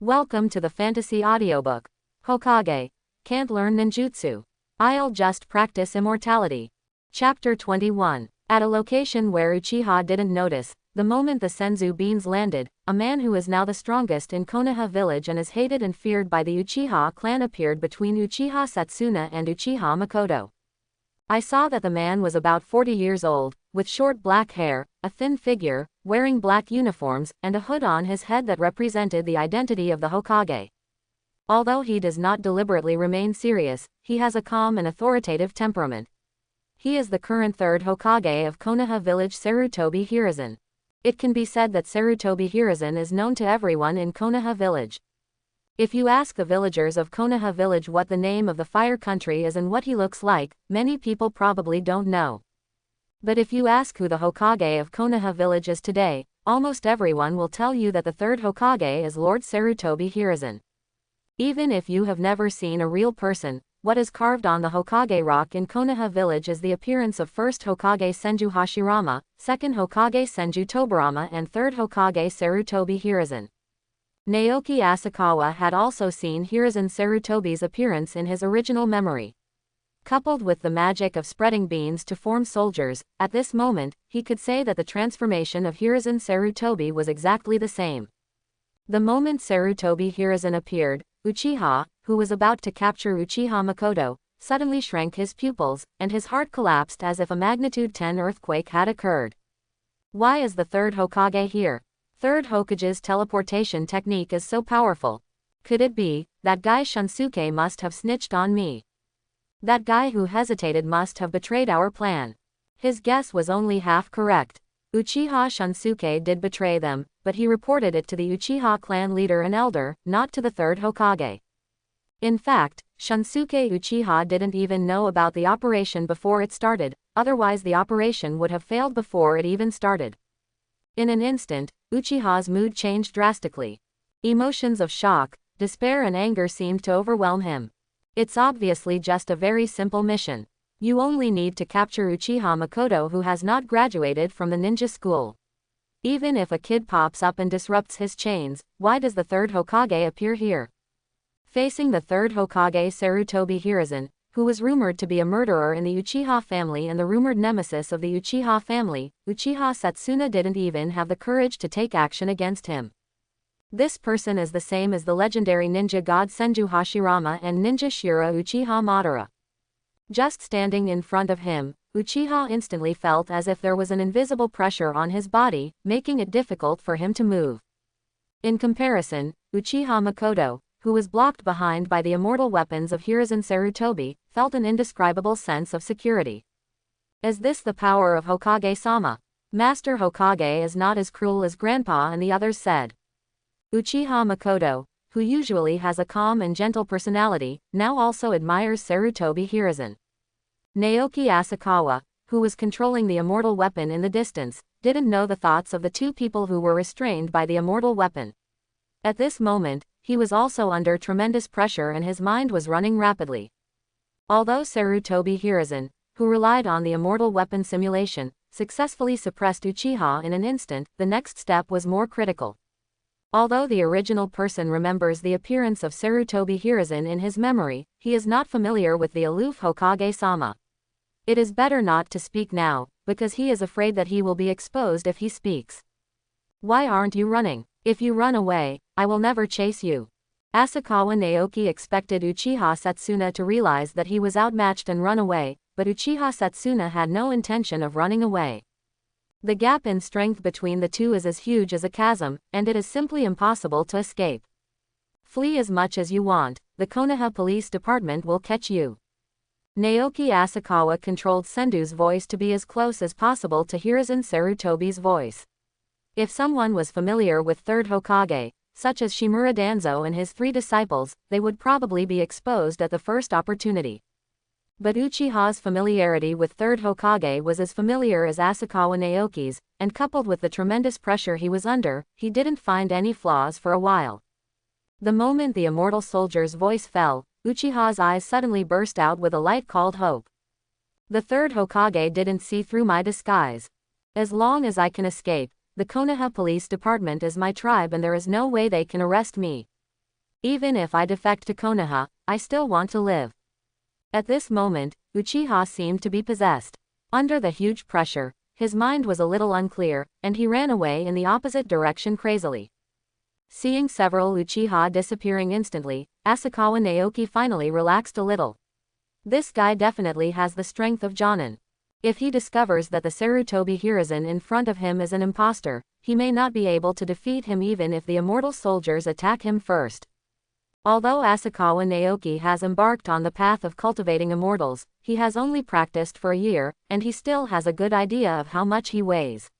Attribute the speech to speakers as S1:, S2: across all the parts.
S1: Welcome to the fantasy audiobook. Hokage. Can't learn ninjutsu. I'll just practice immortality. Chapter 21. At a location where Uchiha didn't notice, the moment the senzu beans landed, a man who is now the strongest in Konoha village and is hated and feared by the Uchiha clan appeared between Uchiha Satsuna and Uchiha Makoto. I saw that the man was about 40 years old, with short black hair, a thin figure, wearing black uniforms, and a hood on his head that represented the identity of the Hokage. Although he does not deliberately remain serious, he has a calm and authoritative temperament. He is the current third Hokage of Konoha village, Sarutobi Hiruzen. It can be said that Sarutobi Hiruzen is known to everyone in Konoha village. If you ask the villagers of Konoha village what the name of the fire country is and what he looks like, many people probably don't know. But if you ask who the Hokage of Konoha village is today, almost everyone will tell you that the third Hokage is Lord Sarutobi Hiruzen. Even if you have never seen a real person, what is carved on the Hokage rock in Konoha village is the appearance of first Hokage Senju Hashirama, second Hokage Senju Tobirama and third Hokage Sarutobi Hiruzen. Naoki Asakawa had also seen Hiruzen Sarutobi's appearance in his original memory. Coupled with the magic of spreading beans to form soldiers, at this moment, he could say that the transformation of Hiruzen Sarutobi was exactly the same. The moment Sarutobi Hiruzen appeared, Uchiha, who was about to capture Uchiha Makoto, suddenly shrank his pupils, and his heart collapsed as if a magnitude 10 earthquake had occurred. Why is the third Hokage here? Third Hokage's teleportation technique is so powerful. Could it be, that guy Shunsuke must have snitched on me? That guy who hesitated must have betrayed our plan. His guess was only half correct. Uchiha Shunsuke did betray them, but he reported it to the Uchiha clan leader and elder, not to the third Hokage. In fact, Shunsuke Uchiha didn't even know about the operation before it started, otherwise the operation would have failed before it even started. In an instant, Uchiha's mood changed drastically. Emotions of shock, despair and anger seemed to overwhelm him. It's obviously just a very simple mission. You only need to capture Uchiha Makoto, who has not graduated from the ninja school. Even if a kid pops up and disrupts his chains, why does the third Hokage appear here? Facing the third Hokage Sarutobi Hiruzen, who was rumored to be a murderer in the Uchiha family and the rumored nemesis of the Uchiha family, Uchiha Satsuna didn't even have the courage to take action against him. This person is the same as the legendary ninja god Senju Hashirama and ninja Shura Uchiha Madara. Just standing in front of him, Uchiha instantly felt as if there was an invisible pressure on his body, making it difficult for him to move. In comparison, Uchiha Makoto, who was blocked behind by the immortal weapons of Hiruzen Sarutobi, felt an indescribable sense of security. Is this the power of Hokage-sama? Master Hokage is not as cruel as Grandpa and the others said. Uchiha Makoto, who usually has a calm and gentle personality, now also admires Sarutobi Hiruzen. Naoki Asakawa, who was controlling the immortal weapon in the distance, didn't know the thoughts of the two people who were restrained by the immortal weapon. At this moment, he was also under tremendous pressure and his mind was running rapidly. Although Sarutobi Hiruzen, who relied on the immortal weapon simulation, successfully suppressed Uchiha in an instant, the next step was more critical. Although the original person remembers the appearance of Sarutobi Hiruzen in his memory, he is not familiar with the aloof Hokage-sama. It is better not to speak now, because he is afraid that he will be exposed if he speaks. Why aren't you running? If you run away, I will never chase you. Asakawa Naoki expected Uchiha Satsuna to realize that he was outmatched and run away, but Uchiha Satsuna had no intention of running away. The gap in strength between the two is as huge as a chasm, and it is simply impossible to escape. Flee as much as you want, the Konoha police department will catch you. Naoki Asakawa controlled Sendu's voice to be as close as possible to Hiruzen Sarutobi's voice. If someone was familiar with third Hokage, such as Shimura Danzo and his three disciples, they would probably be exposed at the first opportunity. But Uchiha's familiarity with third Hokage was as familiar as Asakawa Naoki's, and coupled with the tremendous pressure he was under, he didn't find any flaws for a while. The moment the immortal soldier's voice fell, Uchiha's eyes suddenly burst out with a light called hope. The third Hokage didn't see through my disguise. As long as I can escape, the Konoha police department is my tribe and there is no way they can arrest me. Even if I defect to Konoha, I still want to live. At this moment, Uchiha seemed to be possessed. Under the huge pressure, his mind was a little unclear, and he ran away in the opposite direction crazily. Seeing several Uchiha disappearing instantly, Asakawa Naoki finally relaxed a little. This guy definitely has the strength of Jonin. If he discovers that the Sarutobi Hiruzen in front of him is an imposter, he may not be able to defeat him even if the immortal soldiers attack him first. Although Asakawa Naoki has embarked on the path of cultivating immortals, he has only practiced for a year, and he still has a good idea of how much he weighs.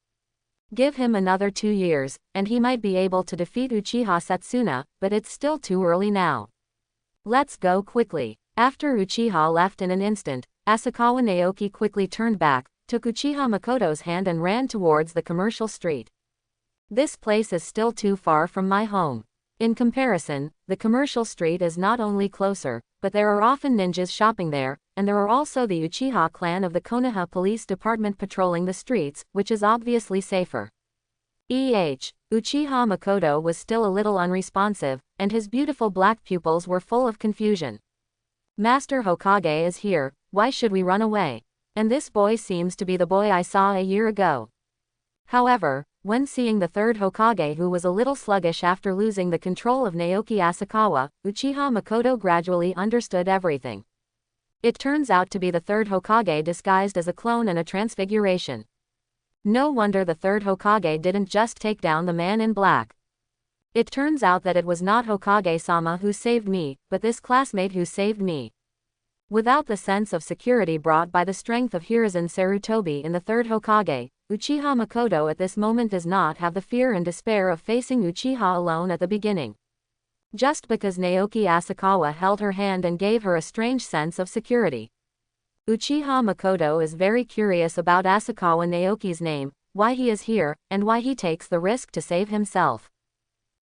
S1: Give him another 2 years, and he might be able to defeat Uchiha Setsuna, but it's still too early now. Let's go quickly. After Uchiha left in an instant, Asakawa Naoki quickly turned back, took Uchiha Makoto's hand and ran towards the commercial street. This place is still too far from my home. In comparison, the commercial street is not only closer, but there are often ninjas shopping there, and there are also the Uchiha clan of the Konoha police department patrolling the streets, which is obviously safer. Uchiha Makoto was still a little unresponsive, and his beautiful black pupils were full of confusion. Master Hokage is here, why should we run away? And this boy seems to be the boy I saw a year ago. However, when seeing the third Hokage who was a little sluggish after losing the control of Naoki Asakawa, Uchiha Makoto gradually understood everything. It turns out to be the third Hokage disguised as a clone and a transfiguration. No wonder the third Hokage didn't just take down the man in black. It turns out that it was not Hokage-sama who saved me, but this classmate who saved me. Without the sense of security brought by the strength of Hiruzen Sarutobi in the third Hokage, Uchiha Makoto at this moment does not have the fear and despair of facing Uchiha alone at the beginning. Just because Naoki Asakawa held her hand and gave her a strange sense of security. Uchiha Makoto is very curious about Asakawa Naoki's name, why he is here, and why he takes the risk to save himself.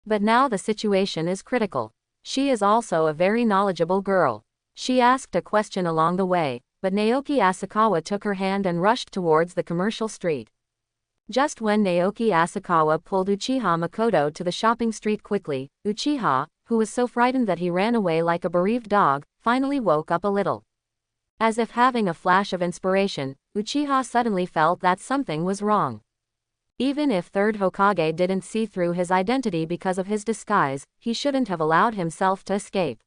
S1: But now the situation is critical. She is also a very knowledgeable girl. She asked a question along the way, but Naoki Asakawa took her hand and rushed towards the commercial street. Just when Naoki Asakawa pulled Uchiha Makoto to the shopping street quickly, Uchiha, who was so frightened that he ran away like a bereaved dog, finally woke up a little. As if having a flash of inspiration, Uchiha suddenly felt that something was wrong. Even if third Hokage didn't see through his identity because of his disguise, he shouldn't have allowed himself to escape.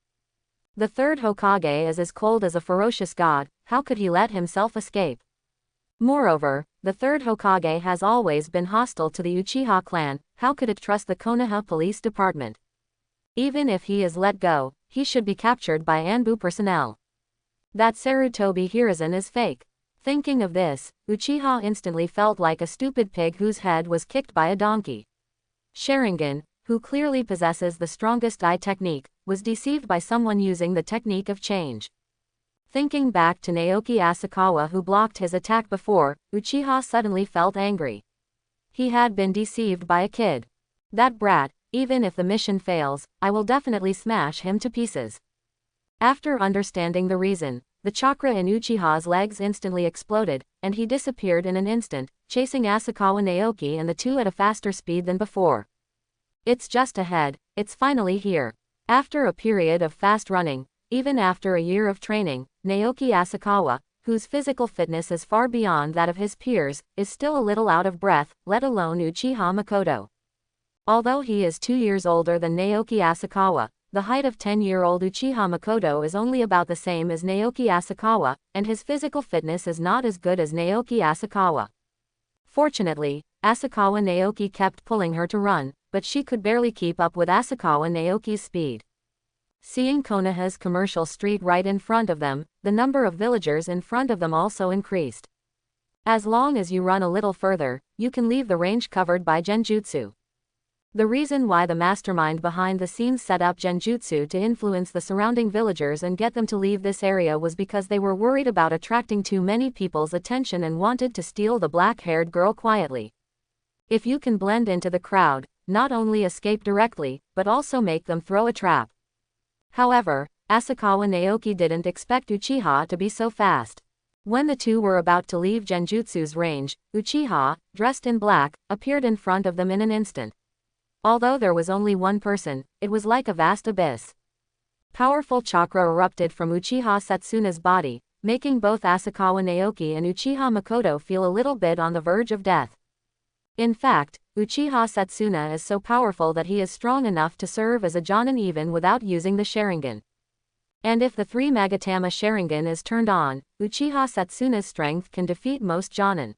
S1: The third Hokage is as cold as a ferocious god, how could he let himself escape? Moreover, the third Hokage has always been hostile to the Uchiha clan, how could it trust the Konoha police department? Even if he is let go, he should be captured by Anbu personnel. That Sarutobi Hiruzen is fake. Thinking of this, Uchiha instantly felt like a stupid pig whose head was kicked by a donkey. Sharingan, who clearly possesses the strongest eye technique, was deceived by someone using the technique of change. Thinking back to Naoki Asakawa who blocked his attack before, Uchiha suddenly felt angry. He had been deceived by a kid. That brat, even if the mission fails, I will definitely smash him to pieces. After understanding the reason, the chakra in Uchiha's legs instantly exploded, and he disappeared in an instant, chasing Asakawa Naoki and the two at a faster speed than before. It's just ahead, it's finally here. After a period of fast running, even after a year of training, Naoki Asakawa, whose physical fitness is far beyond that of his peers, is still a little out of breath, let alone Uchiha Makoto. Although he is 2 years older than Naoki Asakawa, the height of 10-year-old Uchiha Makoto is only about the same as Naoki Asakawa, and his physical fitness is not as good as Naoki Asakawa. Fortunately, Asakawa Naoki kept pulling her to run, but she could barely keep up with Asakawa Naoki's speed. Seeing Konoha's commercial street right in front of them, the number of villagers in front of them also increased. As long as you run a little further, you can leave the range covered by Genjutsu. The reason why the mastermind behind the scenes set up Genjutsu to influence the surrounding villagers and get them to leave this area was because they were worried about attracting too many people's attention and wanted to steal the black-haired girl quietly. If you can blend into the crowd, not only escape directly, but also make them throw a trap. However, Asakawa Naoki didn't expect Uchiha to be so fast. When the two were about to leave Genjutsu's range, Uchiha, dressed in black, appeared in front of them in an instant. Although there was only one person, it was like a vast abyss. Powerful chakra erupted from Uchiha Setsuna's body, making both Asakawa Naoki and Uchiha Makoto feel a little bit on the verge of death. In fact, Uchiha Setsuna is so powerful that he is strong enough to serve as a Jonin even without using the Sharingan. And if the 3 Magatama Sharingan is turned on, Uchiha Setsuna's strength can defeat most Jonin.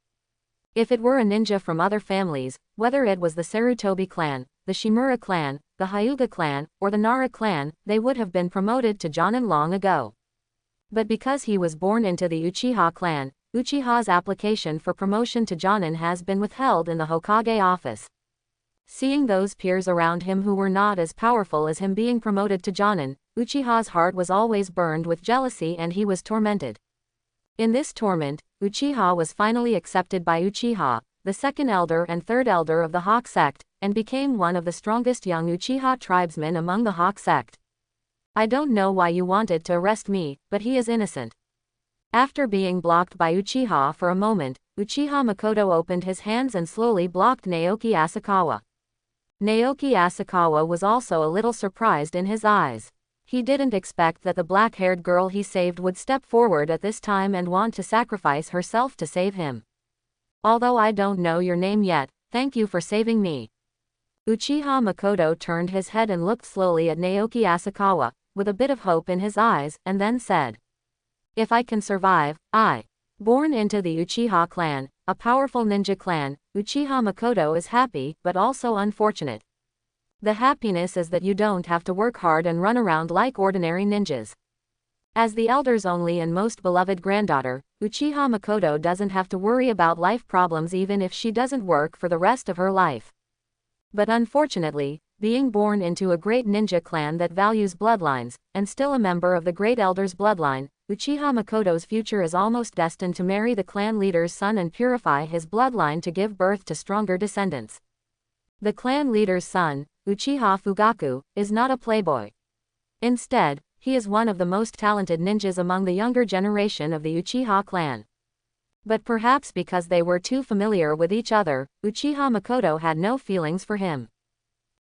S1: If it were a ninja from other families, whether it was the Sarutobi clan, the Shimura clan, the Hyuga clan, or the Nara clan, they would have been promoted to Jonin long ago. But because he was born into the Uchiha clan, Uchiha's application for promotion to Jonin has been withheld in the Hokage office. Seeing those peers around him who were not as powerful as him being promoted to Jonin, Uchiha's heart was always burned with jealousy and he was tormented. In this torment, Uchiha was finally accepted by Uchiha, the second elder and third elder of the Hawk sect, and became one of the strongest young Uchiha tribesmen among the Hawk sect. I don't know why you wanted to arrest me, but he is innocent. After being blocked by Uchiha for a moment, Uchiha Makoto opened his hands and slowly blocked Naoki Asakawa. Naoki Asakawa was also a little surprised in his eyes. He didn't expect that the black-haired girl he saved would step forward at this time and want to sacrifice herself to save him. Although I don't know your name yet, thank you for saving me. Uchiha Makoto turned his head and looked slowly at Naoki Asakawa, with a bit of hope in his eyes, and then said, "If I can survive, I." Born into the Uchiha clan, a powerful ninja clan, Uchiha Makoto is happy but also unfortunate. The happiness is that you don't have to work hard and run around like ordinary ninjas. As the elder's only and most beloved granddaughter, Uchiha Makoto doesn't have to worry about life problems even if she doesn't work for the rest of her life. But unfortunately, being born into a great ninja clan that values bloodlines, and still a member of the great elder's bloodline, Uchiha Makoto's future is almost destined to marry the clan leader's son and purify his bloodline to give birth to stronger descendants. The clan leader's son, Uchiha Fugaku, is not a playboy. Instead, he is one of the most talented ninjas among the younger generation of the Uchiha clan. But perhaps because they were too familiar with each other, Uchiha Makoto had no feelings for him.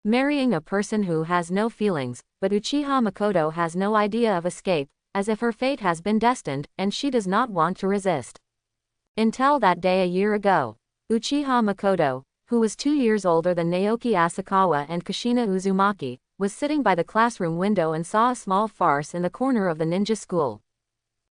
S1: Marrying a person who has no feelings, but Uchiha Makoto has no idea of escape, as if her fate has been destined, and she does not want to resist. Until that day a year ago, Uchiha Makoto, who was 2 years older than Naoki Asakawa and Kushina Uzumaki, was sitting by the classroom window and saw a small farce in the corner of the ninja school.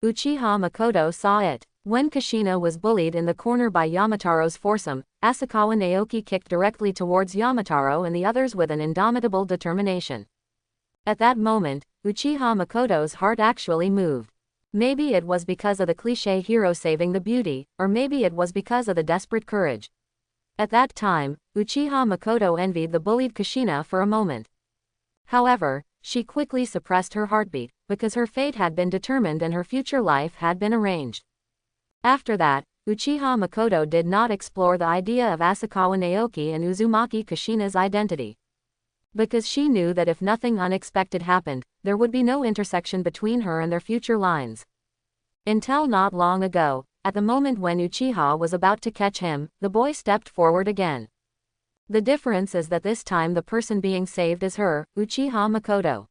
S1: Uchiha Makoto saw it. When Kushina was bullied in the corner by Yamataro's foursome, Asakawa Naoki kicked directly towards Yamataro and the others with an indomitable determination. At that moment, Uchiha Makoto's heart actually moved. Maybe it was because of the cliché hero saving the beauty, or maybe it was because of the desperate courage. At that time, Uchiha Makoto envied the bullied Kushina for a moment. However, she quickly suppressed her heartbeat, because her fate had been determined and her future life had been arranged. After that, Uchiha Makoto did not explore the idea of Asakawa Naoki and Uzumaki Kushina's identity. Because she knew that if nothing unexpected happened, there would be no intersection between her and their future lines. Until not long ago, at the moment when Uchiha was about to catch him, the boy stepped forward again. The difference is that this time the person being saved is her, Uchiha Makoto.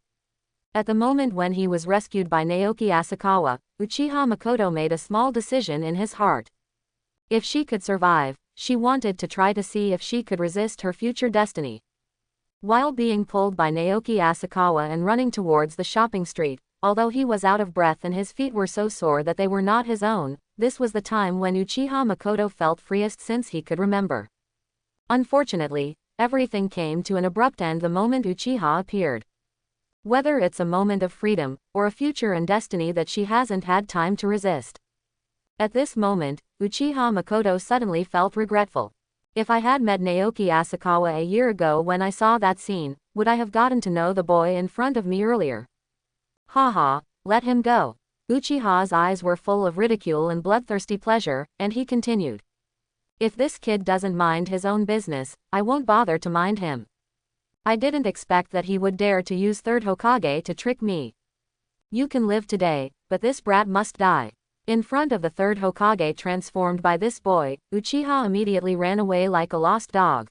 S1: At the moment when he was rescued by Naoki Asakawa, Uchiha Makoto made a small decision in his heart. If she could survive, she wanted to try to see if she could resist her future destiny. While being pulled by Naoki Asakawa and running towards the shopping street, although he was out of breath and his feet were so sore that they were not his own, this was the time when Uchiha Makoto felt freest since he could remember. Unfortunately, everything came to an abrupt end the moment Uchiha appeared. Whether it's a moment of freedom, or a future and destiny that she hasn't had time to resist. At this moment, Uchiha Makoto suddenly felt regretful. If I had met Naoki Asakawa a year ago when I saw that scene, would I have gotten to know the boy in front of me earlier? Haha, let him go. Uchiha's eyes were full of ridicule and bloodthirsty pleasure, and he continued. If this kid doesn't mind his own business, I won't bother to mind him. I didn't expect that he would dare to use third Hokage to trick me. You can live today, but this brat must die. In front of the third Hokage transformed by this boy, Uchiha immediately ran away like a lost dog.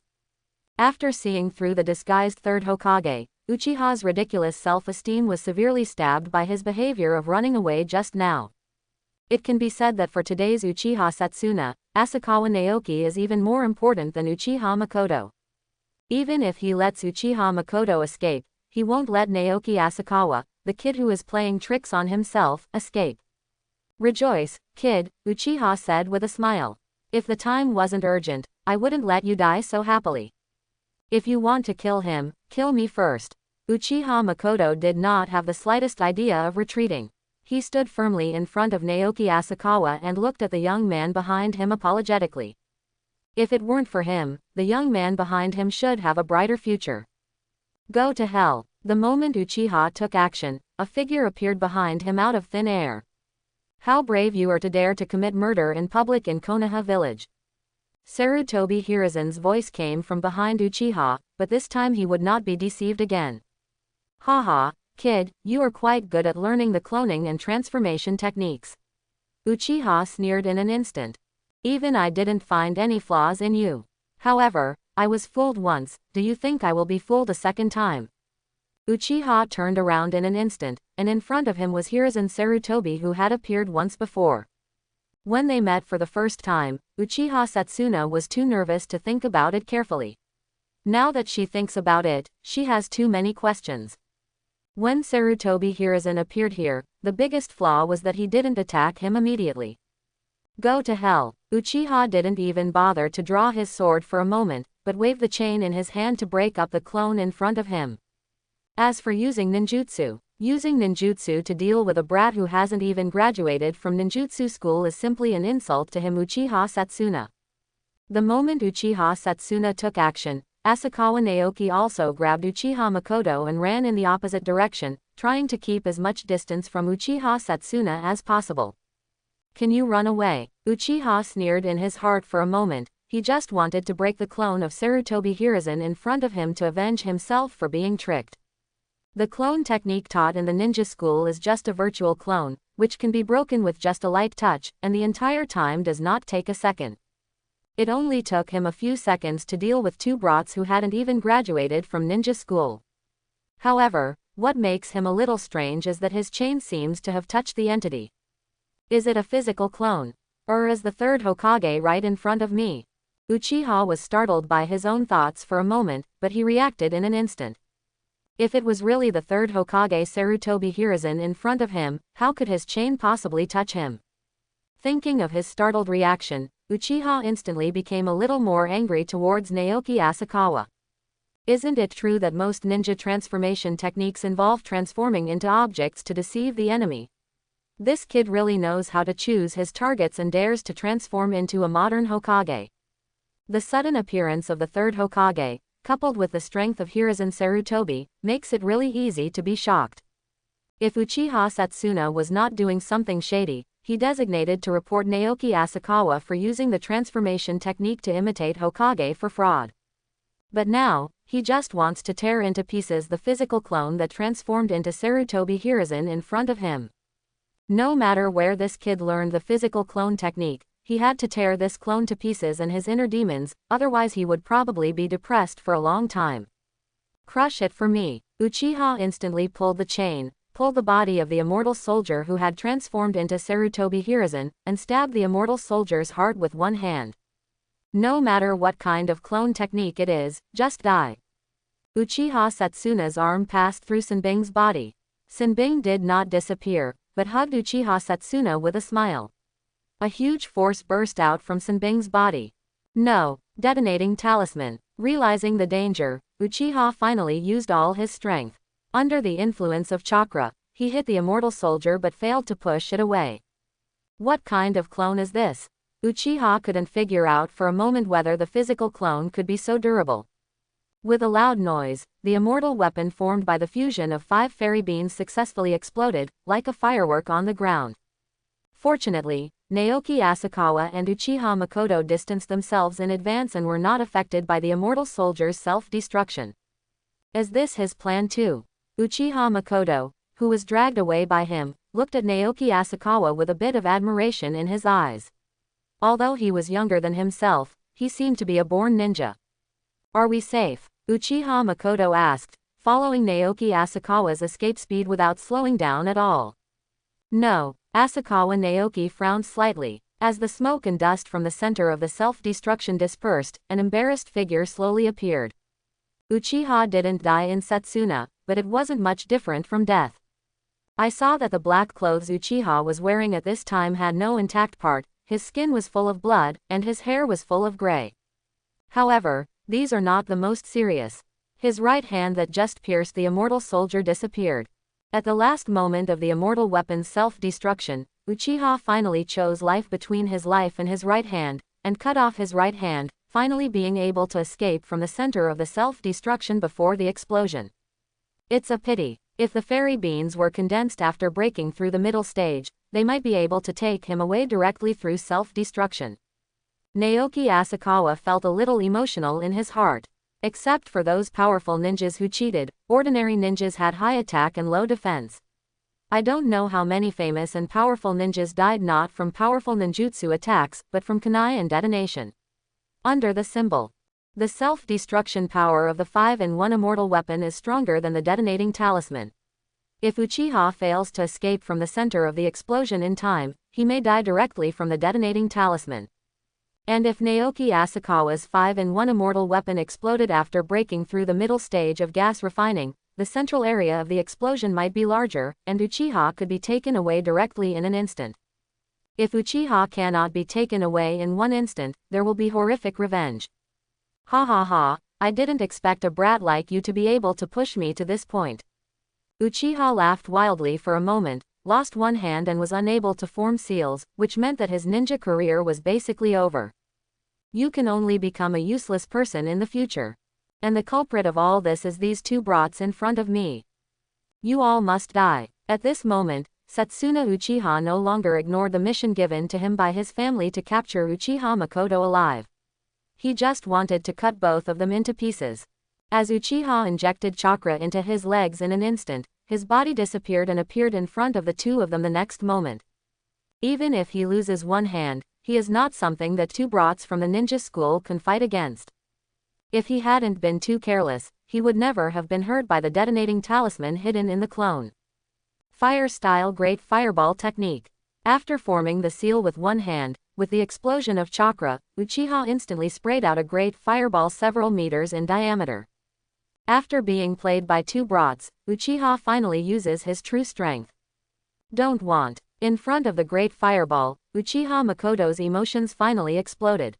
S1: After seeing through the disguised third Hokage, Uchiha's ridiculous self-esteem was severely stabbed by his behavior of running away just now. It can be said that for today's Uchiha Setsuna, Asakawa Naoki is even more important than Uchiha Makoto. Even if he lets Uchiha Makoto escape, he won't let Naoki Asakawa, the kid who is playing tricks on himself, escape. Rejoice, kid, Uchiha said with a smile. If the time wasn't urgent, I wouldn't let you die so happily. If you want to kill him, kill me first. Uchiha Makoto did not have the slightest idea of retreating. He stood firmly in front of Naoki Asakawa and looked at the young man behind him apologetically. If it weren't for him, the young man behind him should have a brighter future. Go to hell. The moment Uchiha took action, a figure appeared behind him out of thin air. How brave you are to dare to commit murder in public in Konoha village. Sarutobi Hiruzen's voice came from behind Uchiha, but this time he would not be deceived again. Haha, kid, you are quite good at learning the cloning and transformation techniques. Uchiha sneered in an instant. Even I didn't find any flaws in you. However, I was fooled once, do you think I will be fooled a second time? Uchiha turned around in an instant, and in front of him was Hiruzen Sarutobi who had appeared once before. When they met for the first time, Uchiha Setsuna was too nervous to think about it carefully. Now that she thinks about it, she has too many questions. When Sarutobi Hiruzen appeared here, the biggest flaw was that he didn't attack him immediately. Go to hell. Uchiha didn't even bother to draw his sword for a moment, but waved the chain in his hand to break up the clone in front of him. As for using ninjutsu to deal with a brat who hasn't even graduated from ninjutsu school is simply an insult to him, Uchiha Setsuna. The moment Uchiha Setsuna took action, Asakawa Naoki also grabbed Uchiha Makoto and ran in the opposite direction, trying to keep as much distance from Uchiha Setsuna as possible. Can you run away? Uchiha sneered in his heart for a moment. He just wanted to break the clone of Sarutobi Hiruzen in front of him to avenge himself for being tricked. The clone technique taught in the ninja school is just a virtual clone, which can be broken with just a light touch, and the entire time does not take a second. It only took him a few seconds to deal with two brats who hadn't even graduated from ninja school. However, what makes him a little strange is that his chain seems to have touched the entity. Is it a physical clone? Or is the third Hokage right in front of me? Uchiha was startled by his own thoughts for a moment, but he reacted in an instant. If it was really the third Hokage Sarutobi Hiruzen in front of him, how could his chain possibly touch him? Thinking of his startled reaction, Uchiha instantly became a little more angry towards Naoki Asakawa. Isn't it true that most ninja transformation techniques involve transforming into objects to deceive the enemy? This kid really knows how to choose his targets and dares to transform into a modern Hokage. The sudden appearance of the third Hokage, coupled with the strength of Hiruzen Sarutobi, makes it really easy to be shocked. If Uchiha Setsuna was not doing something shady, he designated to report Naoki Asakawa for using the transformation technique to imitate Hokage for fraud. But now, he just wants to tear into pieces the physical clone that transformed into Sarutobi Hiruzen in front of him. No matter where this kid learned the physical clone technique, he had to tear this clone to pieces and his inner demons, otherwise he would probably be depressed for a long time. Crush it for me. Uchiha instantly pulled the chain, pulled the body of the immortal soldier who had transformed into Sarutobi Hiruzen, and stabbed the immortal soldier's heart with one hand. No matter what kind of clone technique it is, just die. Uchiha Setsuna's arm passed through Senbing's body. Senbing did not disappear, but hugged Uchiha Setsuna with a smile. A huge force burst out from Senbing's body. No, detonating talisman. Realizing the danger, Uchiha finally used all his strength. Under the influence of chakra, he hit the immortal soldier but failed to push it away. What kind of clone is this? Uchiha couldn't figure out for a moment whether the physical clone could be so durable. With a loud noise, the immortal weapon formed by the fusion of 5 fairy beans successfully exploded, like a firework on the ground. Fortunately, Naoki Asakawa and Uchiha Makoto distanced themselves in advance and were not affected by the immortal soldier's self-destruction. Is this his plan too? Uchiha Makoto, who was dragged away by him, looked at Naoki Asakawa with a bit of admiration in his eyes. Although he was younger than himself, he seemed to be a born ninja. Are we safe? Uchiha Makoto asked, following Naoki Asakawa's escape speed without slowing down at all. No, Asakawa Naoki frowned slightly. As the smoke and dust from the center of the self-destruction dispersed, an embarrassed figure slowly appeared. Uchiha didn't die in Setsuna, but it wasn't much different from death. I saw that the black clothes Uchiha was wearing at this time had no intact part, his skin was full of blood, and his hair was full of gray. However, these are not the most serious. His right hand that just pierced the immortal soldier disappeared. At the last moment of the immortal weapon's self-destruction, Uchiha finally chose life between his life and his right hand, and cut off his right hand, finally being able to escape from the center of the self-destruction before the explosion. It's a pity. If the fairy beans were condensed after breaking through the middle stage, they might be able to take him away directly through self-destruction. Naoki Asakawa felt a little emotional in his heart. Except for those powerful ninjas who cheated, ordinary ninjas had high attack and low defense. I don't know how many famous and powerful ninjas died not from powerful ninjutsu attacks, but from kunai and detonation. Under the symbol. The self-destruction power of the 5-in-1 immortal weapon is stronger than the detonating talisman. If Uchiha fails to escape from the center of the explosion in time, he may die directly from the detonating talisman. And if Naoki Asakawa's 5-in-1 immortal weapon exploded after breaking through the middle stage of gas refining, the central area of the explosion might be larger, and Uchiha could be taken away directly in an instant. If Uchiha cannot be taken away in one instant, there will be horrific revenge. Ha ha ha, I didn't expect a brat like you to be able to push me to this point. Uchiha laughed wildly for a moment, lost one hand and was unable to form seals, which meant that his ninja career was basically over. You can only become a useless person in the future. And the culprit of all this is these two brats in front of me. You all must die. At this moment, Setsuna Uchiha no longer ignored the mission given to him by his family to capture Uchiha Makoto alive. He just wanted to cut both of them into pieces. As Uchiha injected chakra into his legs in an instant, his body disappeared and appeared in front of the two of them the next moment. Even if he loses one hand, he is not something that two brats from the ninja school can fight against. If he hadn't been too careless, he would never have been hurt by the detonating talisman hidden in the clone. Fire-style Great Fireball Technique. After forming the seal with one hand, with the explosion of chakra, Uchiha instantly sprayed out a great fireball several meters in diameter. After being played by two brats, Uchiha finally uses his true strength. Don't want. In front of the great fireball, Uchiha Makoto's emotions finally exploded.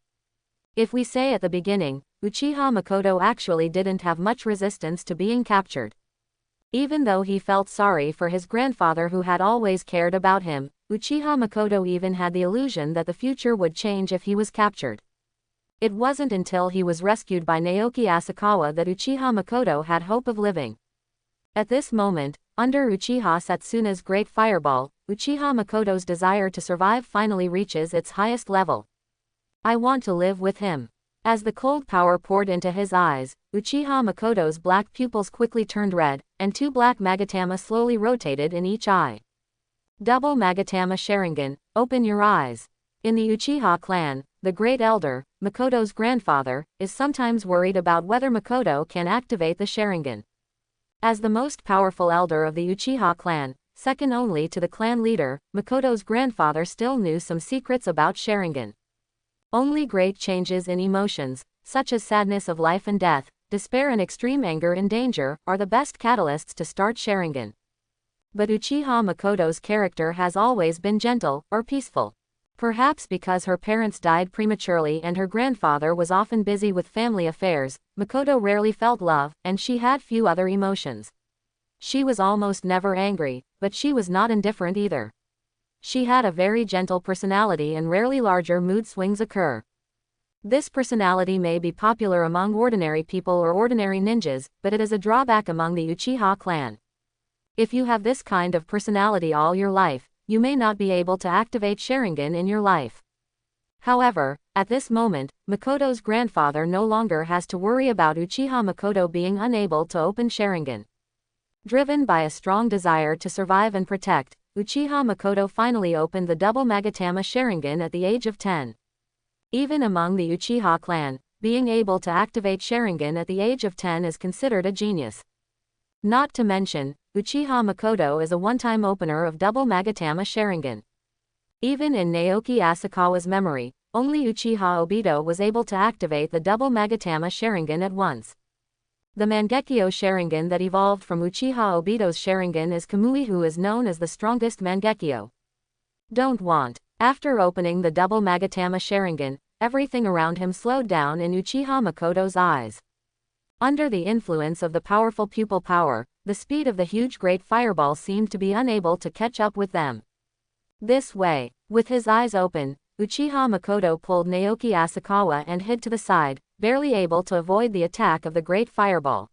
S1: If we say at the beginning, Uchiha Makoto actually didn't have much resistance to being captured. Even though he felt sorry for his grandfather who had always cared about him, Uchiha Makoto even had the illusion that the future would change if he was captured. It wasn't until he was rescued by Naoki Asakawa that Uchiha Makoto had hope of living. At this moment, under Uchiha Setsuna's great fireball, Uchiha Makoto's desire to survive finally reaches its highest level. I want to live with him. As the cold power poured into his eyes, Uchiha Makoto's black pupils quickly turned red, and two black Magatama slowly rotated in each eye. Double Magatama Sharingan, open your eyes. In the Uchiha clan, the Great Elder, Makoto's grandfather, is sometimes worried about whether Makoto can activate the Sharingan. As the most powerful elder of the Uchiha clan, second only to the clan leader, Makoto's grandfather still knew some secrets about Sharingan. Only great changes in emotions, such as sadness of life and death, despair and extreme anger and danger, are the best catalysts to start Sharingan. But Uchiha Makoto's character has always been gentle, or peaceful. Perhaps because her parents died prematurely and her grandfather was often busy with family affairs, Makoto rarely felt love, and she had few other emotions. She was almost never angry, but she was not indifferent either. She had a very gentle personality and rarely larger mood swings occur. This personality may be popular among ordinary people or ordinary ninjas, but it is a drawback among the Uchiha clan. If you have this kind of personality all your life, you may not be able to activate Sharingan in your life. However, at this moment, Makoto's grandfather no longer has to worry about Uchiha Makoto being unable to open Sharingan. Driven by a strong desire to survive and protect, Uchiha Makoto finally opened the double Magatama Sharingan at the age of 10. Even among the Uchiha clan, being able to activate Sharingan at the age of 10 is considered a genius. Not to mention, Uchiha Makoto is a one-time opener of double Magatama Sharingan. Even in Naoki Asakawa's memory, only Uchiha Obito was able to activate the double Magatama Sharingan at once. The Mangekyo Sharingan that evolved from Uchiha Obito's Sharingan is Kamui, who is known as the strongest Mangekyo. Don't want. After opening the double Magatama Sharingan, everything around him slowed down in Uchiha Makoto's eyes. Under the influence of the powerful pupil power, the speed of the huge great fireball seemed to be unable to catch up with them. This way, with his eyes open, Uchiha Makoto pulled Naoki Asakawa and hid to the side, barely able to avoid the attack of the great fireball.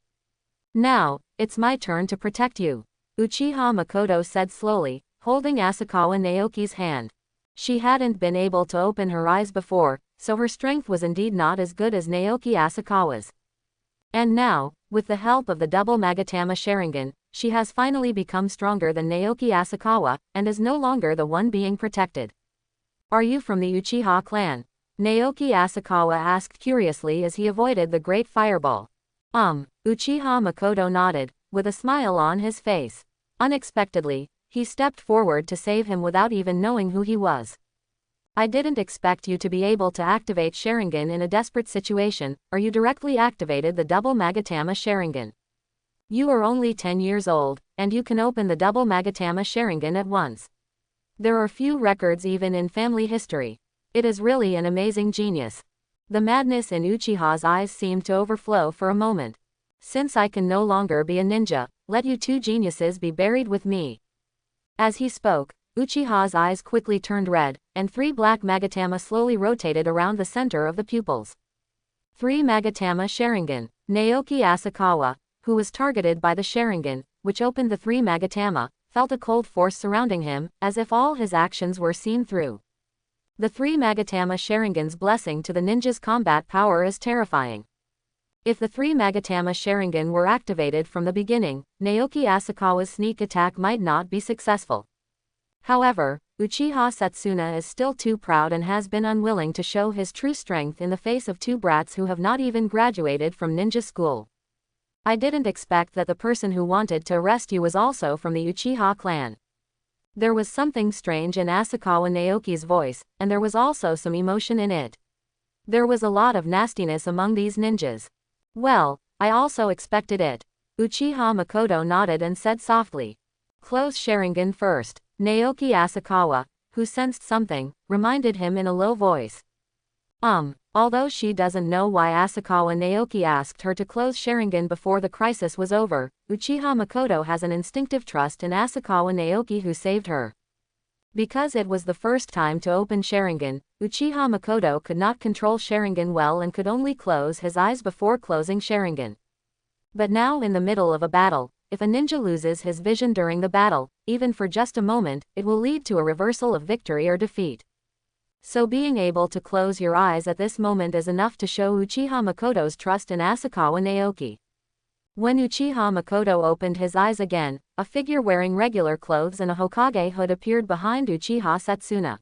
S1: Now, it's my turn to protect you, Uchiha Makoto said slowly, holding Asakawa Naoki's hand. She hadn't been able to open her eyes before, so her strength was indeed not as good as Naoki Asakawa's. And now, with the help of the double Magatama Sharingan, she has finally become stronger than Naoki Asakawa, and is no longer the one being protected. Are you from the Uchiha clan? Naoki Asakawa asked curiously as he avoided the great fireball. Uchiha Makoto nodded, with a smile on his face. Unexpectedly, he stepped forward to save him without even knowing who he was. I didn't expect you to be able to activate Sharingan in a desperate situation, or you directly activated the double Magatama Sharingan. You are only 10 years old, and you can open the double Magatama Sharingan at once. There are few records even in family history. It is really an amazing genius. The madness in Uchiha's eyes seemed to overflow for a moment. Since I can no longer be a ninja, let you two geniuses be buried with me. As he spoke, Uchiha's eyes quickly turned red, and 3 black Magatama slowly rotated around the center of the pupils. 3 Magatama Sharingan. Naoki Asakawa, who was targeted by the Sharingan, which opened the 3 Magatama, felt a cold force surrounding him, as if all his actions were seen through. The 3 Magatama Sharingan's blessing to the ninja's combat power is terrifying. If the 3 Magatama Sharingan were activated from the beginning, Naoki Asakawa's sneak attack might not be successful. However, Uchiha Satsuna is still too proud and has been unwilling to show his true strength in the face of 2 brats who have not even graduated from ninja school. I didn't expect that the person who wanted to arrest you was also from the Uchiha clan. There was something strange in Asakawa Naoki's voice, and there was also some emotion in it. There was a lot of nastiness among these ninjas. Well, I also expected it. Uchiha Makoto nodded and said softly. Close Sharingan first. Naoki Asakawa, who sensed something, reminded him in a low voice. Although she doesn't know why Asakawa Naoki asked her to close Sharingan before the crisis was over, Uchiha Makoto has an instinctive trust in Asakawa Naoki who saved her. Because it was the first time to open Sharingan, Uchiha Makoto could not control Sharingan well and could only close his eyes before closing Sharingan. But now in the middle of a battle, if a ninja loses his vision during the battle, even for just a moment, it will lead to a reversal of victory or defeat. So being able to close your eyes at this moment is enough to show Uchiha Makoto's trust in Asakawa Naoki. When Uchiha Makoto opened his eyes again, a figure wearing regular clothes and a Hokage hood appeared behind Uchiha Satsuna.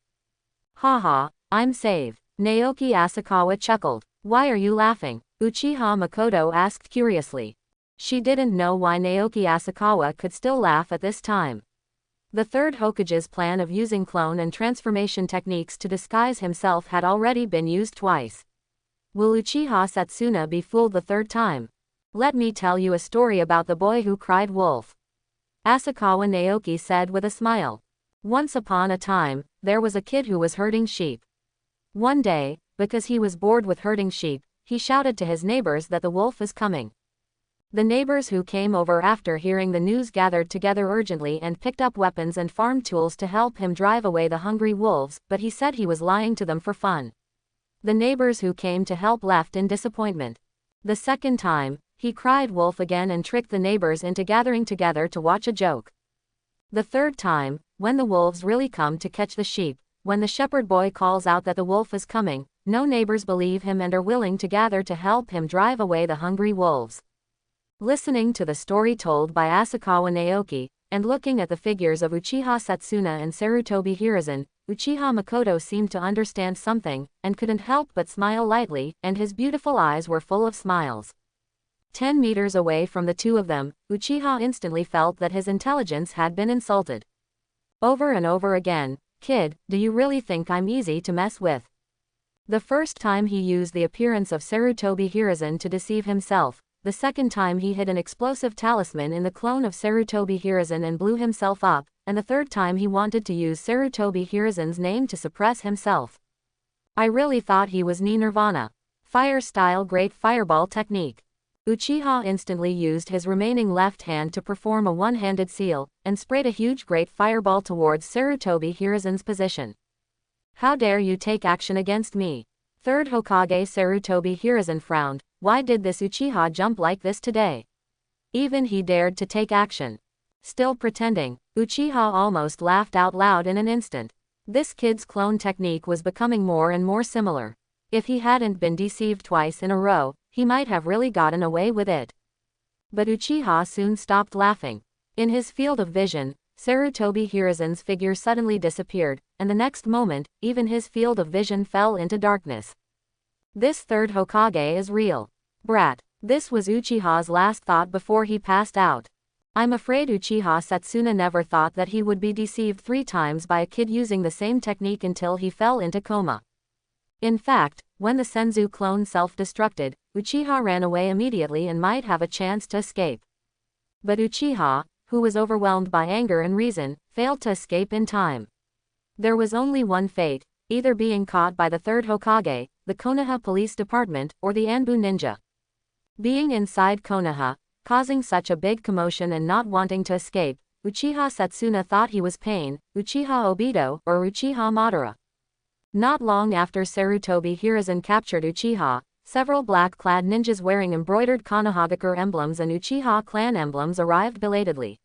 S1: Haha, I'm saved. Naoki Asakawa chuckled. Why are you laughing? Uchiha Makoto asked curiously. She didn't know why Naoki Asakawa could still laugh at this time. The third Hokage's plan of using clone and transformation techniques to disguise himself had already been used twice. Will Uchiha Satsuna be fooled the third time? Let me tell you a story about the boy who cried wolf. Asakawa Naoki said with a smile. Once upon a time, there was a kid who was herding sheep. One day, because he was bored with herding sheep, he shouted to his neighbors that the wolf is coming. The neighbors who came over after hearing the news gathered together urgently and picked up weapons and farm tools to help him drive away the hungry wolves, but he said he was lying to them for fun. The neighbors who came to help left in disappointment. The second time, he cried wolf again and tricked the neighbors into gathering together to watch a joke. The third time, when the wolves really come to catch the sheep, when the shepherd boy calls out that the wolf is coming, no neighbors believe him and are willing to gather to help him drive away the hungry wolves. Listening to the story told by Asakawa Naoki, and looking at the figures of Uchiha Satsuna and Sarutobi Hiruzen, Uchiha Makoto seemed to understand something, and couldn't help but smile lightly, and his beautiful eyes were full of smiles. 10 meters away from the two of them, Uchiha instantly felt that his intelligence had been insulted. Over and over again, "Kid, do you really think I'm easy to mess with?" The first time he used the appearance of Sarutobi Hiruzen to deceive himself, the second time he hid an explosive talisman in the clone of Sarutobi Hiruzen and blew himself up, and the third time he wanted to use Sarutobi Hiruzen's name to suppress himself. I really thought he was Nirvana. Fire-style Great Fireball technique. Uchiha instantly used his remaining left hand to perform a one-handed seal, and sprayed a huge Great Fireball towards Sarutobi Hiruzen's position. "How dare you take action against me?" Third Hokage Sarutobi Hiruzen frowned. Why did this Uchiha jump like this today? Even he dared to take action. Still pretending, Uchiha almost laughed out loud in an instant. This kid's clone technique was becoming more and more similar. If he hadn't been deceived twice in a row, he might have really gotten away with it. But Uchiha soon stopped laughing. In his field of vision, Sarutobi Hiruzen's figure suddenly disappeared, and the next moment, even his field of vision fell into darkness. This third Hokage is real. Brat. This was Uchiha's last thought before he passed out. I'm afraid Uchiha Satsuna never thought that he would be deceived 3 times by a kid using the same technique until he fell into coma. In fact, when the Senzu clone self-destructed, Uchiha ran away immediately and might have a chance to escape. But Uchiha, who was overwhelmed by anger and reason, failed to escape in time. There was only one fate, either being caught by the third Hokage, the Konoha Police Department, or the Anbu Ninja. Being inside Konoha, causing such a big commotion and not wanting to escape, Uchiha Satsuna thought he was Pain, Uchiha Obito, or Uchiha Madara. Not long after Sarutobi Hiruzen captured Uchiha, several black-clad ninjas wearing embroidered Konohagakure emblems and Uchiha clan emblems arrived belatedly.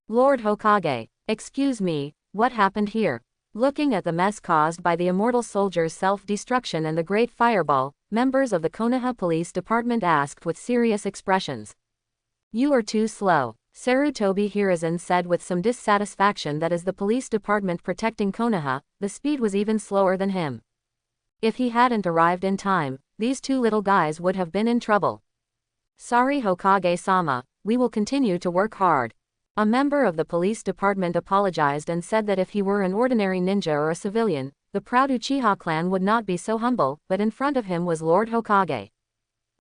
S1: Lord Hokage, excuse me, what happened here? Looking at the mess caused by the immortal soldier's self-destruction and the Great Fireball, members of the Konoha Police Department asked with serious expressions. You are too slow, Sarutobi Hiruzen said with some dissatisfaction that as the police department protecting Konoha, the speed was even slower than him. If he hadn't arrived in time, these 2 little guys would have been in trouble. Sorry Hokage-sama, we will continue to work hard. A member of the police department apologized and said that if he were an ordinary ninja or a civilian, the proud Uchiha clan would not be so humble, but in front of him was Lord Hokage.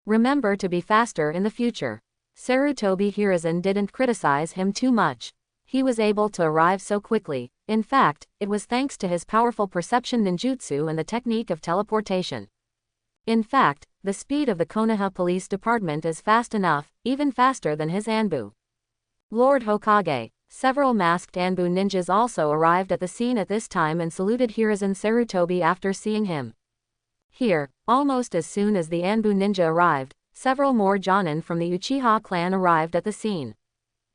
S1: Remember to be faster in the future. Sarutobi Hiruzen didn't criticize him too much. He was able to arrive so quickly. In fact, it was thanks to his powerful perception ninjutsu and the technique of teleportation. In fact, the speed of the Konoha Police Department is fast enough, even faster than his Anbu. Lord Hokage, several masked Anbu ninjas also arrived at the scene at this time and saluted Hiruzen Sarutobi after seeing him. Here, almost as soon as the Anbu ninja arrived, several more Jonin from the Uchiha clan arrived at the scene.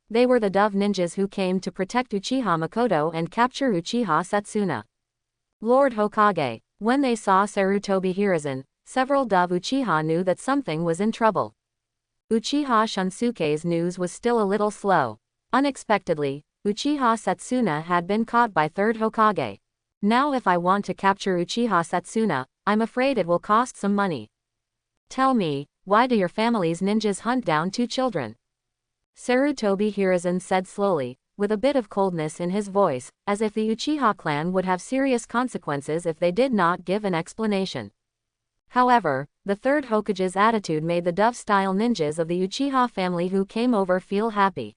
S1: They were the Dove ninjas who came to protect Uchiha Makoto and capture Uchiha Satsuna. Lord Hokage, when they saw Sarutobi Hiruzen, several Dove Uchiha knew that something was in trouble. Uchiha Shunsuke's news was still a little slow. Unexpectedly, Uchiha Satsuna had been caught by third Hokage. Now if I want to capture Uchiha Satsuna, I'm afraid it will cost some money. Tell me, why do your family's ninjas hunt down 2 children? Sarutobi Hiruzen said slowly, with a bit of coldness in his voice, as if the Uchiha clan would have serious consequences if they did not give an explanation. However, the third Hokage's attitude made the Dove-style ninjas of the Uchiha family who came over feel happy.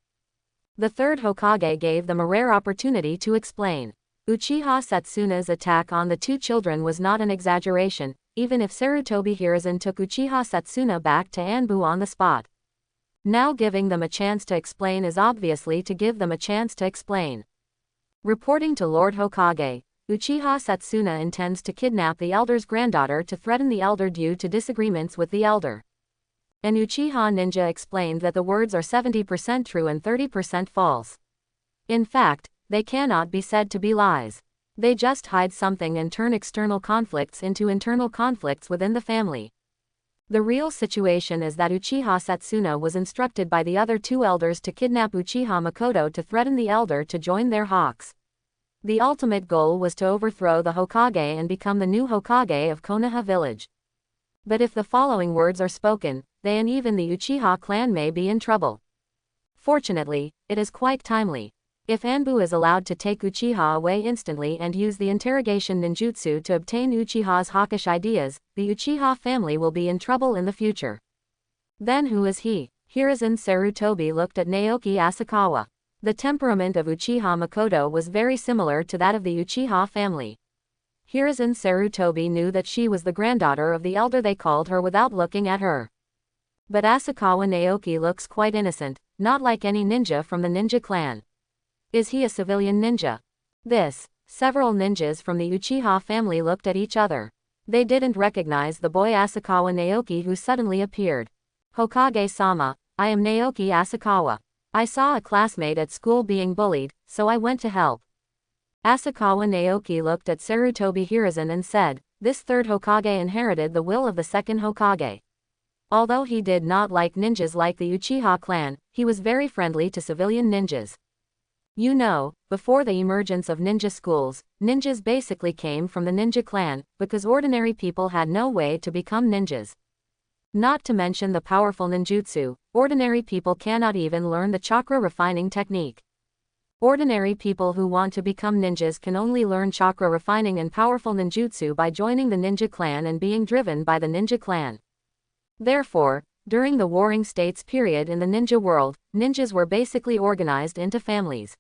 S1: The third Hokage gave them a rare opportunity to explain. Uchiha Satsuna's attack on the 2 children was not an exaggeration, even if Sarutobi Hiruzen took Uchiha Satsuna back to Anbu on the spot. Now giving them a chance to explain is obviously to give them a chance to explain. Reporting to Lord Hokage, Uchiha Satsuna intends to kidnap the elder's granddaughter to threaten the elder due to disagreements with the elder. An Uchiha ninja explained that the words are 70% true and 30% false. In fact, they cannot be said to be lies. They just hide something and turn external conflicts into internal conflicts within the family. The real situation is that Uchiha Satsuna was instructed by the other 2 elders to kidnap Uchiha Makoto to threaten the elder to join their hawks. The ultimate goal was to overthrow the Hokage and become the new Hokage of Konoha village. But if the following words are spoken, they and even the Uchiha clan may be in trouble. Fortunately, it is quite timely. If Anbu is allowed to take Uchiha away instantly and use the interrogation ninjutsu to obtain Uchiha's hawkish ideas, the Uchiha family will be in trouble in the future. Then who is he? Hiruzen Sarutobi looked at Naoki Asakawa. The temperament of Uchiha Makoto was very similar to that of the Uchiha family. Hiruzen Sarutobi knew that she was the granddaughter of the elder they called her without looking at her. But Asakawa Naoki looks quite innocent, not like any ninja from the ninja clan. Is he a civilian ninja? Several ninjas from the Uchiha family looked at each other. They didn't recognize the boy Asakawa Naoki who suddenly appeared. Hokage-sama, I am Naoki Asakawa. I saw a classmate at school being bullied, so I went to help. Asakawa Naoki looked at Sarutobi Hiruzen and said, this third Hokage inherited the will of the second Hokage. Although he did not like ninjas like the Uchiha clan, he was very friendly to civilian ninjas. You know, before the emergence of ninja schools, ninjas basically came from the ninja clan, because ordinary people had no way to become ninjas. Not to mention the powerful ninjutsu, ordinary people cannot even learn the chakra refining technique. Ordinary people who want to become ninjas can only learn chakra refining and powerful ninjutsu by joining the ninja clan and being driven by the ninja clan. Therefore, during the Warring States period in the ninja world, ninjas were basically organized into families.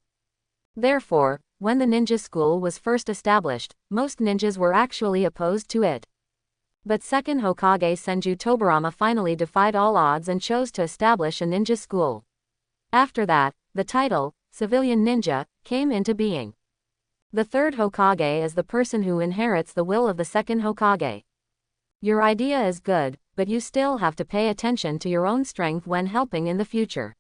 S1: Therefore, when the ninja school was first established, most ninjas were actually opposed to it. But second Hokage Senju Tobarama finally defied all odds and chose to establish a ninja school. After that, the title, civilian ninja, came into being. The third Hokage is the person who inherits the will of the second Hokage. Your idea is good, but you still have to pay attention to your own strength when helping in the future.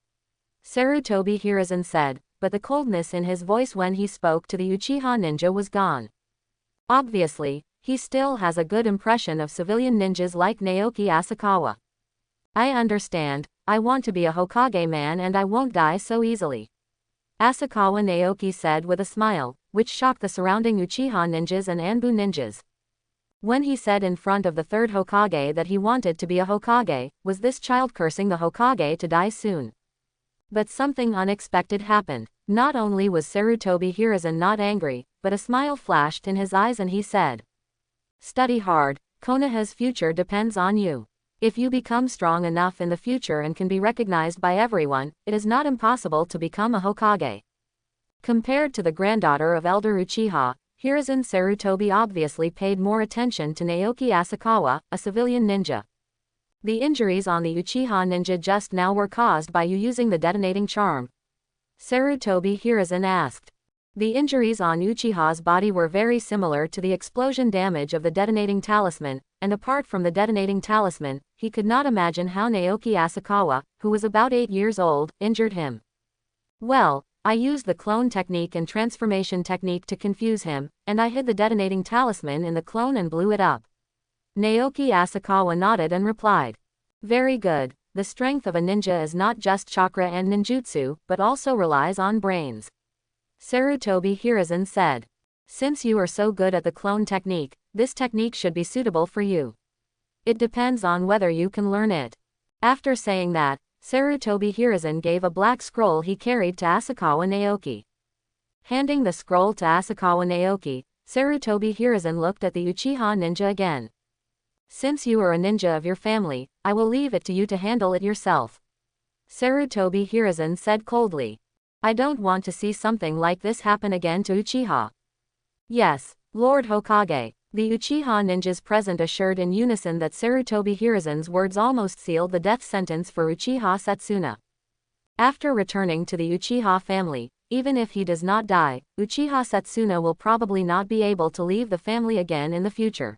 S1: Sarutobi Hiruzen said, but the coldness in his voice when he spoke to the Uchiha ninja was gone. Obviously, he still has a good impression of civilian ninjas like Naoki Asakawa. I understand, I want to be a Hokage man and I won't die so easily. Asakawa Naoki said with a smile, which shocked the surrounding Uchiha ninjas and Anbu ninjas. When he said in front of the third Hokage that he wanted to be a Hokage, was this child cursing the Hokage to die soon? But something unexpected happened. Not only was Sarutobi Hiruzen not angry, but a smile flashed in his eyes and he said, study hard, Konoha's future depends on you. If you become strong enough in the future and can be recognized by everyone, it is not impossible to become a Hokage. Compared to the granddaughter of Elder Uchiha, Hiruzen Sarutobi obviously paid more attention to Naoki Asakawa, a civilian ninja. The injuries on the Uchiha ninja just now were caused by you using the detonating charm. Sarutobi Hiruzen asked. The injuries on Uchiha's body were very similar to the explosion damage of the detonating talisman, and apart from the detonating talisman, he could not imagine how Naoki Asakawa, who was about 8 years old, injured him. Well, I used the clone technique and transformation technique to confuse him, and I hid the detonating talisman in the clone and blew it up. Naoki Asakawa nodded and replied. Very good, the strength of a ninja is not just chakra and ninjutsu, but also relies on brains. Sarutobi Hiruzen said. Since you are so good at the clone technique, this technique should be suitable for you. It depends on whether you can learn it. After saying that, Sarutobi Hiruzen gave a black scroll he carried to Asakawa Naoki. Handing the scroll to Asakawa Naoki, Sarutobi Hiruzen looked at the Uchiha ninja again. Since you are a ninja of your family, I will leave it to you to handle it yourself. Sarutobi Hiruzen said coldly. I don't want to see something like this happen again to Uchiha. Yes, Lord Hokage. The Uchiha ninjas present assured in unison that Sarutobi Hiruzen's words almost sealed the death sentence for Uchiha Satsuna. After returning to the Uchiha family, even if he does not die, Uchiha Satsuna will probably not be able to leave the family again in the future.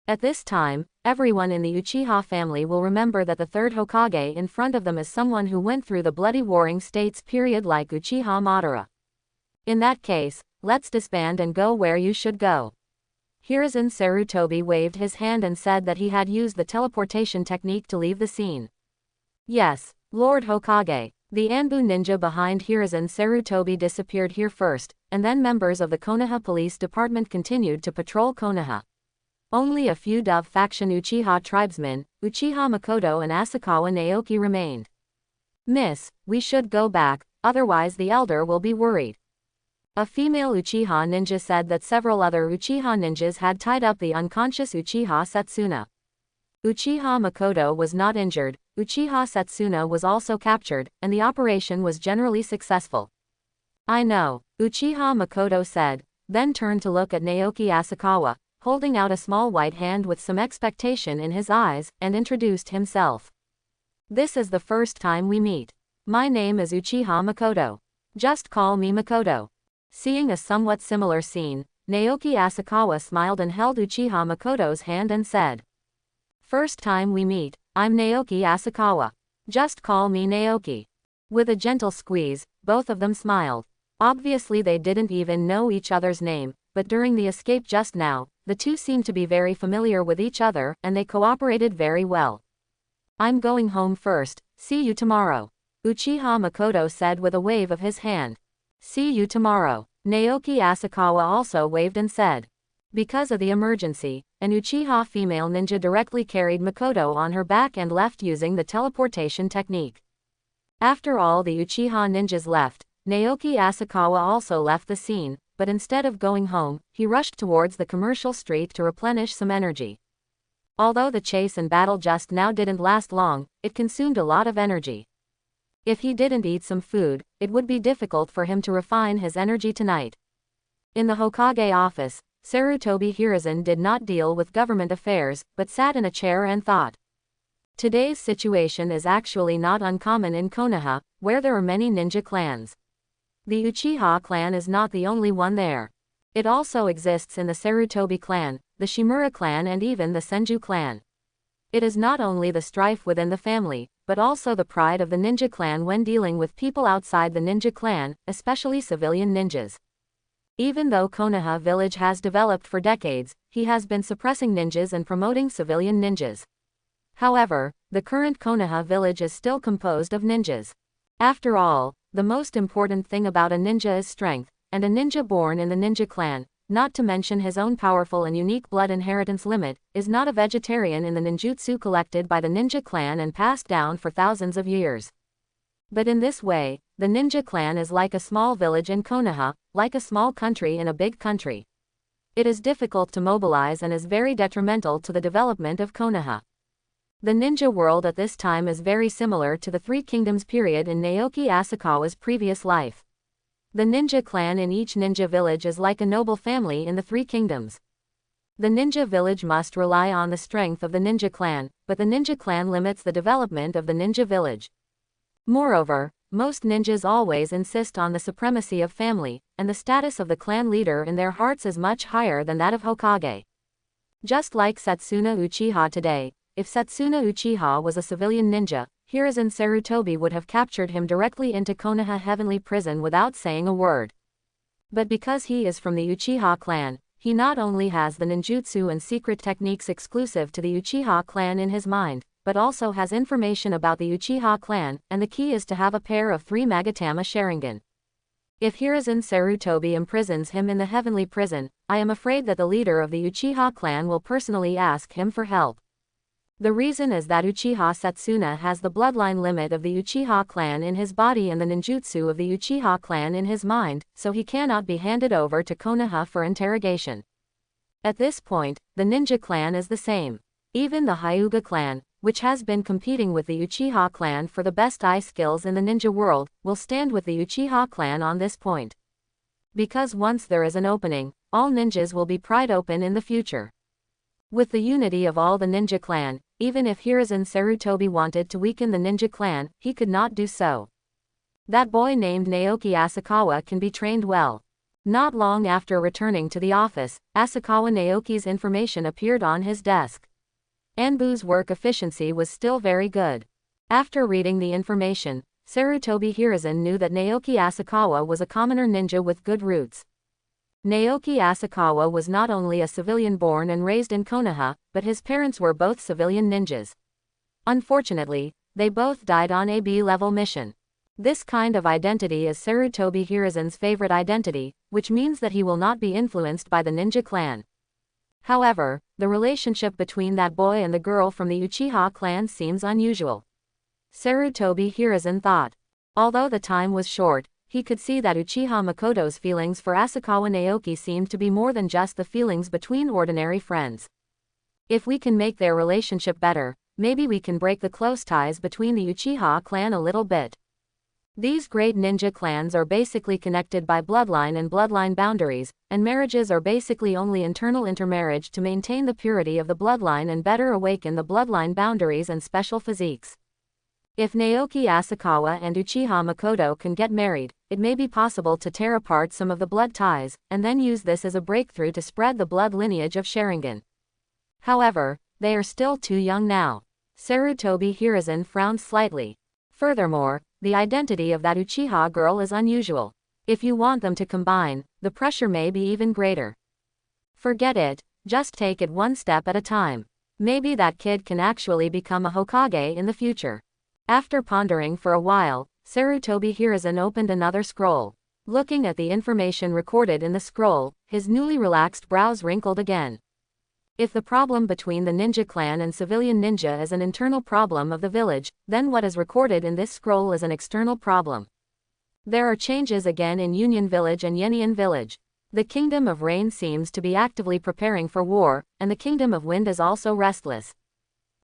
S1: At this time, everyone in the Uchiha family will remember that the third Hokage in front of them is someone who went through the bloody Warring States period like Uchiha Madara. In that case, let's disband and go where you should go. Hiruzen Sarutobi waved his hand and said that he had used the teleportation technique to leave the scene. Yes, Lord Hokage, The Anbu ninja behind Hiruzen Sarutobi disappeared here first, and then members of the Konoha Police Department continued to patrol Konoha. Only a few Dove faction Uchiha tribesmen, Uchiha Makoto and Asakawa Naoki remained. "Miss, we should go back, otherwise the elder will be worried." A female Uchiha ninja said that several other Uchiha ninjas had tied up the unconscious Uchiha Setsuna. Uchiha Makoto was not injured, Uchiha Setsuna was also captured, and the operation was generally successful. "I know," Uchiha Makoto said, then turned to look at Naoki Asakawa, holding out a small white hand with some expectation in his eyes, and introduced himself. "This is the first time we meet. My name is Uchiha Makoto. Just call me Makoto." Seeing a somewhat similar scene, Naoki Asakawa smiled and held Uchiha Makoto's hand and said, "First time we meet, I'm Naoki Asakawa. Just call me Naoki." With a gentle squeeze, both of them smiled. Obviously they didn't even know each other's name, but during the escape just now, the two seemed to be very familiar with each other, and they cooperated very well. "I'm going home first, see you tomorrow," Uchiha Makoto said with a wave of his hand. "See you tomorrow," Naoki Asakawa also waved and said. Because of the emergency, an Uchiha female ninja directly carried Makoto on her back and left using the teleportation technique. After all the Uchiha ninjas left, Naoki Asakawa also left the scene, but instead of going home, he rushed towards the commercial street to replenish some energy. Although the chase and battle just now didn't last long, it consumed a lot of energy. If he didn't eat some food, it would be difficult for him to refine his energy tonight. In the Hokage office, Sarutobi Hiruzen did not deal with government affairs, but sat in a chair and thought. Today's situation is actually not uncommon in Konoha, where there are many ninja clans. The Uchiha clan is not the only one there. It also exists in the Sarutobi clan, the Shimura clan and even the Senju clan. It is not only the strife within the family, but also the pride of the ninja clan when dealing with people outside the ninja clan, especially civilian ninjas. Even though Konoha village has developed for decades, he has been suppressing ninjas and promoting civilian ninjas. However, the current Konoha village is still composed of ninjas. After all, the most important thing about a ninja is strength, and a ninja born in the ninja clan, not to mention his own powerful and unique blood inheritance limit, is not a vegetarian in the ninjutsu collected by the ninja clan and passed down for thousands of years. But in this way, the ninja clan is like a small village in Konoha, like a small country in a big country. It is difficult to mobilize and is very detrimental to the development of Konoha. The ninja world at this time is very similar to the Three Kingdoms period in Naoki Asakawa's previous life. The ninja clan in each ninja village is like a noble family in the Three Kingdoms. The ninja village must rely on the strength of the ninja clan, but the ninja clan limits the development of the ninja village. Moreover, most ninjas always insist on the supremacy of family, and the status of the clan leader in their hearts is much higher than that of Hokage. Just like Setsuna Uchiha today, if Setsuna Uchiha was a civilian ninja, Hiruzen Sarutobi would have captured him directly into Konoha Heavenly Prison without saying a word. But because he is from the Uchiha clan, he not only has the ninjutsu and secret techniques exclusive to the Uchiha clan in his mind, but also has information about the Uchiha clan, and the key is to have a pair of 3 Magatama Sharingan. If Hiruzen Sarutobi imprisons him in the heavenly prison, I am afraid that the leader of the Uchiha clan will personally ask him for help. The reason is that Uchiha Setsuna has the bloodline limit of the Uchiha clan in his body and the ninjutsu of the Uchiha clan in his mind, so he cannot be handed over to Konoha for interrogation. At this point, the ninja clan is the same. Even the Hyuga clan, which has been competing with the Uchiha clan for the best eye skills in the ninja world, will stand with the Uchiha clan on this point. Because once there is an opening, all ninjas will be pried open in the future. With the unity of all the ninja clan, even if Hiruzen Sarutobi wanted to weaken the ninja clan, he could not do so. That boy named Naoki Asakawa can be trained well. Not long after returning to the office, Asakawa Naoki's information appeared on his desk. Anbu's work efficiency was still very good. After reading the information, Sarutobi Hiruzen knew that Naoki Asakawa was a commoner ninja with good roots. Naoki Asakawa was not only a civilian born and raised in Konoha, but his parents were both civilian ninjas. Unfortunately, they both died on a B-level mission. This kind of identity is Sarutobi Hiruzen's favorite identity, which means that he will not be influenced by the ninja clan. However, the relationship between that boy and the girl from the Uchiha clan seems unusual. Sarutobi Hiruzen thought. Although the time was short, he could see that Uchiha Makoto's feelings for Asakawa Naoki seemed to be more than just the feelings between ordinary friends. If we can make their relationship better, maybe we can break the close ties between the Uchiha clan a little bit. These great ninja clans are basically connected by bloodline and bloodline boundaries, and marriages are basically only internal intermarriage to maintain the purity of the bloodline and better awaken the bloodline boundaries and special physiques. If Naoki Asakawa and Uchiha Makoto can get married, it may be possible to tear apart some of the blood ties, and then use this as a breakthrough to spread the blood lineage of Sharingan. However, they are still too young now. Sarutobi Hiruzen frowned slightly. Furthermore, the identity of that Uchiha girl is unusual. If you want them to combine, the pressure may be even greater. Forget it, just take it one step at a time. Maybe that kid can actually become a Hokage in the future. After pondering for a while, Sarutobi Hiruzen opened another scroll. Looking at the information recorded in the scroll, his newly relaxed brows wrinkled again. If the problem between the ninja clan and civilian ninja is an internal problem of the village, then what is recorded in this scroll is an external problem. There are changes again in Union Village and Yenian Village. The Kingdom of Rain seems to be actively preparing for war, and the Kingdom of Wind is also restless.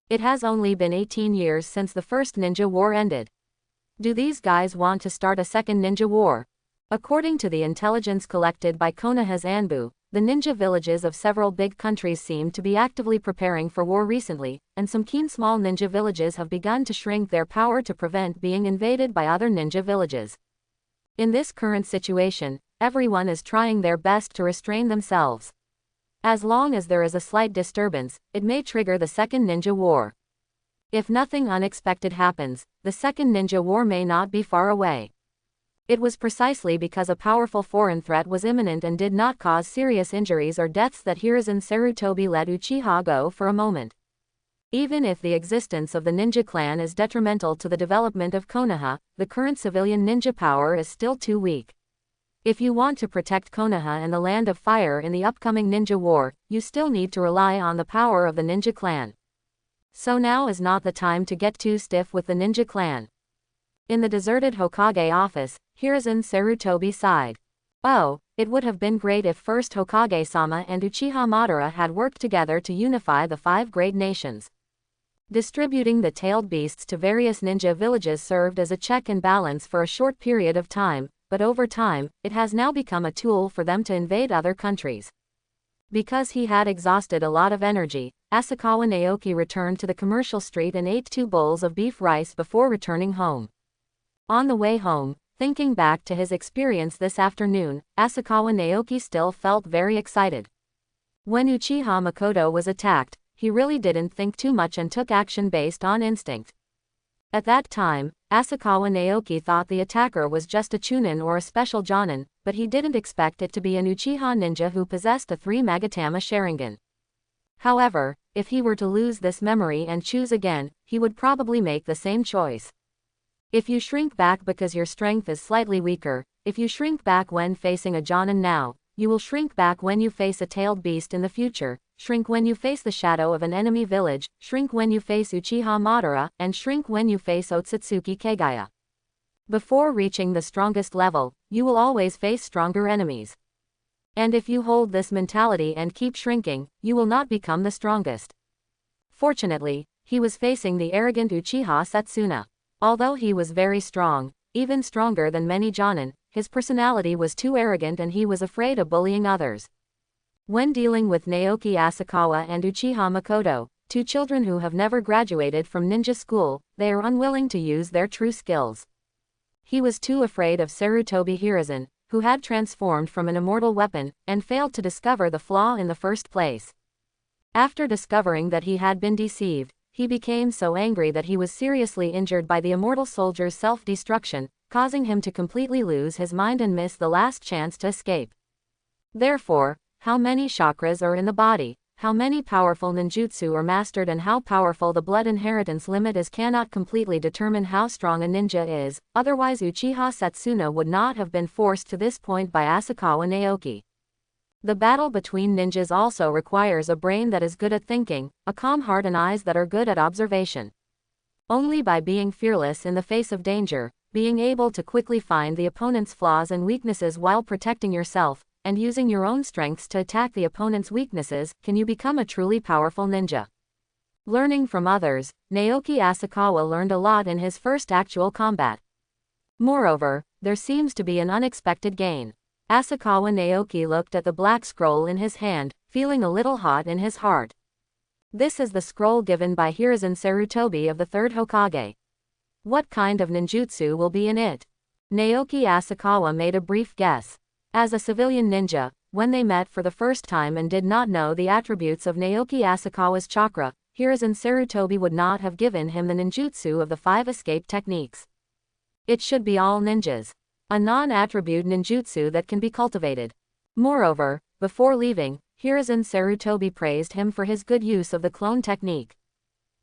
S1: It has only been 18 years since the first ninja war ended. Do these guys want to start a second ninja war? According to the intelligence collected by Konoha's Anbu, the ninja villages of several big countries seem to be actively preparing for war recently, and some keen small ninja villages have begun to shrink their power to prevent being invaded by other ninja villages. In this current situation, everyone is trying their best to restrain themselves. As long as there is a slight disturbance, it may trigger the second ninja war. If nothing unexpected happens, the second ninja war may not be far away. It was precisely because a powerful foreign threat was imminent and did not cause serious injuries or deaths that Hiruzen Sarutobi let Uchiha go for a moment. Even if the existence of the ninja clan is detrimental to the development of Konoha, the current civilian ninja power is still too weak. If you want to protect Konoha and the Land of Fire in the upcoming ninja war, you still need to rely on the power of the ninja clan. So now is not the time to get too stiff with the ninja clan. In the deserted Hokage office, Hiruzen Sarutobi sighed. Oh, it would have been great if first Hokage-sama and Uchiha Madara had worked together to unify the 5 great nations. Distributing the tailed beasts to various ninja villages served as a check and balance for a short period of time, but over time, it has now become a tool for them to invade other countries. Because he had exhausted a lot of energy, Asakawa Naoki returned to the commercial street and ate 2 bowls of beef rice before returning home. On the way home, thinking back to his experience this afternoon, Asakawa Naoki still felt very excited. When Uchiha Makoto was attacked, he really didn't think too much and took action based on instinct. At that time, Asakawa Naoki thought the attacker was just a chunin or a special jonin, but he didn't expect it to be an Uchiha ninja who possessed a 3 Magatama Sharingan. However, if he were to lose this memory and choose again, he would probably make the same choice. If you shrink back because your strength is slightly weaker, if you shrink back when facing a jonin now, you will shrink back when you face a tailed beast in the future, shrink when you face the shadow of an enemy village, shrink when you face Uchiha Madara, and shrink when you face Otsutsuki Kagaya. Before reaching the strongest level, you will always face stronger enemies. And if you hold this mentality and keep shrinking, you will not become the strongest. Fortunately, he was facing the arrogant Uchiha Setsuna. Although he was very strong, even stronger than many jonin, his personality was too arrogant and he was afraid of bullying others. When dealing with Naoki Asakawa and Uchiha Makoto, 2 children who have never graduated from ninja school, they are unwilling to use their true skills. He was too afraid of Sarutobi Hiruzen, who had transformed from an immortal weapon, and failed to discover the flaw in the first place. After discovering that he had been deceived, he became so angry that he was seriously injured by the immortal soldier's self-destruction, causing him to completely lose his mind and miss the last chance to escape. Therefore, how many chakras are in the body? how many powerful ninjutsu are mastered and how powerful the blood inheritance limit is cannot completely determine how strong a ninja is, otherwise Uchiha Setsuna would not have been forced to this point by Asakawa Naoki. The battle between ninjas also requires a brain that is good at thinking, a calm heart and eyes that are good at observation. Only by being fearless in the face of danger, being able to quickly find the opponent's flaws and weaknesses while protecting yourself, and using your own strengths to attack the opponent's weaknesses, can you become a truly powerful ninja. Learning from others, Naoki Asakawa learned a lot in his first actual combat. Moreover, there seems to be an unexpected gain. Asakawa Naoki looked at the black scroll in his hand, feeling a little hot in his heart. This is the scroll given by Hiruzen Sarutobi of the third Hokage. What kind of ninjutsu will be in it? Naoki Asakawa made a brief guess. As a civilian ninja, when they met for the first time and did not know the attributes of Naoki Asakawa's chakra, Hiruzen Sarutobi would not have given him the ninjutsu of the 5 escape techniques. It should be all ninjas. A non-attribute ninjutsu that can be cultivated. Moreover, before leaving, Hiruzen Sarutobi praised him for his good use of the clone technique.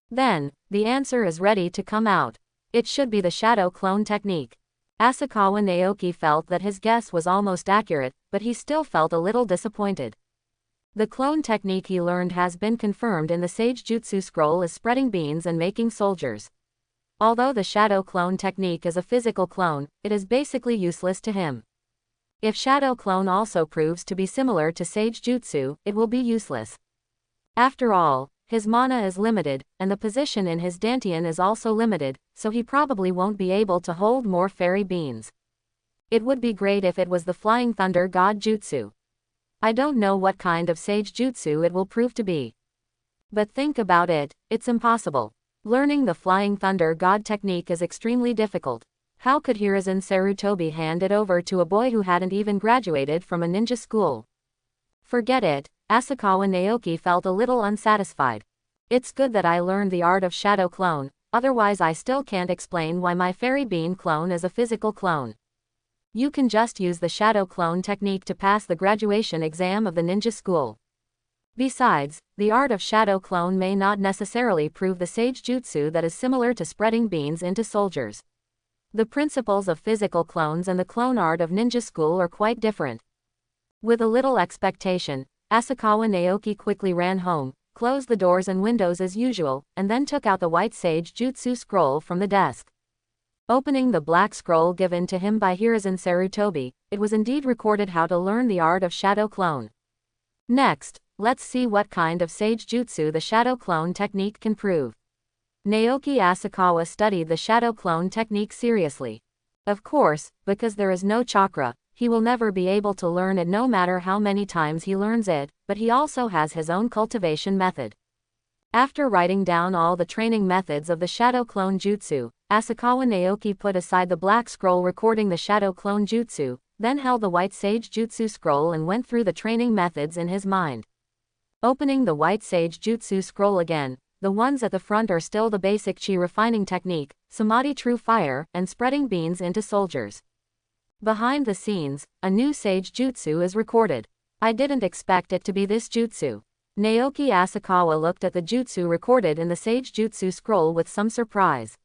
S1: Then, the answer is ready to come out. It should be the shadow clone technique. Asakawa Naoki felt that his guess was almost accurate, but he still felt a little disappointed. The clone technique he learned has been confirmed in the Sage Jutsu scroll as spreading beans and making soldiers. Although the shadow clone technique is a physical clone, it is basically useless to him. If shadow clone also proves to be similar to Sage Jutsu, it will be useless. After all, his mana is limited, and the position in his dantian is also limited, so he probably won't be able to hold more fairy beans. It would be great if it was the Flying Thunder God Jutsu. I don't know what kind of Sage Jutsu it will prove to be. But think about it, it's impossible. Learning the Flying Thunder God technique is extremely difficult. How could Hiruzen Sarutobi hand it over to a boy who hadn't even graduated from a ninja school? Forget it, Asakawa Naoki felt a little unsatisfied. It's good that I learned the art of shadow clone, otherwise I still can't explain why my fairy bean clone is a physical clone. You can just use the shadow clone technique to pass the graduation exam of the ninja school. Besides, the art of shadow clone may not necessarily prove the Sage Jutsu that is similar to spreading beans into soldiers. The principles of physical clones and the clone art of ninja school are quite different. With a little expectation, Asakawa Naoki quickly ran home, closed the doors and windows as usual, and then took out the white Sage Jutsu scroll from the desk. Opening the black scroll given to him by Hiruzen Sarutobi, it was indeed recorded how to learn the art of shadow clone. Next, let's see what kind of Sage Jutsu the shadow clone technique can prove. Naoki Asakawa studied the shadow clone technique seriously. Of course, because there is no chakra, he will never be able to learn it no matter how many times he learns it, but he also has his own cultivation method. After writing down all the training methods of the shadow clone jutsu, Asakawa Naoki put aside the black scroll recording the shadow clone jutsu, then held the white Sage Jutsu scroll and went through the training methods in his mind. Opening the white Sage Jutsu scroll again, the ones at the front are still the basic chi refining technique, samadhi true fire, and spreading beans into soldiers. Behind the scenes, a new Sage Jutsu is recorded. I didn't expect it to be this jutsu. Naoki Asakawa looked at the jutsu recorded in the Sage Jutsu scroll with some surprise.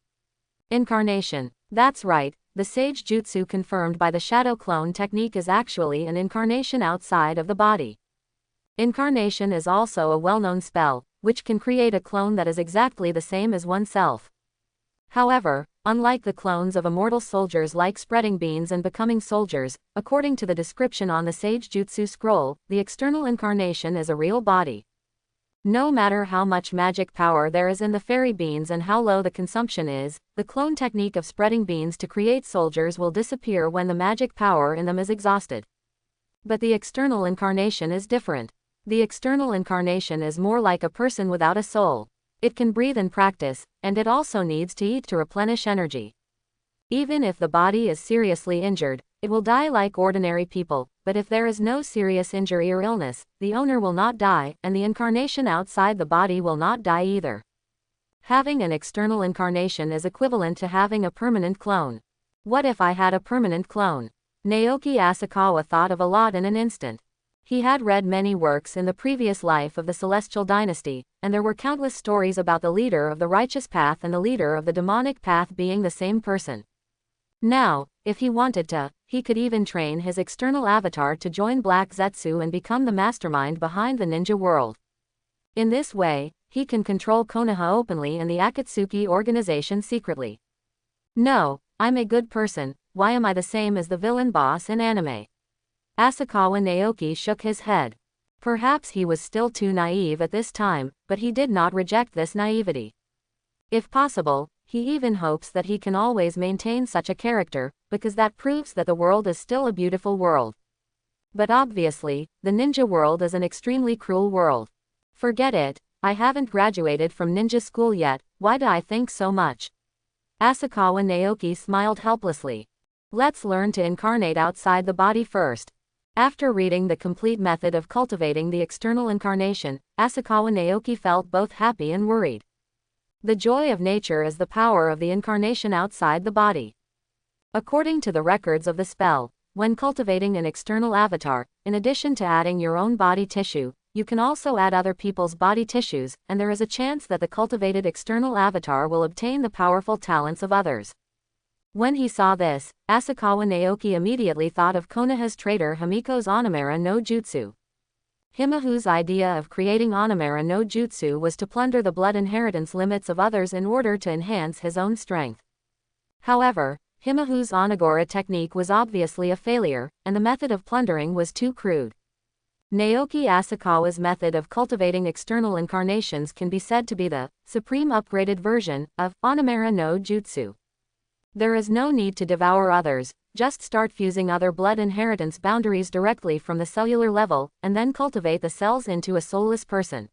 S1: Incarnation. That's right, the Sage Jutsu confirmed by the shadow clone technique is actually an incarnation outside of the body. Incarnation is also a well-known spell, which can create a clone that is exactly the same as oneself. However, unlike the clones of immortal soldiers like spreading beans and becoming soldiers, according to the description on the Sage Jutsu scroll, the external incarnation is a real body. No matter how much magic power there is in the fairy beans and how low the consumption is, the clone technique of spreading beans to create soldiers will disappear when the magic power in them is exhausted. But the external incarnation is different. The external incarnation is more like a person without a soul. It can breathe and practice, and it also needs to eat to replenish energy. Even if the body is seriously injured, it will die like ordinary people, but if there is no serious injury or illness, the owner will not die, and the incarnation outside the body will not die either. Having an external incarnation is equivalent to having a permanent clone. What if I had a permanent clone? Naoki Asakawa thought of a lot in an instant. He had read many works in the previous life of the Celestial Dynasty, and there were countless stories about the leader of the righteous path and the leader of the demonic path being the same person. Now, if he wanted to, he could even train his external avatar to join Black Zetsu and become the mastermind behind the ninja world. In this way, he can control Konoha openly and the Akatsuki organization secretly. No, I'm a good person, why am I the same as the villain boss in anime? Asakawa Naoki shook his head. Perhaps he was still too naive at this time, but he did not reject this naivety. If possible, he even hopes that he can always maintain such a character, because that proves that the world is still a beautiful world. But obviously, the ninja world is an extremely cruel world. Forget it, I haven't graduated from ninja school yet, why do I think so much? Asakawa Naoki smiled helplessly. Let's learn to incarnate outside the body first. After reading the complete method of cultivating the external incarnation, Asakawa Naoki felt both happy and worried. The joy of nature is the power of the incarnation outside the body. According to the records of the spell, when cultivating an external avatar, in addition to adding your own body tissue, you can also add other people's body tissues, and there is a chance that the cultivated external avatar will obtain the powerful talents of others. When he saw this, Asakawa Naoki immediately thought of Konoha's traitor Himiko's Onamera no Jutsu. Himahu's idea of creating Onamera no Jutsu was to plunder the blood inheritance limits of others in order to enhance his own strength. However, Himahu's Onagora technique was obviously a failure, and the method of plundering was too crude. Naoki Asakawa's method of cultivating external incarnations can be said to be the supreme upgraded version of Onamera no Jutsu. There is no need to devour others, just start fusing other blood inheritance boundaries directly from the cellular level, and then cultivate the cells into a soulless person.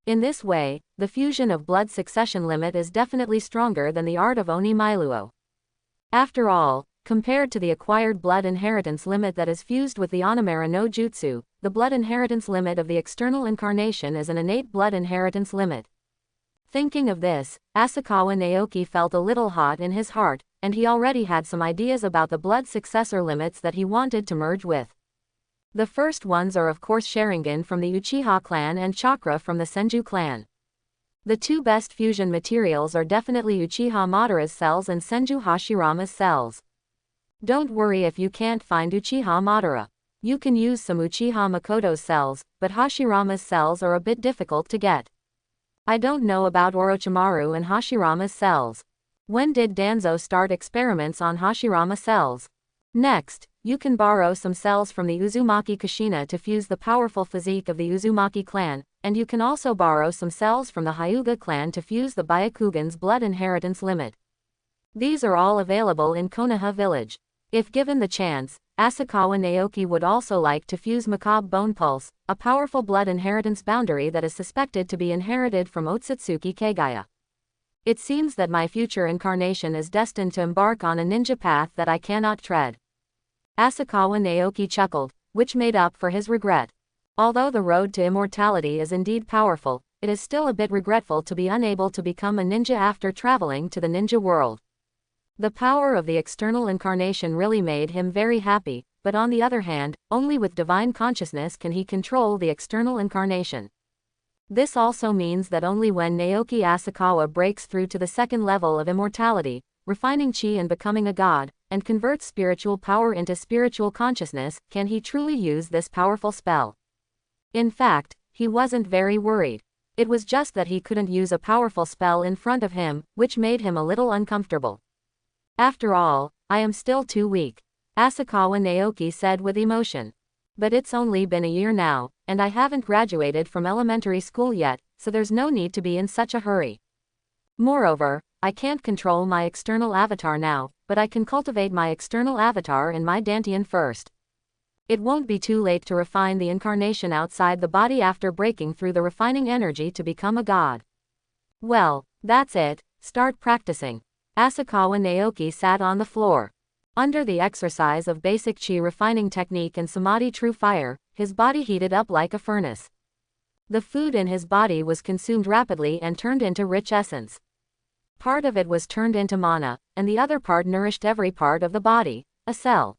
S1: In this way, the fusion of blood succession limit is definitely stronger than the art of Oni Mailuo. After all, compared to the acquired blood inheritance limit that is fused with the Onamera no Jutsu, the blood inheritance limit of the external incarnation is an innate blood inheritance limit. Thinking of this, Asakawa Naoki felt a little hot in his heart, and he already had some ideas about the blood successor limits that he wanted to merge with. The first ones are of course Sharingan from the Uchiha clan and Chakra from the Senju clan. The two best fusion materials are definitely Uchiha Madara's cells and Senju Hashirama's cells. Don't worry if you can't find Uchiha Madara. You can use some Uchiha Makoto's cells, but Hashirama's cells are a bit difficult to get. I don't know about Orochimaru and Hashirama's cells. When did Danzo start experiments on Hashirama cells? Next, you can borrow some cells from the Uzumaki Kushina to fuse the powerful physique of the Uzumaki clan, and you can also borrow some cells from the Hyuga clan to fuse the Byakugan's blood inheritance limit. These are all available in Konoha village. If given the chance, Asakawa Naoki would also like to fuse Macabre Bone Pulse, a powerful blood inheritance boundary that is suspected to be inherited from Otsutsuki Kagaya. It seems that my future incarnation is destined to embark on a ninja path that I cannot tread. Asakawa Naoki chuckled, which made up for his regret. Although the road to immortality is indeed powerful, it is still a bit regretful to be unable to become a ninja after traveling to the ninja world. The power of the external incarnation really made him very happy, but on the other hand, only with divine consciousness can he control the external incarnation. This also means that only when Naoki Asakawa breaks through to the second level of immortality, refining chi and becoming a god, and converts spiritual power into spiritual consciousness, can he truly use this powerful spell. In fact, he wasn't very worried. It was just that he couldn't use a powerful spell in front of him, which made him a little uncomfortable. After all, I am still too weak, Asakawa Naoki said with emotion. But it's only been a year now, and I haven't graduated from elementary school yet, so there's no need to be in such a hurry. Moreover, I can't control my external avatar now, but I can cultivate my external avatar in my Dantian first. It won't be too late to refine the incarnation outside the body after breaking through the refining energy to become a god. Well, that's it, start practicing. Asakawa Naoki sat on the floor. Under the exercise of basic chi refining technique and samadhi true fire, his body heated up like a furnace. The food in his body was consumed rapidly and turned into rich essence. Part of it was turned into mana, and the other part nourished every part of the body, a cell.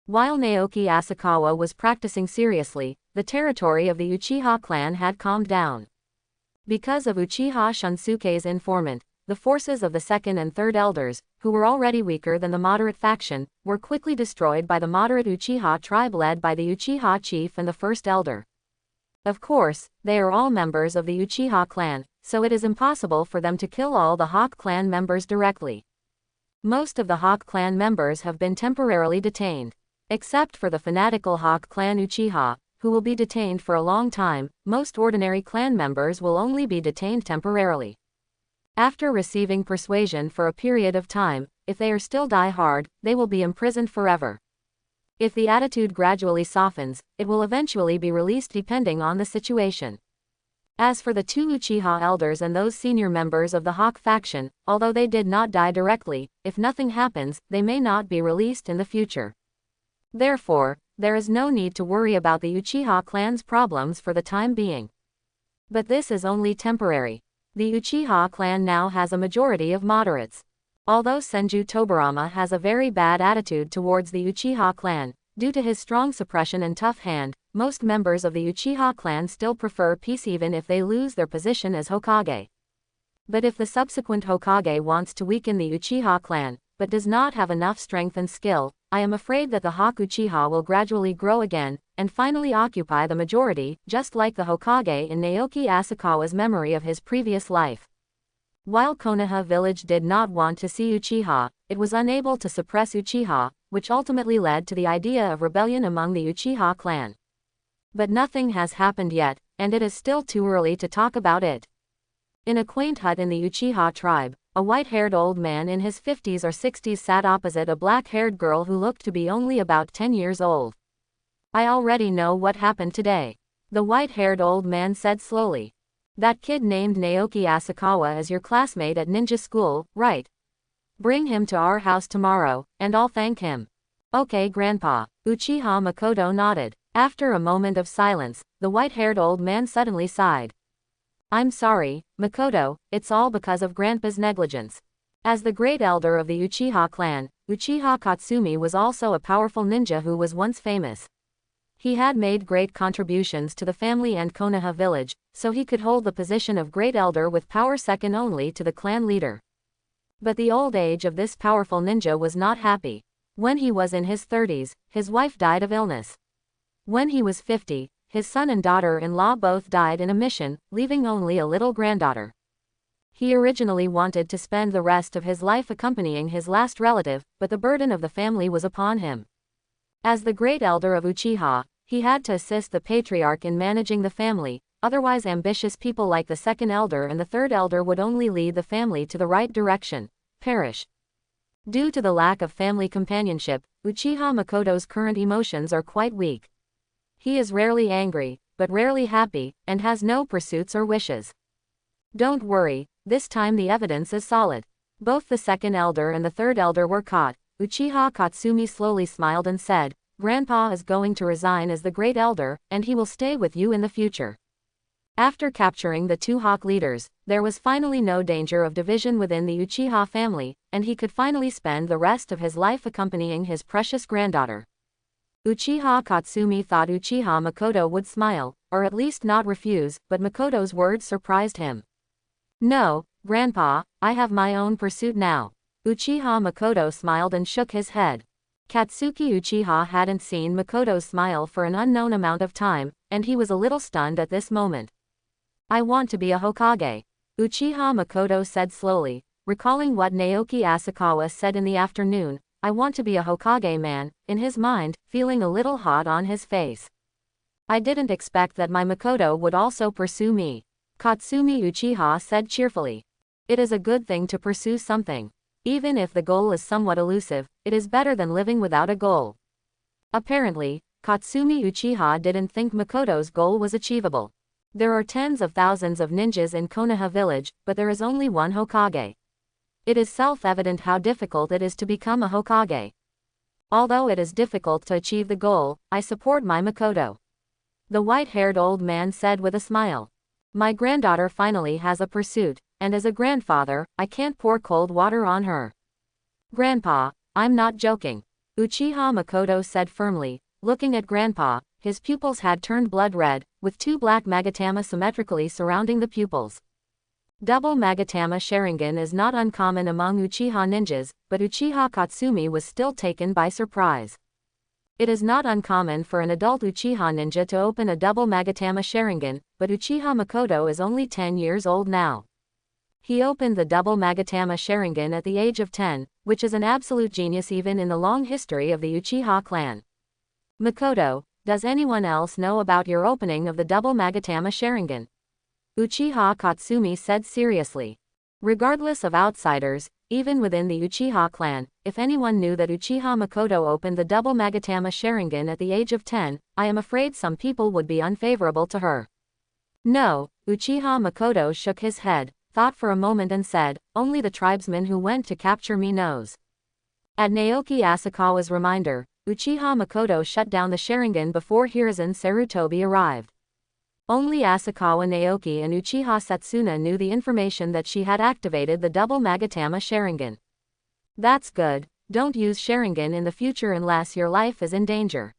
S1: While Naoki Asakawa was practicing seriously, the territory of the Uchiha clan had calmed down. Because of Uchiha Shunsuke's informant, the forces of the second and third elders, who were already weaker than the moderate faction, were quickly destroyed by the moderate Uchiha tribe led by the Uchiha chief and the first elder. Of course, they are all members of the Uchiha clan, so it is impossible for them to kill all the Hawk clan members directly. Most of the Hawk clan members have been temporarily detained. Except for the fanatical Hawk clan Uchiha, who will be detained for a long time, most ordinary clan members will only be detained temporarily. After receiving persuasion for a period of time, if they are still die-hard, they will be imprisoned forever. If the attitude gradually softens, it will eventually be released depending on the situation. As for the two Uchiha elders and those senior members of the Hawk faction, although they did not die directly, if nothing happens, they may not be released in the future. Therefore, there is no need to worry about the Uchiha clan's problems for the time being. But this is only temporary. The Uchiha clan now has a majority of moderates. Although Senju Tobarama has a very bad attitude towards the Uchiha clan, due to his strong suppression and tough hand, most members of the Uchiha clan still prefer peace even if they lose their position as Hokage. But if the subsequent Hokage wants to weaken the Uchiha clan, but does not have enough strength and skill, I am afraid that the Hawk Uchiha will gradually grow again, and finally occupy the majority, just like the Hokage in Naoki Asakawa's memory of his previous life. While Konoha village did not want to see Uchiha, it was unable to suppress Uchiha, which ultimately led to the idea of rebellion among the Uchiha clan. But nothing has happened yet, and it is still too early to talk about it. In a quaint hut in the Uchiha tribe, a white-haired old man in his 50s or 60s sat opposite a black-haired girl who looked to be only about 10 years old. I already know what happened today, the white-haired old man said slowly. That kid named Naoki Asakawa is your classmate at ninja school, right? Bring him to our house tomorrow, and I'll thank him. Okay, Grandpa. Uchiha Makoto nodded. After a moment of silence, the white-haired old man suddenly sighed. I'm sorry, Makoto, it's all because of Grandpa's negligence. As the great elder of the Uchiha clan, Uchiha Katsumi was also a powerful ninja who was once famous. He had made great contributions to the family and Konoha village, so he could hold the position of great elder with power second only to the clan leader. But the old age of this powerful ninja was not happy. When he was in his 30s, his wife died of illness. When he was 50, his son and daughter-in-law both died in a mission, leaving only a little granddaughter. He originally wanted to spend the rest of his life accompanying his last relative, but the burden of the family was upon him. As the great elder of Uchiha, he had to assist the patriarch in managing the family, otherwise ambitious people like the second elder and the third elder would only lead the family to the right direction, perish. Due to the lack of family companionship, Uchiha Makoto's current emotions are quite weak. He is rarely angry, but rarely happy, and has no pursuits or wishes. Don't worry, this time the evidence is solid. Both the second elder and the third elder were caught. Uchiha Katsumi slowly smiled and said, Grandpa is going to resign as the great elder, and he will stay with you in the future. After capturing the two Hawk leaders, there was finally no danger of division within the Uchiha family, and he could finally spend the rest of his life accompanying his precious granddaughter. Uchiha Katsumi thought Uchiha Makoto would smile, or at least not refuse, but Makoto's words surprised him. No, Grandpa, I have my own pursuit now. Uchiha Makoto smiled and shook his head. Katsuki Uchiha hadn't seen Makoto's smile for an unknown amount of time, and he was a little stunned at this moment. I want to be a Hokage. Uchiha Makoto said slowly, recalling what Naoki Asakawa said in the afternoon. I want to be a Hokage man, in his mind, feeling a little hot on his face. I didn't expect that my Makoto would also pursue me. Katsumi Uchiha said cheerfully. It is a good thing to pursue something. Even if the goal is somewhat elusive, it is better than living without a goal. Apparently, Katsumi Uchiha didn't think Makoto's goal was achievable. There are tens of thousands of ninjas in Konoha village, but there is only one Hokage. It is self-evident how difficult it is to become a Hokage. Although it is difficult to achieve the goal, I support my Makoto. The white-haired old man said with a smile. My granddaughter finally has a pursuit, and as a grandfather, I can't pour cold water on her. Grandpa, I'm not joking. Uchiha Makoto said firmly, looking at Grandpa. His pupils had turned blood red, with two black magatama symmetrically surrounding the pupils. Double magatama Sharingan is not uncommon among Uchiha ninjas, but Uchiha Katsumi was still taken by surprise. It is not uncommon for an adult Uchiha ninja to open a double magatama Sharingan, but Uchiha Makoto is only 10 years old now. He opened the double magatama Sharingan at the age of 10, which is an absolute genius even in the long history of the Uchiha clan. Makoto, does anyone else know about your opening of the double magatama Sharingan? Uchiha Katsumi said seriously. Regardless of outsiders, even within the Uchiha clan, if anyone knew that Uchiha Makoto opened the double magatama Sharingan at the age of 10, I am afraid some people would be unfavorable to her. No, Uchiha Makoto shook his head, thought for a moment and said, only the tribesman who went to capture me knows. At Naoki Asakawa's reminder, Uchiha Makoto shut down the Sharingan before Hiruzen Sarutobi arrived. Only Asakawa Naoki and Uchiha Setsuna knew the information that she had activated the double magatama Sharingan. That's good, don't use Sharingan in the future unless your life is in danger.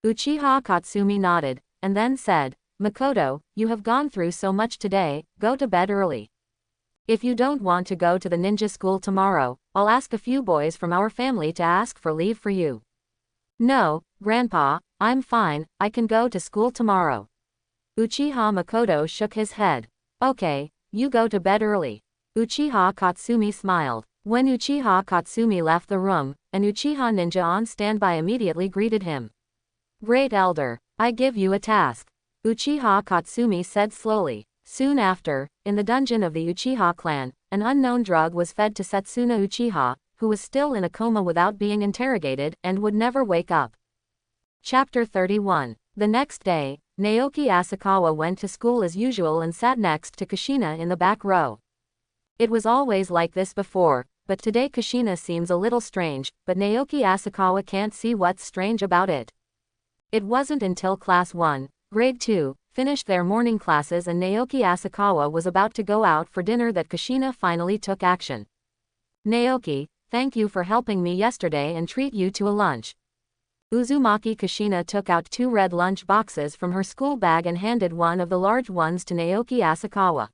S1: Uchiha Katsumi nodded, and then said, Makoto, you have gone through so much today, go to bed early. If you don't want to go to the ninja school tomorrow, I'll ask a few boys from our family to ask for leave for you. No, Grandpa, I'm fine, I can go to school tomorrow. Uchiha Makoto shook his head. Okay, you go to bed early. Uchiha Katsumi smiled. When Uchiha Katsumi left the room, an Uchiha ninja on standby immediately greeted him. Great Elder, I give you a task. Uchiha Katsumi said slowly. Soon after, in the dungeon of the Uchiha clan, an unknown drug was fed to Setsuna Uchiha, who was still in a coma without being interrogated and would never wake up. Chapter 31. The next day, Naoki Asakawa went to school as usual and sat next to Kushina in the back row. It was always like this before, but today Kushina seems a little strange, but Naoki Asakawa can't see what's strange about it. It wasn't until Class 1, Grade 2, finished their morning classes and Naoki Asakawa was about to go out for dinner that Kushina finally took action. Naoki, thank you for helping me yesterday and treat you to a lunch. Uzumaki Kushina took out 2 red lunch boxes from her school bag and handed one of the large ones to Naoki Asakawa.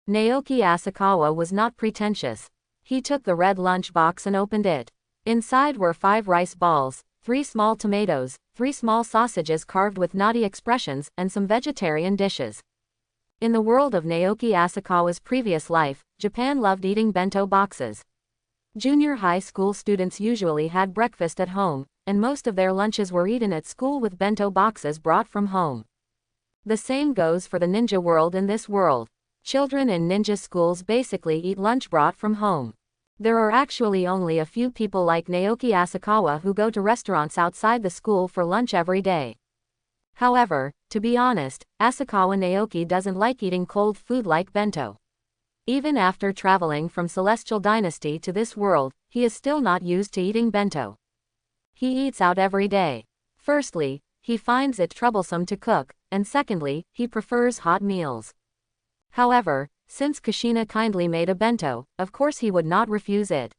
S1: Naoki Asakawa was not pretentious. He took the red lunch box and opened it. Inside were 5 rice balls, 3 small tomatoes, 3 small sausages carved with naughty expressions, and some vegetarian dishes. In the world of Naoki Asakawa's previous life, Japan loved eating bento boxes. Junior high school students usually had breakfast at home, and most of their lunches were eaten at school with bento boxes brought from home. The same goes for the ninja world in this world. Children in ninja schools basically eat lunch brought from home. There are actually only a few people like Naoki Asakawa who go to restaurants outside the school for lunch every day. However, to be honest, Asakawa Naoki doesn't like eating cold food like bento. Even after traveling from Celestial Dynasty to this world, he is still not used to eating bento. He eats out every day. Firstly, he finds it troublesome to cook, and secondly, he prefers hot meals. However, since Kushina kindly made a bento, of course he would not refuse it.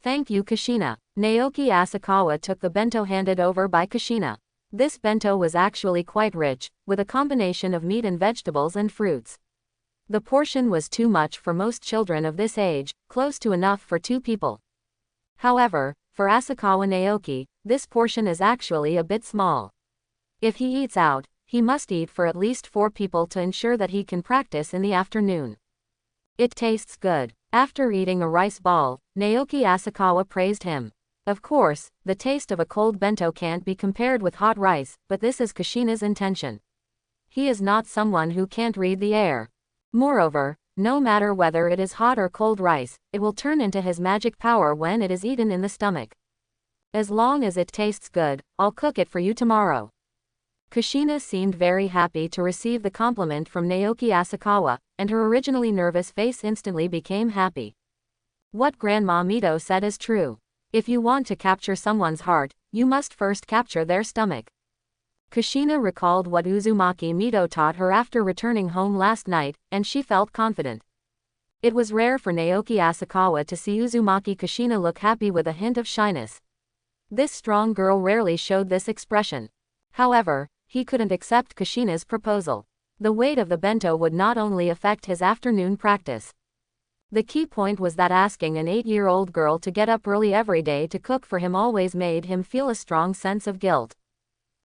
S1: Thank you Kushina. Naoki Asakawa took the bento handed over by Kushina. This bento was actually quite rich, with a combination of meat and vegetables and fruits. The portion was too much for most children of this age, close to enough for 2 people. However, for Asakawa Naoki, this portion is actually a bit small. If he eats out, he must eat for at least 4 people to ensure that he can practice in the afternoon. It tastes good. After eating a rice ball, Naoki Asakawa praised him. Of course, the taste of a cold bento can't be compared with hot rice, but this is Kushina's intention. He is not someone who can't read the air. Moreover, no matter whether it is hot or cold rice, it will turn into his magic power when it is eaten in the stomach. As long as it tastes good, I'll cook it for you tomorrow. Kushina seemed very happy to receive the compliment from Naoki Asakawa, and her originally nervous face instantly became happy. What Grandma Mito said is true. If you want to capture someone's heart, you must first capture their stomach. Kushina recalled what Uzumaki Mito taught her after returning home last night, and she felt confident. It was rare for Naoki Asakawa to see Uzumaki Kushina look happy with a hint of shyness. This strong girl rarely showed this expression. However, he couldn't accept Kushina's proposal. The weight of the bento would not only affect his afternoon practice. The key point was that asking an 8-year-old girl to get up early every day to cook for him always made him feel a strong sense of guilt.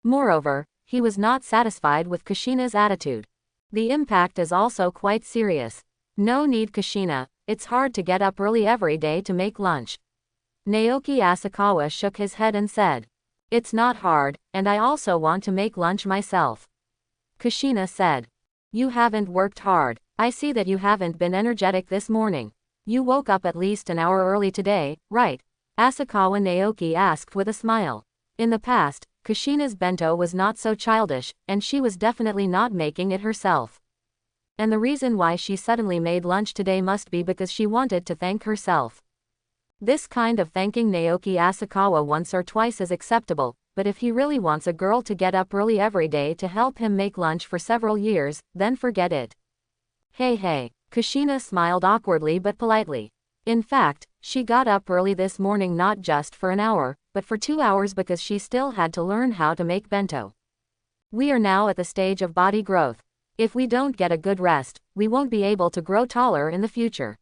S1: Moreover, he was not satisfied with Kushina's attitude. The impact is also quite serious. No need, Kushina, it's hard to get up early every day to make lunch. Naoki Asakawa shook his head and said. It's not hard, and I also want to make lunch myself. Kushina said. You haven't worked hard. I see that you haven't been energetic this morning. You woke up at least an hour early today, right? Asakawa Naoki asked with a smile. In the past, Kushina's bento was not so childish, and she was definitely not making it herself. And the reason why she suddenly made lunch today must be because she wanted to thank herself. This kind of thanking Naoki Asakawa once or twice is acceptable, but if he really wants a girl to get up early every day to help him make lunch for several years, then forget it. Hey, Kushina smiled awkwardly but politely. In fact, she got up early this morning not just for an hour, but for 2 hours because she still had to learn how to make bento. We are now at the stage of body growth. If we don't get a good rest, we won't be able to grow taller in the future.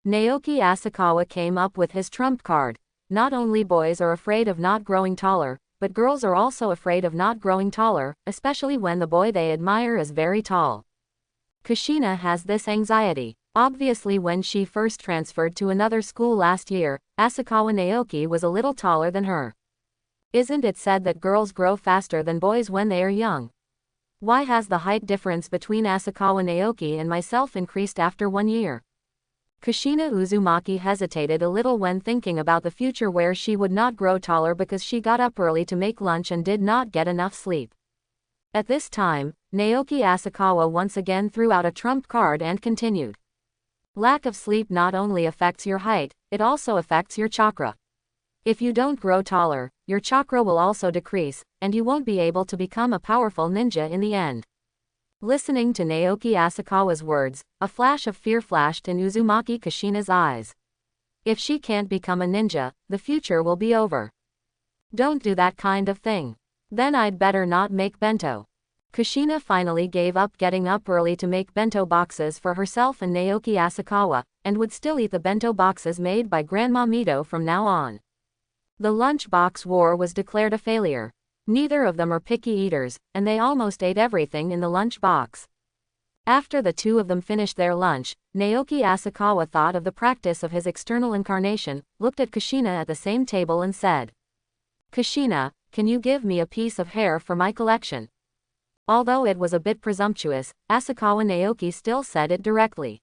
S1: Naoki Asakawa came up with his trump card. Not only boys are afraid of not growing taller, but girls are also afraid of not growing taller, especially when the boy they admire is very tall. Kushina has this anxiety. Obviously, when she first transferred to another school last year, Asakawa Naoki was a little taller than her. Isn't it said that girls grow faster than boys when they are young? Why has the height difference between Asakawa Naoki and myself increased after 1 year? Kushina Uzumaki hesitated a little when thinking about the future where she would not grow taller because she got up early to make lunch and did not get enough sleep. At this time, Naoki Asakawa once again threw out a trump card and continued. Lack of sleep not only affects your height, it also affects your chakra. If you don't grow taller, your chakra will also decrease, and you won't be able to become a powerful ninja in the end. Listening to Naoki Asakawa's words, a flash of fear flashed in Uzumaki Kushina's eyes. If she can't become a ninja, the future will be over. Don't do that kind of thing. Then I'd better not make bento. Kushina finally gave up getting up early to make bento boxes for herself and Naoki Asakawa, and would still eat the bento boxes made by Grandma Mito from now on. The lunch box war was declared a failure. Neither of them are picky eaters, and they almost ate everything in the lunch box. After the two of them finished their lunch, Naoki Asakawa thought of the practice of his external incarnation, looked at Kushina at the same table and said, Kushina, can you give me a piece of hair for my collection? Although it was a bit presumptuous, Asakawa Naoki still said it directly.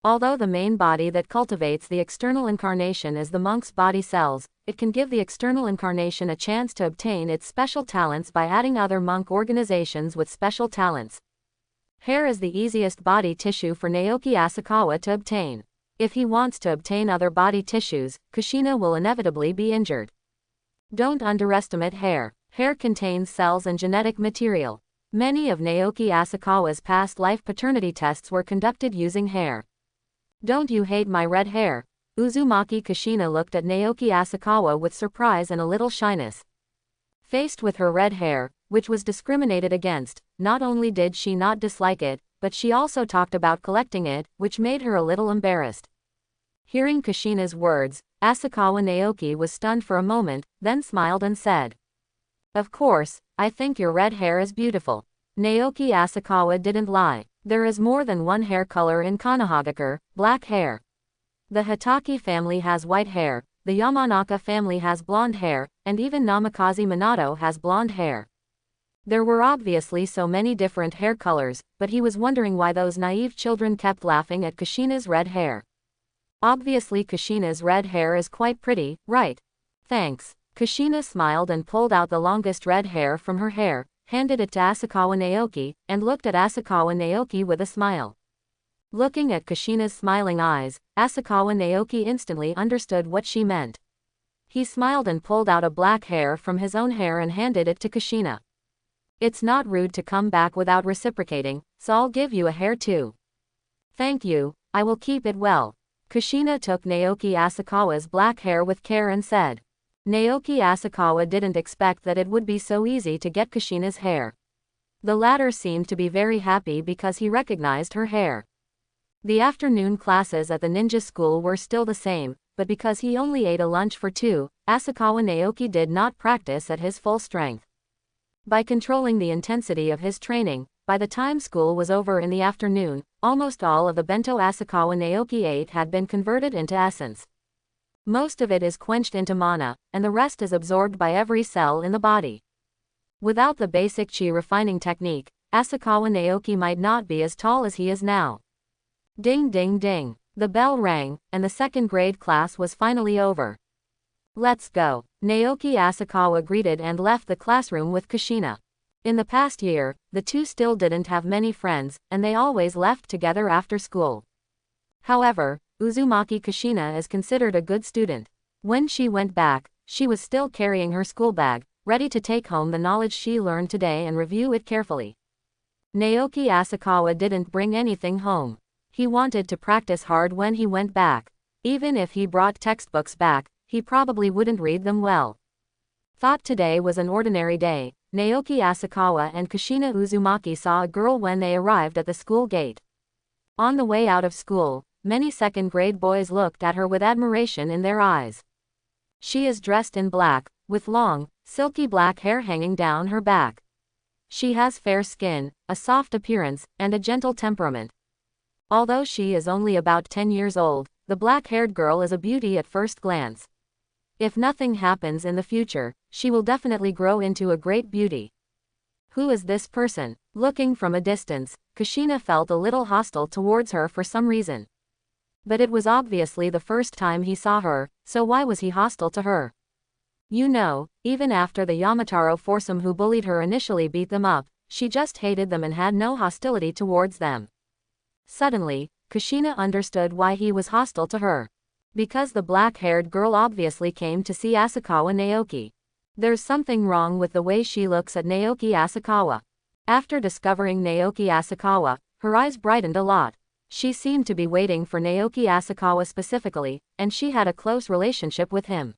S1: Although the main body that cultivates the external incarnation is the monk's body cells, it can give the external incarnation a chance to obtain its special talents by adding other monk organizations with special talents. Hair is the easiest body tissue for Naoki Asakawa to obtain. If he wants to obtain other body tissues, Kushina will inevitably be injured. Don't underestimate hair. Hair contains cells and genetic material. Many of Naoki Asakawa's past life paternity tests were conducted using hair. Don't you hate my red hair? Uzumaki Kushina looked at Naoki Asakawa with surprise and a little shyness. Faced with her red hair, which was discriminated against, not only did she not dislike it, but she also talked about collecting it, which made her a little embarrassed. Hearing Kushina's words, Asakawa Naoki was stunned for a moment, then smiled and said, Of course, I think your red hair is beautiful. Naoki Asakawa didn't lie. There is more than one hair color in Konohagakure, black hair. The Hitaki family has white hair, the Yamanaka family has blonde hair, and even Namikaze Minato has blonde hair. There were obviously so many different hair colors, but he was wondering why those naive children kept laughing at Kushina's red hair. Obviously Kushina's red hair is quite pretty, right? Thanks. Kushina smiled and pulled out the longest red hair from her hair, handed it to Asakawa Naoki, and looked at Asakawa Naoki with a smile. Looking at Kushina's smiling eyes, Asakawa Naoki instantly understood what she meant. He smiled and pulled out a black hair from his own hair and handed it to Kushina. It's not rude to come back without reciprocating, so I'll give you a hair too. Thank you, I will keep it well. Kushina took Naoki Asakawa's black hair with care and said, Naoki Asakawa didn't expect that it would be so easy to get Kushina's hair. The latter seemed to be very happy because he recognized her hair. The afternoon classes at the ninja school were still the same, but because he only ate a lunch for two, Asakawa Naoki did not practice at his full strength. By controlling the intensity of his training, by the time school was over in the afternoon, almost all of the bento Asakawa Naoki ate had been converted into essence. Most of it is quenched into mana, and the rest is absorbed by every cell in the body. Without the basic chi refining technique, Asakawa Naoki might not be as tall as he is now. Ding ding ding. The bell rang, and the second grade class was finally over. Let's go. Naoki Asakawa greeted and left the classroom with Kushina. In the past year, the two still didn't have many friends, and they always left together after school. However, Uzumaki Kushina is considered a good student. When she went back, she was still carrying her school bag, ready to take home the knowledge she learned today and review it carefully. Naoki Asakawa didn't bring anything home. He wanted to practice hard when he went back. Even if he brought textbooks back, he probably wouldn't read them well. Thought today was an ordinary day. Naoki Asakawa and Kushina Uzumaki saw a girl when they arrived at the school gate. On the way out of school, many second-grade boys looked at her with admiration in their eyes. She is dressed in black, with long, silky black hair hanging down her back. She has fair skin, a soft appearance, and a gentle temperament. Although she is only about 10 years old, the black-haired girl is a beauty at first glance. If nothing happens in the future, she will definitely grow into a great beauty. Who is this person? Looking from a distance, Kushina felt a little hostile towards her for some reason. But it was obviously the first time he saw her, so why was he hostile to her? You know, even after the Yamataro foursome who bullied her initially beat them up, she just hated them and had no hostility towards them. Suddenly, Kushina understood why he was hostile to her. Because the black-haired girl obviously came to see Asakawa Naoki. There's something wrong with the way she looks at Naoki Asakawa. After discovering Naoki Asakawa, her eyes brightened a lot. She seemed to be waiting for Naoki Asakawa specifically, and she had a close relationship with him.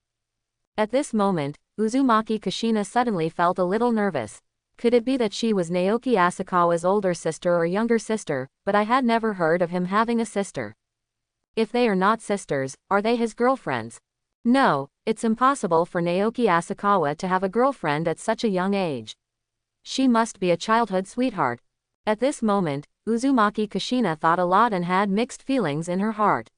S1: At this moment, Uzumaki Kushina suddenly felt a little nervous. Could it be that she was Naoki Asakawa's older sister or younger sister, but I had never heard of him having a sister. If they are not sisters, are they his girlfriends? No, it's impossible for Naoki Asakawa to have a girlfriend at such a young age. She must be a childhood sweetheart. At this moment, Uzumaki Kushina thought a lot and had mixed feelings in her heart.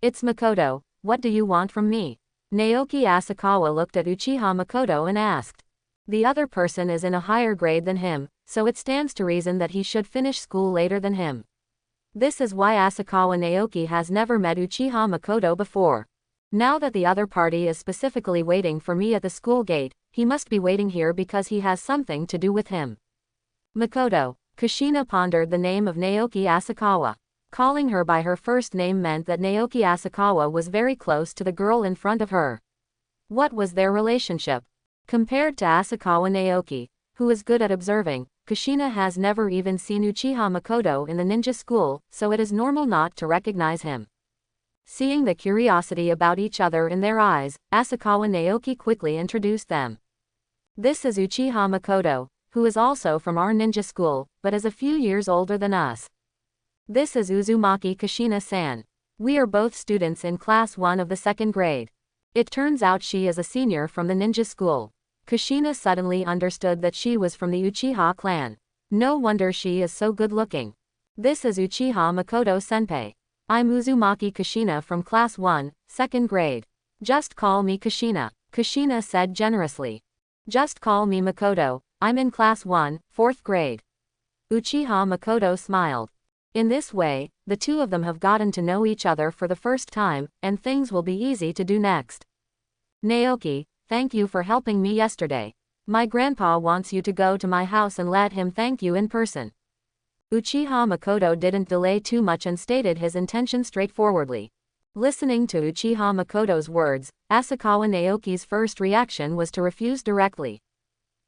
S1: It's Makoto, what do you want from me? Naoki Asakawa looked at Uchiha Makoto and asked. The other person is in a higher grade than him, so it stands to reason that he should finish school later than him. This is why Asakawa Naoki has never met Uchiha Makoto before. Now that the other party is specifically waiting for me at the school gate, he must be waiting here because he has something to do with him. Makoto. Kushina pondered the name of Naoki Asakawa. Calling her by her first name meant that Naoki Asakawa was very close to the girl in front of her. What was their relationship? Compared to Asakawa Naoki, who is good at observing, Kushina has never even seen Uchiha Makoto in the ninja school, so it is normal not to recognize him. Seeing the curiosity about each other in their eyes, Asakawa Naoki quickly introduced them. This is Uchiha Makoto, who is also from our ninja school, but is a few years older than us. This is Uzumaki Kushina-san. We are both students in class 1 of the second grade. It turns out she is a senior from the ninja school. Kushina suddenly understood that she was from the Uchiha clan. No wonder she is so good looking. This is Uchiha Makoto senpai. I'm Uzumaki Kushina from class 1, second grade. Just call me Kushina, Kushina said generously. Just call me Makoto, I'm in class 1, fourth grade. Uchiha Makoto smiled. In this way, the two of them have gotten to know each other for the first time, and things will be easy to do next. Naoki, thank you for helping me yesterday. My grandpa wants you to go to my house and let him thank you in person. Uchiha Makoto didn't delay too much and stated his intention straightforwardly. Listening to Uchiha Makoto's words, Asakawa Naoki's first reaction was to refuse directly.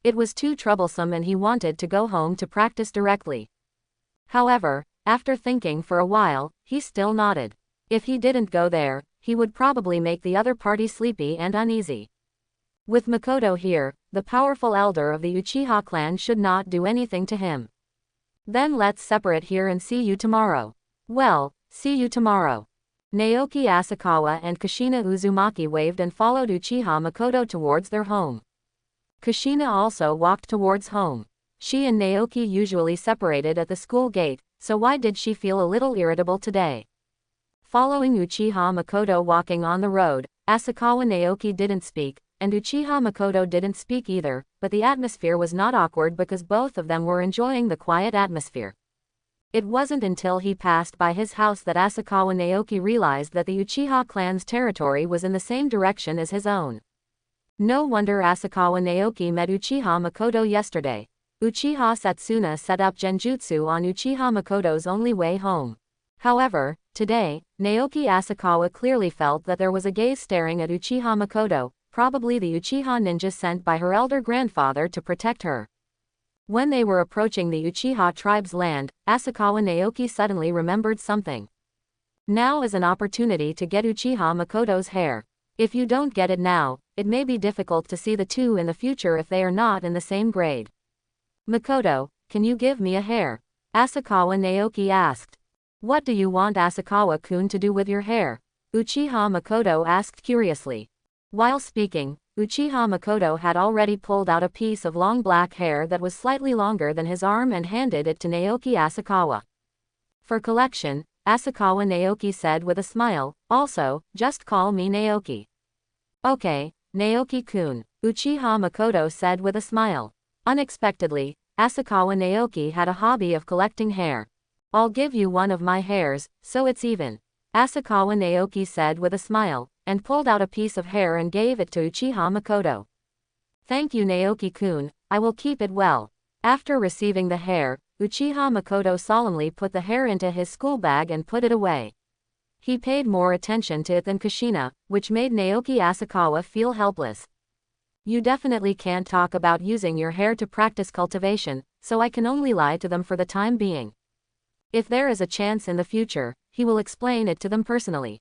S1: It was too troublesome and he wanted to go home to practice directly. However, after thinking for a while, he still nodded. If he didn't go there, he would probably make the other party sleepy and uneasy. With Makoto here, the powerful elder of the Uchiha clan should not do anything to him. Then let's separate here and see you tomorrow. Well, see you tomorrow. Naoki Asakawa and Kushina Uzumaki waved and followed Uchiha Makoto towards their home. Kushina also walked towards home. She and Naoki usually separated at the school gate, so why did she feel a little irritable today? Following Uchiha Makoto walking on the road, Asakawa Naoki didn't speak, and Uchiha Makoto didn't speak either, but the atmosphere was not awkward because both of them were enjoying the quiet atmosphere. It wasn't until he passed by his house that Asakawa Naoki realized that the Uchiha clan's territory was in the same direction as his own. No wonder Asakawa Naoki met Uchiha Makoto yesterday. Uchiha Satsuna set up Genjutsu on Uchiha Makoto's only way home. However, today, Naoki Asakawa clearly felt that there was a gaze staring at Uchiha Makoto, probably the Uchiha ninja sent by her elder grandfather to protect her. When they were approaching the Uchiha tribe's land, Asakawa Naoki suddenly remembered something. Now is an opportunity to get Uchiha Makoto's hair. If you don't get it now, it may be difficult to see the two in the future if they are not in the same grade. Makoto, can you give me a hair? Asakawa Naoki asked. What do you want Asakawa-kun to do with your hair? Uchiha Makoto asked curiously. While speaking, Uchiha Makoto had already pulled out a piece of long black hair that was slightly longer than his arm and handed it to Naoki Asakawa. For collection, Asakawa Naoki said with a smile, also, just call me Naoki. Okay, Naoki-kun, Uchiha Makoto said with a smile. Unexpectedly, Asakawa Naoki had a hobby of collecting hair. I'll give you one of my hairs, so it's even. Asakawa Naoki said with a smile, and pulled out a piece of hair and gave it to Uchiha Makoto. Thank you Naoki-kun, I will keep it well. After receiving the hair, Uchiha Makoto solemnly put the hair into his school bag and put it away. He paid more attention to it than Kushina, which made Naoki Asakawa feel helpless. You definitely can't talk about using your hair to practice cultivation, so I can only lie to them for the time being. If there is a chance in the future, he will explain it to them personally.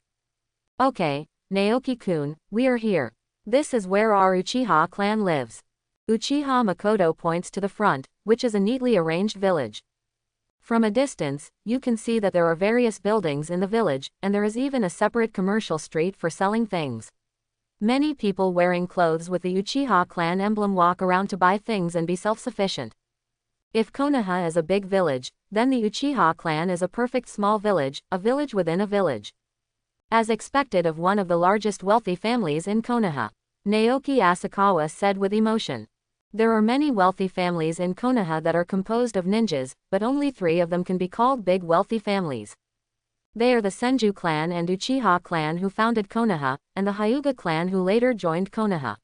S1: Okay, Naoki-kun, we are here. This is where our Uchiha clan lives. Uchiha Makoto points to the front, which is a neatly arranged village. From a distance, you can see that there are various buildings in the village, and there is even a separate commercial street for selling things. Many people wearing clothes with the Uchiha clan emblem walk around to buy things and be self-sufficient. If Konoha is a big village, then the Uchiha clan is a perfect small village, a village within a village. As expected of one of the largest wealthy families in Konoha, Naoki Asakawa said with emotion. There are many wealthy families in Konoha that are composed of ninjas, but only 3 of them can be called big wealthy families. They are the Senju clan and Uchiha clan who founded Konoha, and the Hyuga clan who later joined Konoha.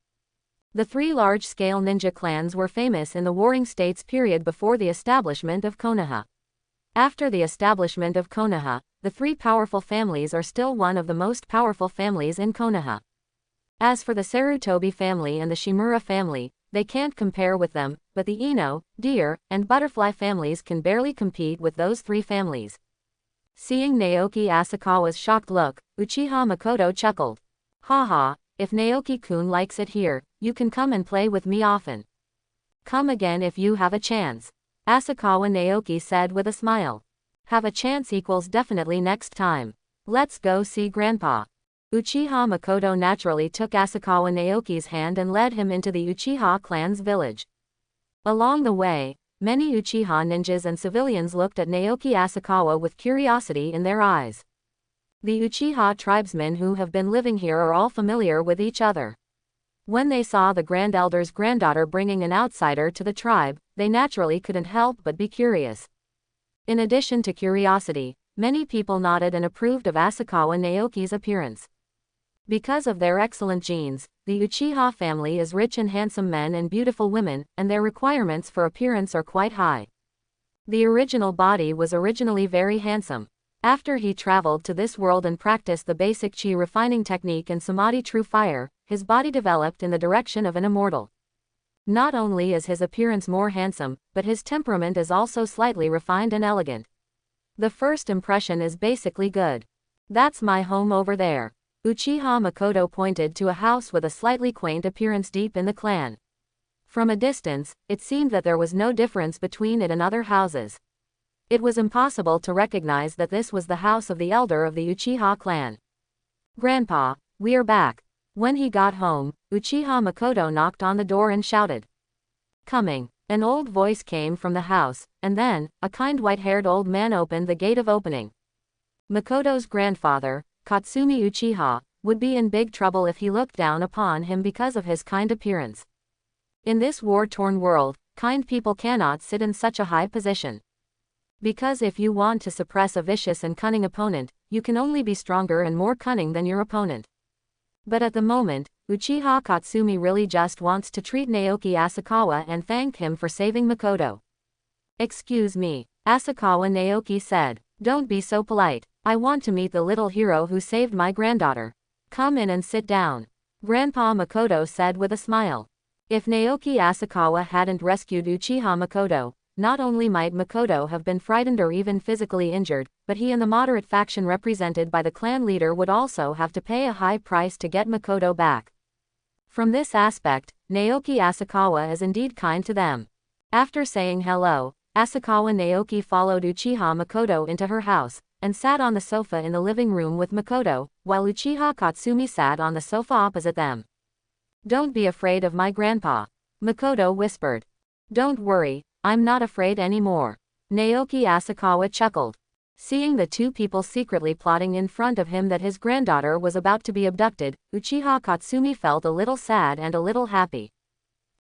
S1: The 3 large-scale ninja clans were famous in the Warring States period before the establishment of Konoha. After the establishment of Konoha, the 3 powerful families are still one of the most powerful families in Konoha. As for the Sarutobi family and the Shimura family, they can't compare with them, but the Ino, Deer, and Butterfly families can barely compete with those 3 families. Seeing Naoki Asakawa's shocked look, Uchiha Makoto chuckled. Haha, if Naoki-kun likes it here, you can come and play with me often. Come again if you have a chance. Asakawa Naoki said with a smile. Have a chance equals definitely next time. Let's go see Grandpa. Uchiha Makoto naturally took Asakawa Naoki's hand and led him into the Uchiha clan's village. Along the way, many Uchiha ninjas and civilians looked at Naoki Asakawa with curiosity in their eyes. The Uchiha tribesmen who have been living here are all familiar with each other. When they saw the Grand Elder's granddaughter bringing an outsider to the tribe, they naturally couldn't help but be curious. In addition to curiosity, many people nodded and approved of Asakawa Naoki's appearance. Because of their excellent genes, the Uchiha family is rich in handsome men and beautiful women, and their requirements for appearance are quite high. The original body was originally very handsome. After he traveled to this world and practiced the basic chi refining technique and samadhi true fire, his body developed in the direction of an immortal. Not only is his appearance more handsome, but his temperament is also slightly refined and elegant. The first impression is basically good. That's my home over there. Uchiha Makoto pointed to a house with a slightly quaint appearance deep in the clan. From a distance, it seemed that there was no difference between it and other houses. It was impossible to recognize that this was the house of the elder of the Uchiha clan. "Grandpa, we're back." When he got home, Uchiha Makoto knocked on the door and shouted, "Coming." An old voice came from the house, and then, a kind white-haired old man opened the gate of opening. Makoto's grandfather, Katsumi Uchiha, would be in big trouble if he looked down upon him because of his kind appearance. In this war-torn world, kind people cannot sit in such a high position. Because if you want to suppress a vicious and cunning opponent, you can only be stronger and more cunning than your opponent. But at the moment, Uchiha Katsumi really just wants to treat Naoki Asakawa and thank him for saving Makoto. "Excuse me," Asakawa Naoki said. "Don't be so polite. I want to meet the little hero who saved my granddaughter. Come in and sit down," Grandpa Makoto said with a smile. If Naoki Asakawa hadn't rescued Uchiha Makoto, not only might Makoto have been frightened or even physically injured, but he and the moderate faction represented by the clan leader would also have to pay a high price to get Makoto back. From this aspect, Naoki Asakawa is indeed kind to them. After saying hello, Asakawa Naoki followed Uchiha Makoto into her house, and sat on the sofa in the living room with Makoto, while Uchiha Katsumi sat on the sofa opposite them. "Don't be afraid of my grandpa," Makoto whispered. "Don't worry, I'm not afraid anymore," Naoki Asakawa chuckled. Seeing the two people secretly plotting in front of him that his granddaughter was about to be abducted, Uchiha Katsumi felt a little sad and a little happy.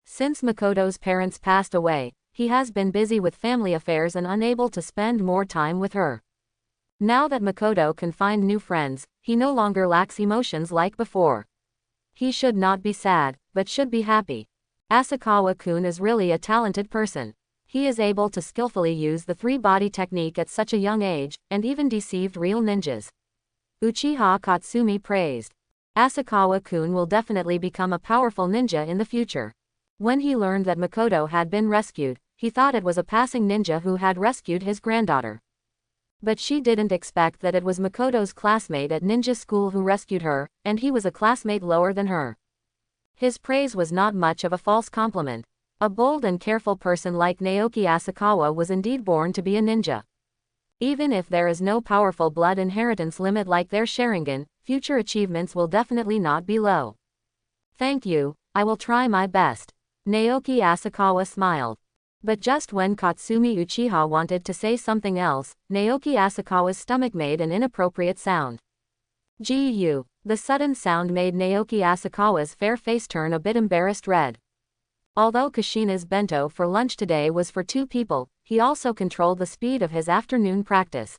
S1: Since Makoto's parents passed away, he has been busy with family affairs and unable to spend more time with her. Now that Makoto can find new friends, he no longer lacks emotions like before. He should not be sad, but should be happy. Asakawa-kun is really a talented person. He is able to skillfully use the three-body technique at such a young age, and even deceived real ninjas. Uchiha Katsumi praised. Asakawa-kun will definitely become a powerful ninja in the future. When he learned that Makoto had been rescued, he thought it was a passing ninja who had rescued his granddaughter. But she didn't expect that it was Makoto's classmate at ninja school who rescued her, and he was a classmate lower than her. His praise was not much of a false compliment. A bold and careful person like Naoki Asakawa was indeed born to be a ninja. Even if there is no powerful blood inheritance limit like their Sharingan, future achievements will definitely not be low. "Thank you, I will try my best," Naoki Asakawa smiled. But just when Katsumi Uchiha wanted to say something else, Naoki Asakawa's stomach made an inappropriate sound. "Gu." The sudden sound made Naoki Asakawa's fair face turn a bit embarrassed red. Although Kushina's bento for lunch today was for two people, he also controlled the speed of his afternoon practice.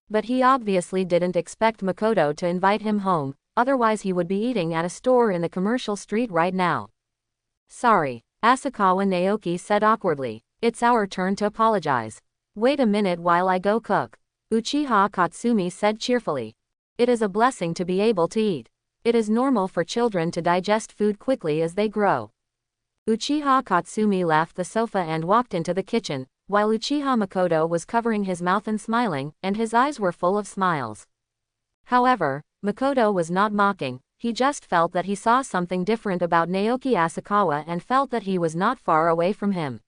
S1: But he obviously didn't expect Makoto to invite him home, otherwise he would be eating at a store in the commercial street right now. "Sorry," Asakawa Naoki said awkwardly. "It's our turn to apologize. Wait a minute while I go cook," Uchiha Katsumi said cheerfully. It is a blessing to be able to eat. It is normal for children to digest food quickly as they grow. Uchiha Katsumi left the sofa and walked into the kitchen, while Uchiha Makoto was covering his mouth and smiling, and his eyes were full of smiles. However, Makoto was not mocking, he just felt that he saw something different about Naoki Asakawa and felt that he was not far away from him.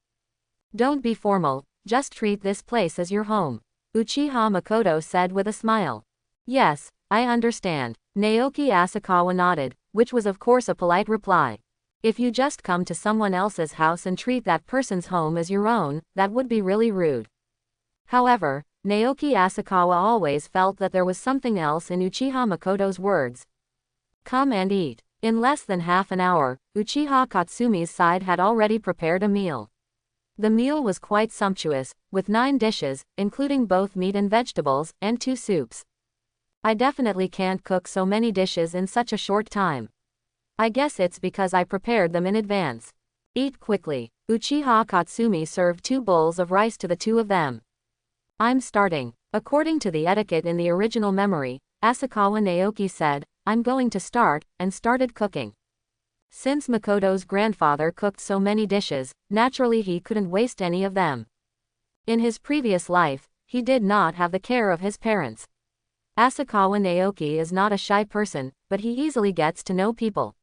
S1: "Don't be formal, just treat this place as your home," Uchiha Makoto said with a smile. "Yes, I understand," Naoki Asakawa nodded, which was of course a polite reply. If you just come to someone else's house and treat that person's home as your own, that would be really rude. However, Naoki Asakawa always felt that there was something else in Uchiha Makoto's words. "Come and eat." In less than half an hour, Uchiha Katsumi's side had already prepared a meal. The meal was quite sumptuous, with 9 dishes, including both meat and vegetables, and 2 soups. "I definitely can't cook so many dishes in such a short time. I guess it's because I prepared them in advance. Eat quickly." Uchiha Katsumi served 2 bowls of rice to the two of them. "I'm starting." According to the etiquette in the original memory, Asakawa Naoki said, "I'm going to start," and started cooking. Since Makoto's grandfather cooked so many dishes, naturally he couldn't waste any of them. In his previous life, he did not have the care of his parents. Asakawa Naoki is not a shy person, but he easily gets to know people.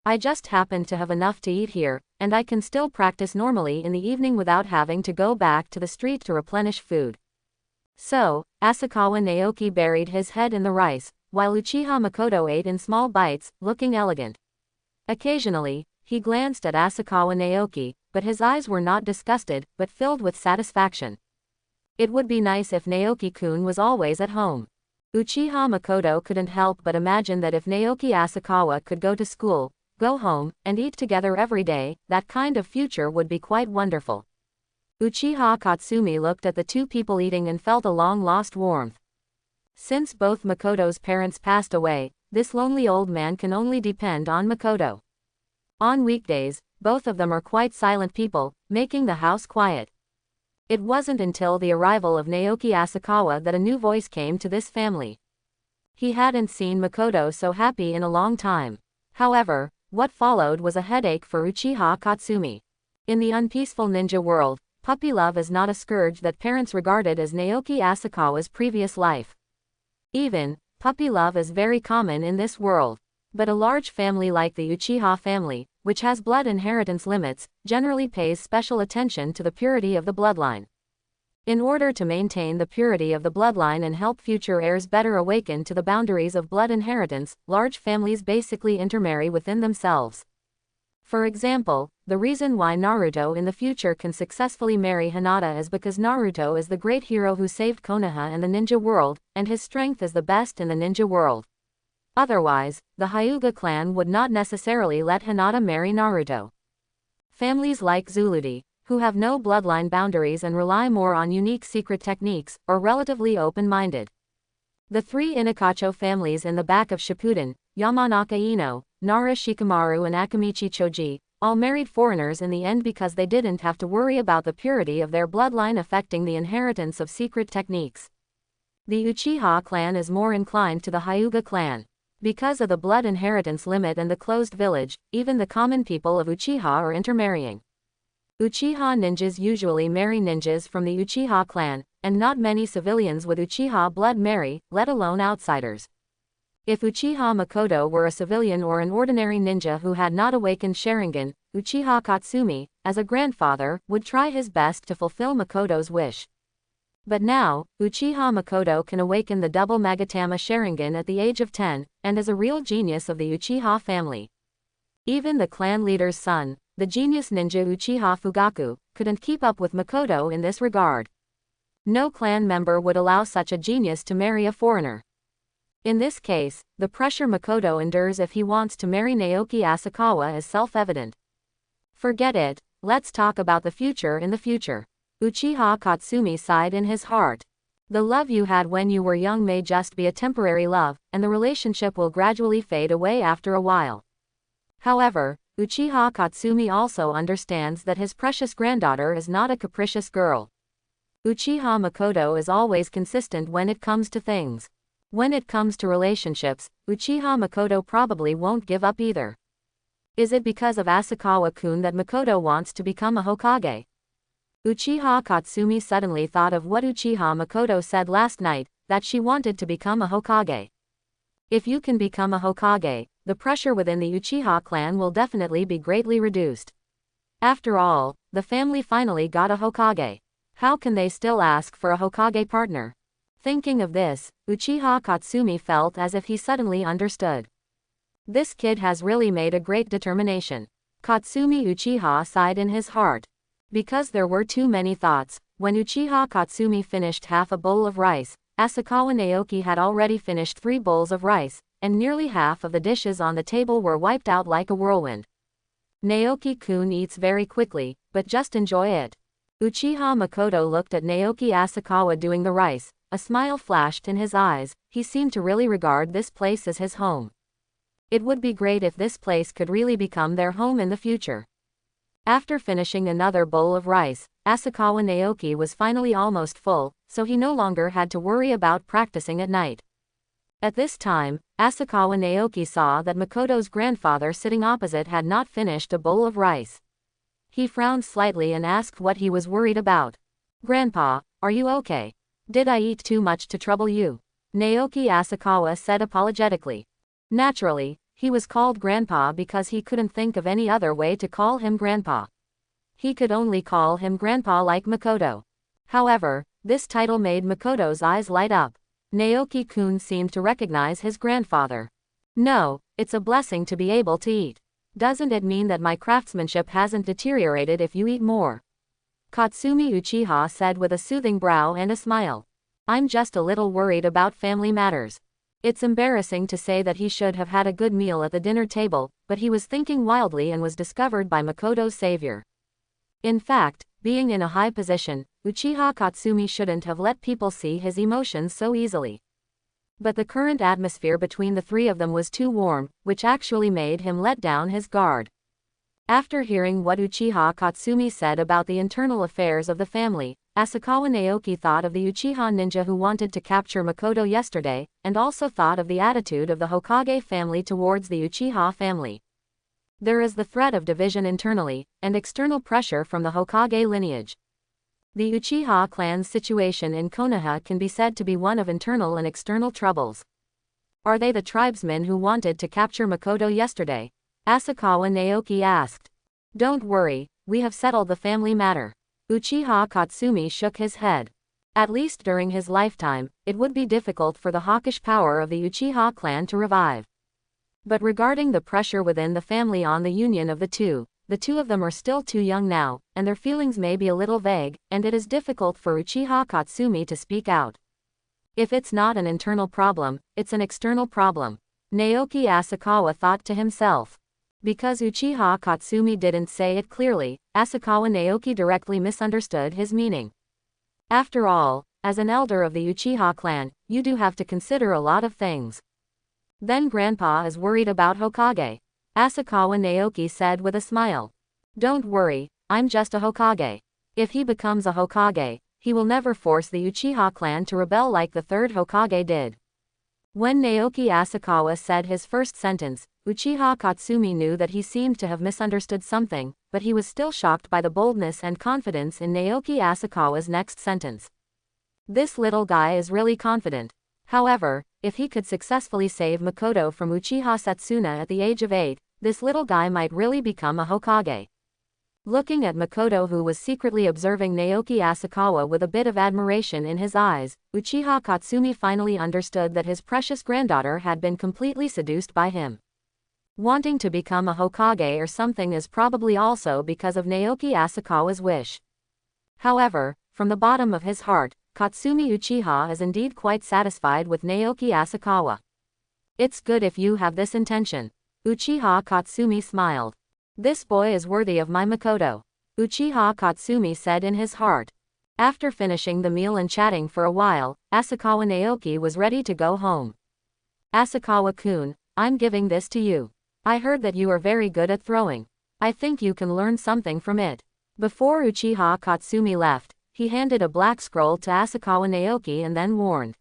S1: I just happen to have enough to eat here, and I can still practice normally in the evening without having to go back to the street to replenish food. So, Asakawa Naoki buried his head in the rice, while Uchiha Makoto ate in small bites, looking elegant. Occasionally, he glanced at Asakawa Naoki, but his eyes were not disgusted, but filled with satisfaction. It would be nice if Naoki-kun was always at home. Uchiha Makoto couldn't help but imagine that if Naoki Asakawa could go to school, go home, and eat together every day, that kind of future would be quite wonderful. Uchiha Katsumi looked at the two people eating and felt a long-lost warmth. Since both Makoto's parents passed away, this lonely old man can only depend on Makoto. On weekdays, both of them are quite silent people, making the house quiet. It wasn't until the arrival of Naoki Asakawa that a new voice came to this family. He hadn't seen Makoto so happy in a long time. However, what followed was a headache for Uchiha Katsumi. In the unpeaceful ninja world, puppy love is not a scourge that parents regarded as Naoki Asakawa's previous life. Even, puppy love is very common in this world. But a large family like the Uchiha family, which has blood inheritance limits, generally pays special attention to the purity of the bloodline. In order to maintain the purity of the bloodline and help future heirs better awaken to the boundaries of blood inheritance, large families basically intermarry within themselves. For example, the reason why Naruto in the future can successfully marry Hinata is because Naruto is the great hero who saved Konoha and the ninja world, and his strength is the best in the ninja world. Otherwise, the Hyuga clan would not necessarily let Hinata marry Naruto. Families like Zuludi, who have no bloodline boundaries and rely more on unique secret techniques, are relatively open-minded. The three Inakacho families in the back of Shippuden, Yamanaka Ino, Nara Shikamaru and Akamichi Choji, all married foreigners in the end because they didn't have to worry about the purity of their bloodline affecting the inheritance of secret techniques. The Uchiha clan is more inclined to the Hyuga clan. Because of the blood inheritance limit and the closed village, even the common people of Uchiha are intermarrying. Uchiha ninjas usually marry ninjas from the Uchiha clan, and not many civilians with Uchiha blood marry, let alone outsiders. If Uchiha Makoto were a civilian or an ordinary ninja who had not awakened Sharingan, Uchiha Katsumi, as a grandfather, would try his best to fulfill Makoto's wish. But now, Uchiha Makoto can awaken the double Magatama Sharingan at the age of 10, and is a real genius of the Uchiha family. Even the clan leader's son, the genius ninja Uchiha Fugaku, couldn't keep up with Makoto in this regard. No clan member would allow such a genius to marry a foreigner. In this case, the pressure Makoto endures if he wants to marry Naoki Asakawa is self-evident. Forget it, let's talk about the future in the future. Uchiha Katsumi sighed in his heart. The love you had when you were young may just be a temporary love, and the relationship will gradually fade away after a while. However, Uchiha Katsumi also understands that his precious granddaughter is not a capricious girl. Uchiha Makoto is always consistent when it comes to things. When it comes to relationships, Uchiha Makoto probably won't give up either. Is it because of Asakawa-kun that Makoto wants to become a Hokage? Uchiha Katsumi suddenly thought of what Uchiha Makoto said last night, that she wanted to become a Hokage. If you can become a Hokage, the pressure within the Uchiha clan will definitely be greatly reduced. After all, the family finally got a Hokage. How can they still ask for a Hokage partner? Thinking of this, Uchiha Katsumi felt as if he suddenly understood. This kid has really made a great determination. Katsumi Uchiha sighed in his heart. Because there were too many thoughts, when Uchiha Katsumi finished half a bowl of rice, Asakawa Naoki had already finished 3 bowls of rice, and nearly half of the dishes on the table were wiped out like a whirlwind. Naoki-kun eats very quickly, but just enjoy it. Uchiha Makoto looked at Naoki Asakawa doing the rice, a smile flashed in his eyes, he seemed to really regard this place as his home. It would be great if this place could really become their home in the future. After finishing another bowl of rice, Asakawa Naoki was finally almost full, so he no longer had to worry about practicing at night. At this time, Asakawa Naoki saw that Makoto's grandfather sitting opposite had not finished a bowl of rice. He frowned slightly and asked what he was worried about. "Grandpa, are you okay? Did I eat too much to trouble you?" Naoki Asakawa said apologetically. Naturally, he was called Grandpa because he couldn't think of any other way to call him Grandpa. He could only call him Grandpa like Makoto. However, this title made Makoto's eyes light up. Naoki-kun seemed to recognize his grandfather. No, it's a blessing to be able to eat. Doesn't it mean that my craftsmanship hasn't deteriorated if you eat more? Katsumi Uchiha said with a soothing brow and a smile. I'm just a little worried about family matters. It's embarrassing to say that he should have had a good meal at the dinner table, but he was thinking wildly and was discovered by Makoto's savior. In fact, being in a high position, Uchiha Katsumi shouldn't have let people see his emotions so easily. But the current atmosphere between the three of them was too warm, which actually made him let down his guard. After hearing what Uchiha Katsumi said about the internal affairs of the family, Asakawa Naoki thought of the Uchiha ninja who wanted to capture Makoto yesterday, and also thought of the attitude of the Hokage family towards the Uchiha family. There is the threat of division internally, and external pressure from the Hokage lineage. The Uchiha clan's situation in Konoha can be said to be one of internal and external troubles. Are they the tribesmen who wanted to capture Makoto yesterday? Asakawa Naoki asked. Don't worry, we have settled the family matter. Uchiha Katsumi shook his head. At least during his lifetime, it would be difficult for the hawkish power of the Uchiha clan to revive. But regarding the pressure within the family on the union of the two of them are still too young now, and their feelings may be a little vague, and it is difficult for Uchiha Katsumi to speak out. If it's not an internal problem, it's an external problem, Naoki Asakawa thought to himself. Because Uchiha Katsumi didn't say it clearly, Asakawa Naoki directly misunderstood his meaning. After all, as an elder of the Uchiha clan, you do have to consider a lot of things. Then Grandpa is worried about Hokage, Asakawa Naoki said with a smile. Don't worry, I'm just a Hokage. If he becomes a Hokage, he will never force the Uchiha clan to rebel like the third Hokage did. When Naoki Asakawa said his first sentence, Uchiha Katsumi knew that he seemed to have misunderstood something, but he was still shocked by the boldness and confidence in Naoki Asakawa's next sentence. This little guy is really confident. However, if he could successfully save Makoto from Uchiha Setsuna at the age of 8, this little guy might really become a Hokage. Looking at Makoto, who was secretly observing Naoki Asakawa with a bit of admiration in his eyes, Uchiha Katsumi finally understood that his precious granddaughter had been completely seduced by him. Wanting to become a Hokage or something is probably also because of Naoki Asakawa's wish. However, from the bottom of his heart, Katsumi Uchiha is indeed quite satisfied with Naoki Asakawa. It's good if you have this intention. Uchiha Katsumi smiled. This boy is worthy of my Makoto, Uchiha Katsumi said in his heart. After finishing the meal and chatting for a while, Asakawa Naoki was ready to go home. Asakawa-kun, I'm giving this to you. I heard that you are very good at throwing. I think you can learn something from it. Before Uchiha Katsumi left, he handed a black scroll to Asakawa Naoki and then warned.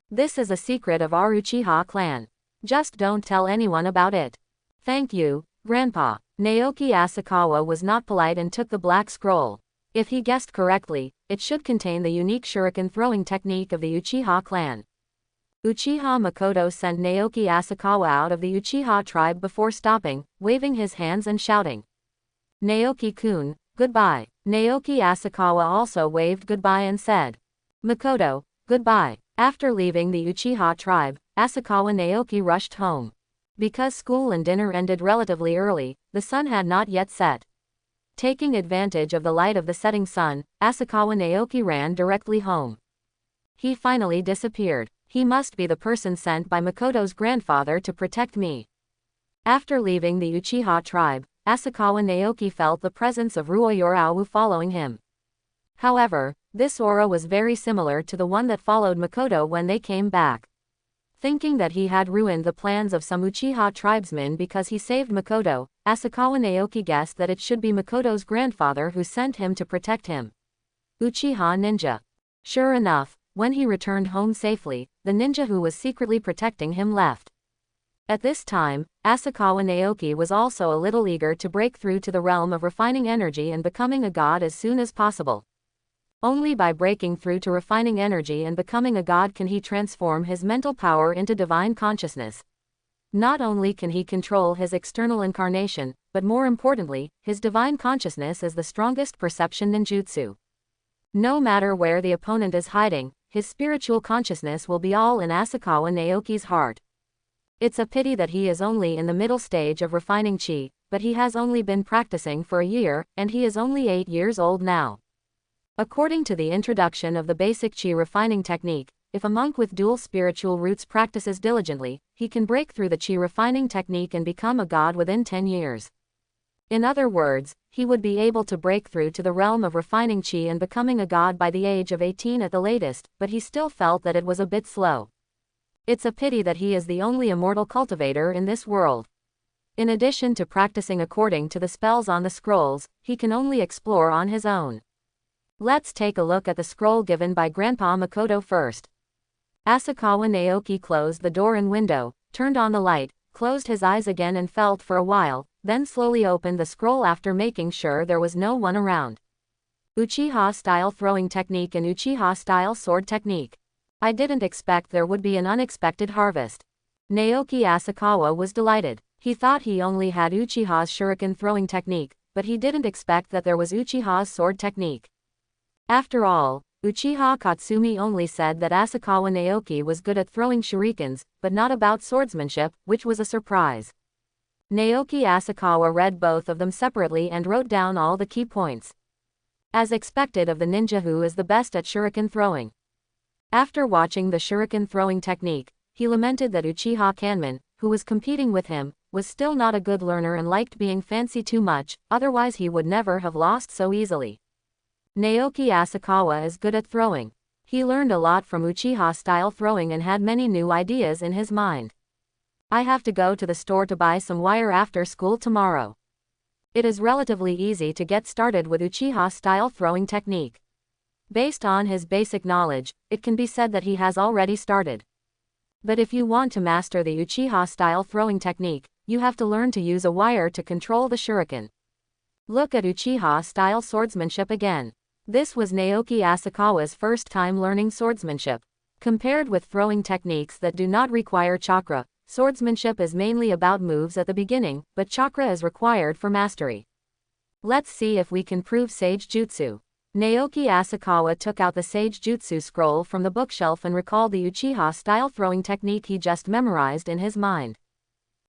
S1: This is a secret of our Uchiha clan. Just don't tell anyone about it. Thank you, Grandpa. Naoki Asakawa was not polite and took the black scroll. If he guessed correctly, it should contain the unique shuriken throwing technique of the Uchiha clan. Uchiha Makoto sent Naoki Asakawa out of the Uchiha tribe before stopping, waving his hands and shouting. Naoki-kun, goodbye. Naoki Asakawa also waved goodbye and said. Makoto, goodbye. After leaving the Uchiha tribe, Asakawa Naoki rushed home. Because school and dinner ended relatively early, the sun had not yet set. Taking advantage of the light of the setting sun, Asakawa Naoki ran directly home. He finally disappeared. He must be the person sent by Makoto's grandfather to protect me. After leaving the Uchiha tribe, Asakawa Naoki felt the presence of Ruoyorowu following him. However, this aura was very similar to the one that followed Makoto when they came back. Thinking that he had ruined the plans of some Uchiha tribesmen because he saved Makoto, Asakawa Naoki guessed that it should be Makoto's grandfather who sent him to protect him. Uchiha ninja. Sure enough, when he returned home safely, the ninja who was secretly protecting him left. At this time, Asakawa Naoki was also a little eager to break through to the realm of refining energy and becoming a god as soon as possible. Only by breaking through to refining energy and becoming a god can he transform his mental power into divine consciousness. Not only can he control his external incarnation, but more importantly, his divine consciousness is the strongest perception ninjutsu. No matter where the opponent is hiding, his spiritual consciousness will be all in Asakawa Naoki's heart. It's a pity that he is only in the middle stage of refining chi, but he has only been practicing for a year, and he is only 8 years old now. According to the introduction of the basic chi refining technique, if a monk with dual spiritual roots practices diligently, he can break through the chi refining technique and become a god within 10 years. In other words, he would be able to break through to the realm of refining chi and becoming a god by the age of 18 at the latest, but he still felt that it was a bit slow. It's a pity that he is the only immortal cultivator in this world. In addition to practicing according to the spells on the scrolls, he can only explore on his own. Let's take a look at the scroll given by Grandpa Makoto first. Asakawa Naoki closed the door and window, turned on the light, closed his eyes again and felt for a while, then slowly opened the scroll after making sure there was no one around. Uchiha-style throwing technique and Uchiha-style sword technique. I didn't expect there would be an unexpected harvest. Naoki Asakawa was delighted. He thought he only had Uchiha's shuriken throwing technique, but he didn't expect that there was Uchiha's sword technique. After all, Uchiha Katsumi only said that Asakawa Naoki was good at throwing shurikens, but not about swordsmanship, which was a surprise. Naoki Asakawa read both of them separately and wrote down all the key points. As expected of the ninja who is the best at shuriken throwing. After watching the shuriken throwing technique, he lamented that Uchiha Kanman, who was competing with him, was still not a good learner and liked being fancy too much, otherwise he would never have lost so easily. Naoki Asakawa is good at throwing. He learned a lot from Uchiha-style throwing and had many new ideas in his mind. I have to go to the store to buy some wire after school tomorrow. It is relatively easy to get started with Uchiha-style throwing technique. Based on his basic knowledge, it can be said that he has already started. But if you want to master the Uchiha-style throwing technique, you have to learn to use a wire to control the shuriken. Look at Uchiha-style swordsmanship again. This was Naoki Asakawa's first time learning swordsmanship. Compared with throwing techniques that do not require chakra, swordsmanship is mainly about moves at the beginning, but chakra is required for mastery. Let's see if we can prove Sage Jutsu. Naoki Asakawa took out the Sage Jutsu scroll from the bookshelf and recalled the Uchiha-style throwing technique he just memorized in his mind.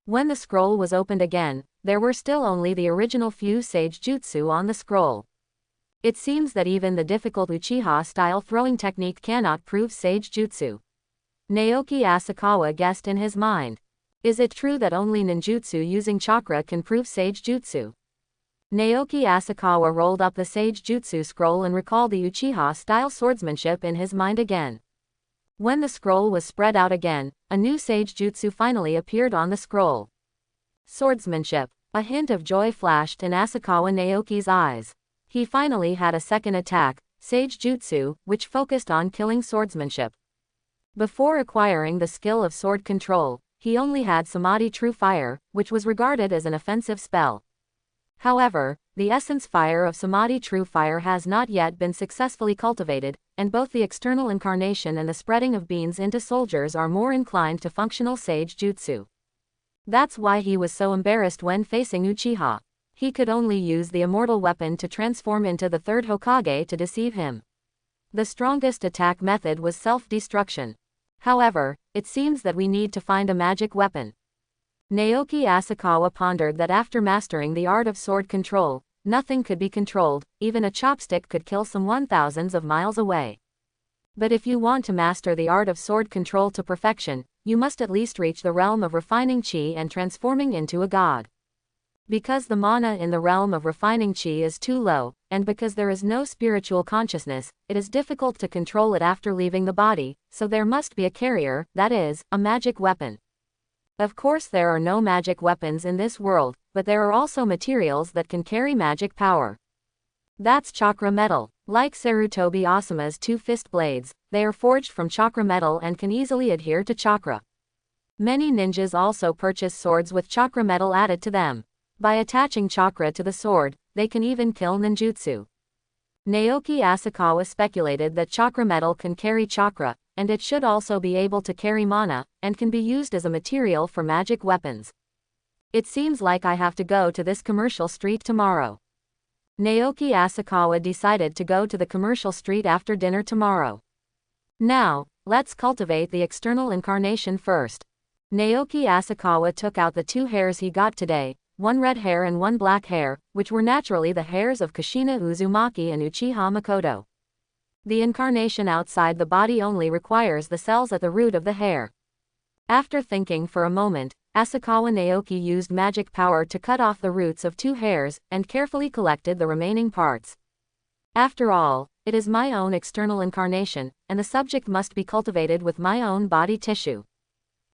S1: When the scroll was opened again, there were still only the original few Sage Jutsu on the scroll. It seems that even the difficult Uchiha-style throwing technique cannot prove Sage Jutsu. Naoki Asakawa guessed in his mind. Is it true that only ninjutsu using chakra can prove Sage Jutsu? Naoki Asakawa rolled up the Sage Jutsu scroll and recalled the Uchiha-style swordsmanship in his mind again. When the scroll was spread out again, a new Sage Jutsu finally appeared on the scroll. Swordsmanship. A hint of joy flashed in Asakawa Naoki's eyes. He finally had a second attack, Sage Jutsu, which focused on killing swordsmanship. Before acquiring the skill of sword control, he only had Samadhi True Fire, which was regarded as an offensive spell. However, the essence fire of Samadhi True Fire has not yet been successfully cultivated, and both the external incarnation and the spreading of beams into soldiers are more inclined to functional Sage Jutsu. That's why he was so embarrassed when facing Uchiha. He could only use the immortal weapon to transform into the third Hokage to deceive him. The strongest attack method was self-destruction. However, it seems that we need to find a magic weapon. Naoki Asakawa pondered that after mastering the art of sword control, nothing could be controlled, even a chopstick could kill someone thousands of miles away. But if you want to master the art of sword control to perfection, you must at least reach the realm of refining chi and transforming into a god. Because the mana in the realm of refining chi is too low, and because there is no spiritual consciousness, it is difficult to control it after leaving the body, so there must be a carrier, that is, a magic weapon. Of course there are no magic weapons in this world, but there are also materials that can carry magic power. That's chakra metal. Like Sarutobi Asama's two fist blades, they are forged from chakra metal and can easily adhere to chakra. Many ninjas also purchase swords with chakra metal added to them. By attaching chakra to the sword, they can even kill ninjutsu. Naoki Asakawa speculated that chakra metal can carry chakra, and it should also be able to carry mana, and can be used as a material for magic weapons. It seems like I have to go to this commercial street tomorrow. Naoki Asakawa decided to go to the commercial street after dinner tomorrow. Now, let's cultivate the external incarnation first. Naoki Asakawa took out the 2 hairs he got today, 1 red hair and 1 black hair, which were naturally the hairs of Kushina Uzumaki and Uchiha Makoto. The incarnation outside the body only requires the cells at the root of the hair. After thinking for a moment, Asakawa Naoki used magic power to cut off the roots of 2 hairs, and carefully collected the remaining parts. After all, it is my own external incarnation, and the subject must be cultivated with my own body tissue.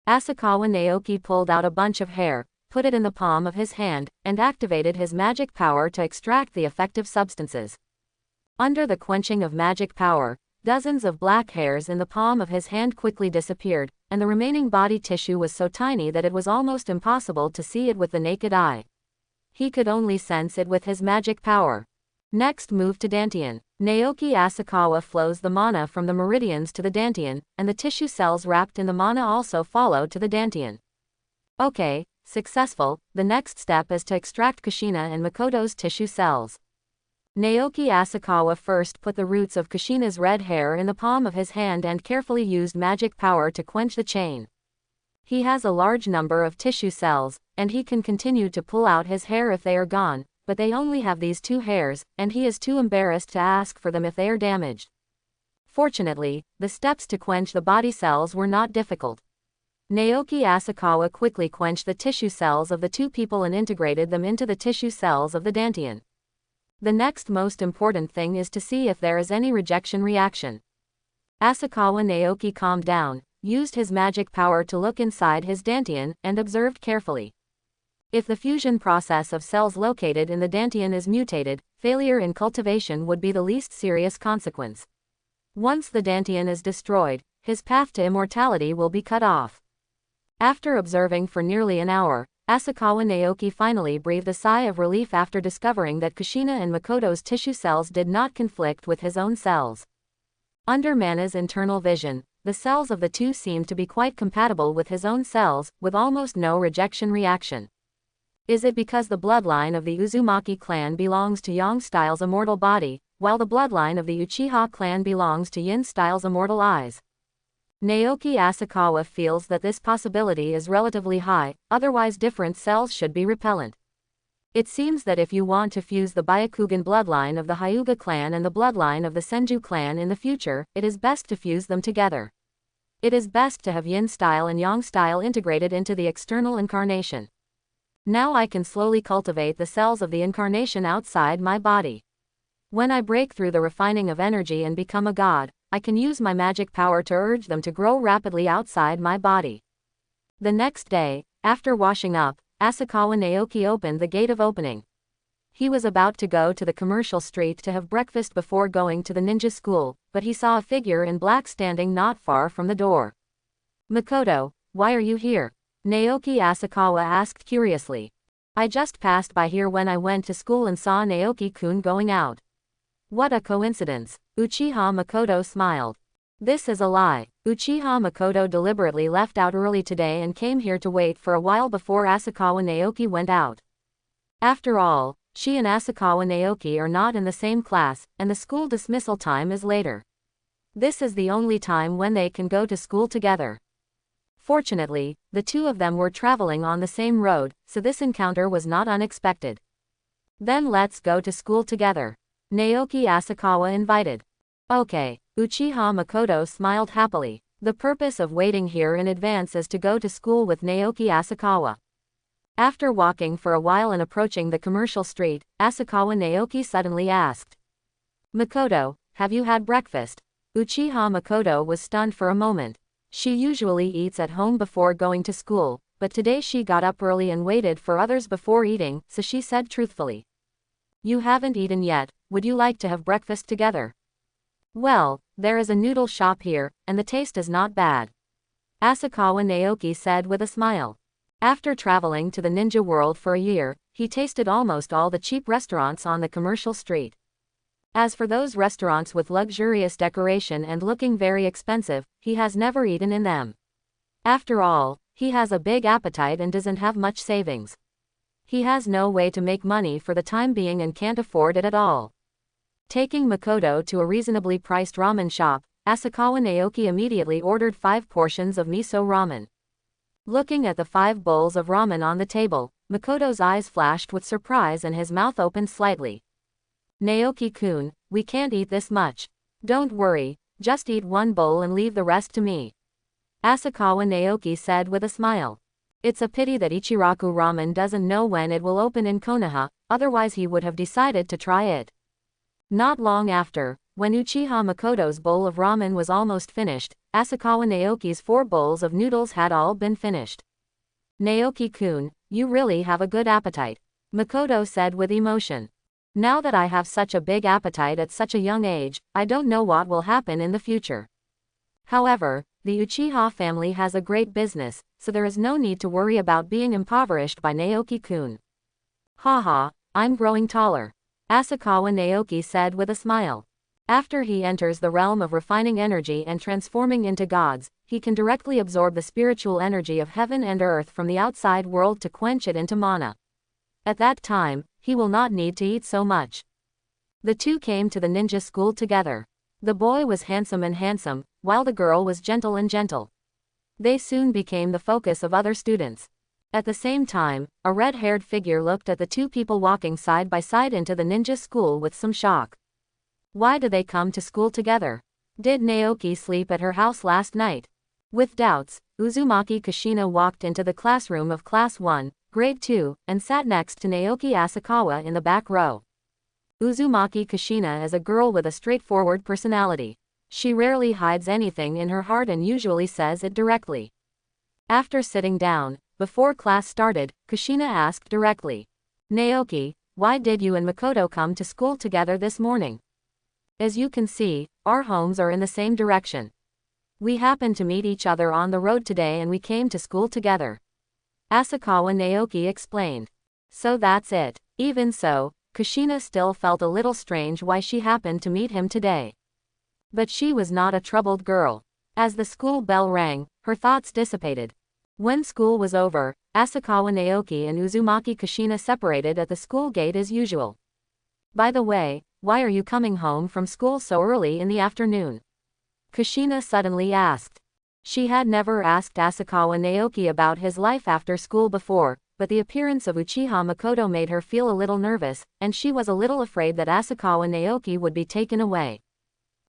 S1: Asakawa Naoki pulled out a bunch of hair, put it in the palm of his hand, and activated his magic power to extract the effective substances. Under the quenching of magic power, dozens of black hairs in the palm of his hand quickly disappeared, and the remaining body tissue was so tiny that it was almost impossible to see it with the naked eye. He could only sense it with his magic power. Next move to Dantian. Naoki Asakawa flows the mana from the meridians to the Dantian, and the tissue cells wrapped in the mana also follow to the Dantian. Okay, successful. The next step is to extract Kushina and Makoto's tissue cells. Naoki Asakawa first put the roots of Kushina's red hair in the palm of his hand and carefully used magic power to quench the chain. He has a large number of tissue cells, and he can continue to pull out his hair if they are gone, but they only have these 2 hairs, and he is too embarrassed to ask for them if they are damaged. Fortunately, the steps to quench the body cells were not difficult. Naoki Asakawa quickly quenched the tissue cells of the 2 people and integrated them into the tissue cells of the Dantian. The next most important thing is to see if there is any rejection reaction. Asakawa Naoki calmed down, used his magic power to look inside his Dantian, and observed carefully. If the fusion process of cells located in the Dantian is mutated, failure in cultivation would be the least serious consequence. Once the Dantian is destroyed, his path to immortality will be cut off. After observing for nearly an hour, Asakawa Naoki finally breathed a sigh of relief after discovering that Kushina and Makoto's tissue cells did not conflict with his own cells. Under Mana's internal vision, the cells of the 2 seemed to be quite compatible with his own cells, with almost no rejection reaction. Is it because the bloodline of the Uzumaki clan belongs to Yang Style's immortal body, while the bloodline of the Uchiha clan belongs to Yin Style's immortal eyes? Naoki Asakawa feels that this possibility is relatively high, otherwise different cells should be repellent. It seems that if you want to fuse the Byakugan bloodline of the Hyuga clan and the bloodline of the Senju clan in the future, it is best to fuse them together. It is best to have Yin style and Yang style integrated into the external incarnation. Now I can slowly cultivate the cells of the incarnation outside my body. When I break through the refining of energy and become a god, I can use my magic power to urge them to grow rapidly outside my body. The next day, after washing up, Asakawa Naoki opened the gate of opening. He was about to go to the commercial street to have breakfast before going to the ninja school, but he saw a figure in black standing not far from the door. Makoto, why are you here? Naoki Asakawa asked curiously. I just passed by here when I went to school and saw Naoki-kun going out. What a coincidence. Uchiha Makoto smiled. This is a lie. Uchiha Makoto deliberately left out early today and came here to wait for a while before Asakawa Naoki went out. After all, she and Asakawa Naoki are not in the same class, and the school dismissal time is later. This is the only time when they can go to school together. Fortunately, the 2 of them were traveling on the same road, so this encounter was not unexpected. Then let's go to school together. Naoki Asakawa invited. Okay. Uchiha Makoto smiled happily. The purpose of waiting here in advance is to go to school with Naoki Asakawa. After walking for a while and approaching the commercial street, Asakawa Naoki suddenly asked. Makoto, have you had breakfast? Uchiha Makoto was stunned for a moment. She usually eats at home before going to school, but today she got up early and waited for others before eating, so she said truthfully. You haven't eaten yet, would you like to have breakfast together? Well, there is a noodle shop here, and the taste is not bad. Asakawa Naoki said with a smile. After traveling to the ninja world for a year, he tasted almost all the cheap restaurants on the commercial street. As for those restaurants with luxurious decoration and looking very expensive, he has never eaten in them. After all, he has a big appetite and doesn't have much savings. He has no way to make money for the time being and can't afford it at all. Taking Makoto to a reasonably priced ramen shop, Asakawa Naoki immediately ordered 5 portions of miso ramen. Looking at the 5 bowls of ramen on the table, Makoto's eyes flashed with surprise and his mouth opened slightly. Naoki-kun, we can't eat this much. Don't worry, just eat 1 bowl and leave the rest to me. Asakawa Naoki said with a smile. It's a pity that Ichiraku Ramen doesn't know when it will open in Konoha, otherwise he would have decided to try it. Not long after, when Uchiha Makoto's bowl of ramen was almost finished, Asakawa Naoki's 4 bowls of noodles had all been finished. Naoki-kun, you really have a good appetite, Makoto said with emotion. Now that I have such a big appetite at such a young age, I don't know what will happen in the future. However, the Uchiha family has a great business, so there is no need to worry about being impoverished by Naoki-kun. Haha, I'm growing taller, Asakawa Naoki said with a smile. After he enters the realm of refining energy and transforming into gods, he can directly absorb the spiritual energy of heaven and earth from the outside world to quench it into mana. At that time, he will not need to eat so much. The two came to the ninja school together. The boy was handsome, while the girl was gentle. They soon became the focus of other students. At the same time, a red-haired figure looked at the 2 people walking side by side into the ninja school with some shock. Why did they come to school together? Did Naoki sleep at her house last night? With doubts, Uzumaki Kushina walked into the classroom of Class 1, Grade 2, and sat next to Naoki Asakawa in the back row. Uzumaki Kushina is a girl with a straightforward personality. She rarely hides anything in her heart and usually says it directly. After sitting down, before class started, Kushina asked directly, Naoki, why did you and Makoto come to school together this morning? As you can see, our homes are in the same direction. We happened to meet each other on the road today and we came to school together. Asakawa Naoki explained. So that's it. Even so, Kushina still felt a little strange why she happened to meet him today. But she was not a troubled girl. As the school bell rang, her thoughts dissipated. When school was over, Asakawa Naoki and Uzumaki Kushina separated at the school gate as usual. By the way, why are you coming home from school so early in the afternoon? Kushina suddenly asked. She had never asked Asakawa Naoki about his life after school before, but the appearance of Uchiha Makoto made her feel a little nervous, and she was a little afraid that Asakawa Naoki would be taken away.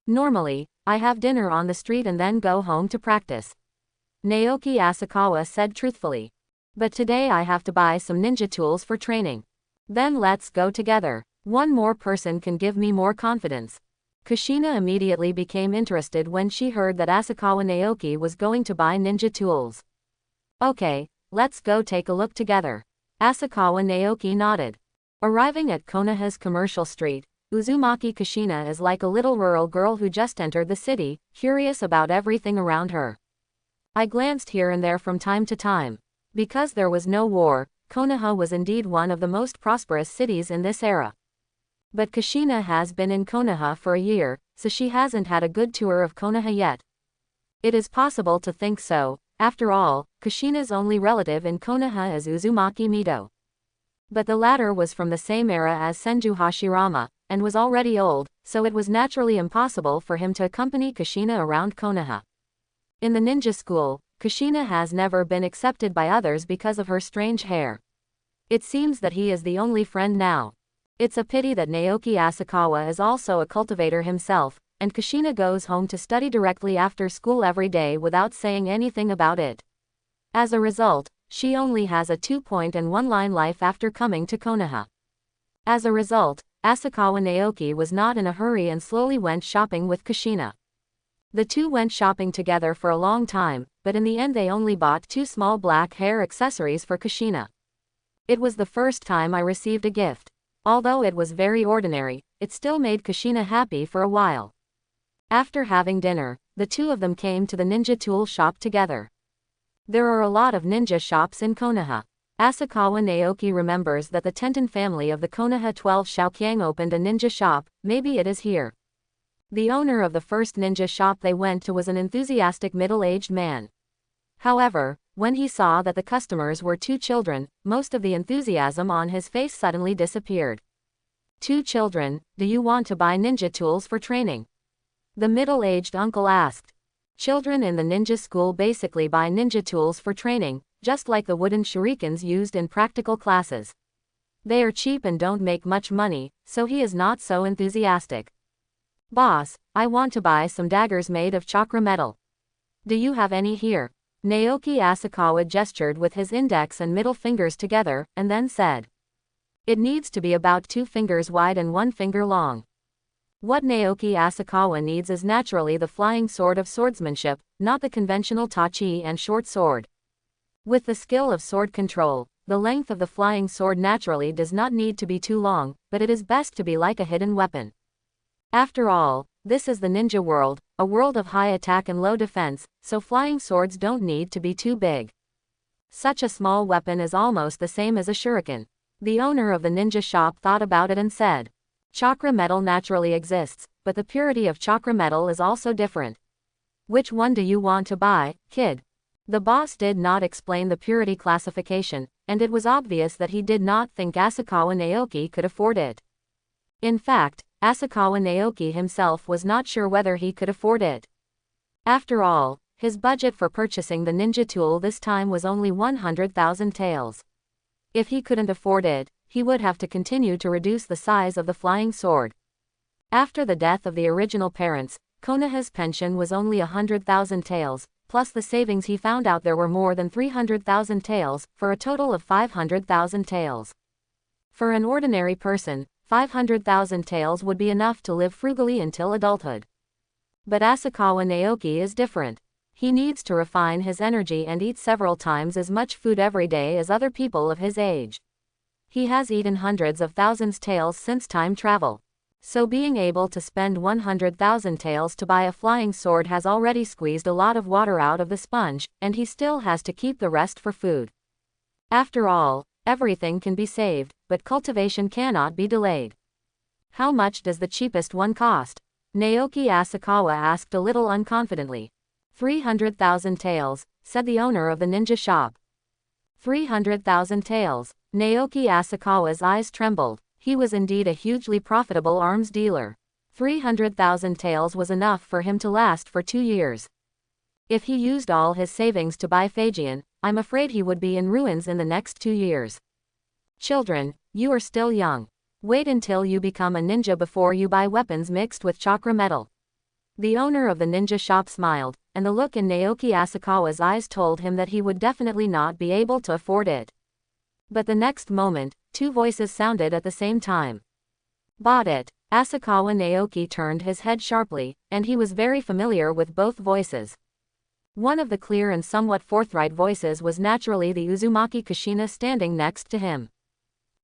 S1: Normally, I have dinner on the street and then go home to practice, Naoki Asakawa said truthfully. But today I have to buy some ninja tools for training. Then let's go together. One more person can give me more confidence. Kushina immediately became interested when she heard that Asakawa Naoki was going to buy ninja tools. Okay, let's go take a look together. Asakawa Naoki nodded. Arriving at Konoha's commercial street, Uzumaki Kushina is like a little rural girl who just entered the city, curious about everything around her. I glanced here and there from time to time. Because there was no war, Konoha was indeed one of the most prosperous cities in this era. But Kushina has been in Konoha for a year, so she hasn't had a good tour of Konoha yet. It is possible to think so. After all, Kushina's only relative in Konoha is Uzumaki Mito. But the latter was from the same era as Senju Hashirama, and was already old, so it was naturally impossible for him to accompany Kushina around Konoha. In the ninja school, Kushina has never been accepted by others because of her strange hair. It seems that he is the only friend now. It's a pity that Naoki Asakawa is also a cultivator himself, and Kushina goes home to study directly after school every day without saying anything about it. As a result, she only has a 2-point and 1-line life after coming to Konoha. As a result, Asakawa Naoki was not in a hurry and slowly went shopping with Kushina. The two went shopping together for a long time, but in the end they only bought 2 small black hair accessories for Kushina. It was the first time I received a gift. Although it was very ordinary, it still made Kushina happy for a while. After having dinner, the two of them came to the ninja tool shop together. There are a lot of ninja shops in Konoha. Asakawa Naoki remembers that the Tenten family of the Konoha 12 Shaoqiang opened a ninja shop, maybe it is here. The owner of the first ninja shop they went to was an enthusiastic middle-aged man. However, when he saw that the customers were 2 children, most of the enthusiasm on his face suddenly disappeared. 2 children, do you want to buy ninja tools for training? The middle-aged uncle asked. Children in the ninja school basically buy ninja tools for training, just like the wooden shurikens used in practical classes. They are cheap and don't make much money, so he is not so enthusiastic. Boss, I want to buy some daggers made of chakra metal. Do you have any here? Naoki Asakawa gestured with his index and middle fingers together, and then said. It needs to be about 2 fingers wide and 1 finger long. What Naoki Asakawa needs is naturally the flying sword of swordsmanship, not the conventional tachi and short sword. With the skill of sword control, the length of the flying sword naturally does not need to be too long, but it is best to be like a hidden weapon. After all, this is the ninja world, a world of high attack and low defense, so flying swords don't need to be too big. Such a small weapon is almost the same as a shuriken. The owner of the ninja shop thought about it and said. Chakra metal naturally exists, but the purity of chakra metal is also different. Which one do you want to buy, kid? The boss did not explain the purity classification, and it was obvious that he did not think Asakawa Naoki could afford it. In fact, Asakawa Naoki himself was not sure whether he could afford it. After all, his budget for purchasing the ninja tool this time was only 100,000 taels. If he couldn't afford it, he would have to continue to reduce the size of the flying sword. After the death of the original parents, Konoha's pension was only 100,000 taels, plus the savings he found out there were more than 300,000 taels, for a total of 500,000 taels. For an ordinary person, 500,000 taels would be enough to live frugally until adulthood. But Asakawa Naoki is different. He needs to refine his energy and eat several times as much food every day as other people of his age. He has eaten hundreds of thousands taels since time travel. So being able to spend 100,000 taels to buy a flying sword has already squeezed a lot of water out of the sponge, and he still has to keep the rest for food. After all, everything can be saved, but cultivation cannot be delayed. How much does the cheapest one cost? Naoki Asakawa asked a little unconfidently. 300,000 taels, said the owner of the ninja shop. 300,000 taels. Naoki Asakawa's eyes trembled. He was indeed a hugely profitable arms dealer. 300,000 taels was enough for him to last for 2 years. If he used all his savings to buy Phagian, I'm afraid he would be in ruins in the next 2 years. Children, you are still young. Wait until you become a ninja before you buy weapons mixed with chakra metal. The owner of the ninja shop smiled, and the look in Naoki Asakawa's eyes told him that he would definitely not be able to afford it. But the next moment, 2 voices sounded at the same time. Bought it. Asakawa Naoki turned his head sharply, and he was very familiar with both voices. One of the clear and somewhat forthright voices was naturally the Uzumaki Kushina standing next to him.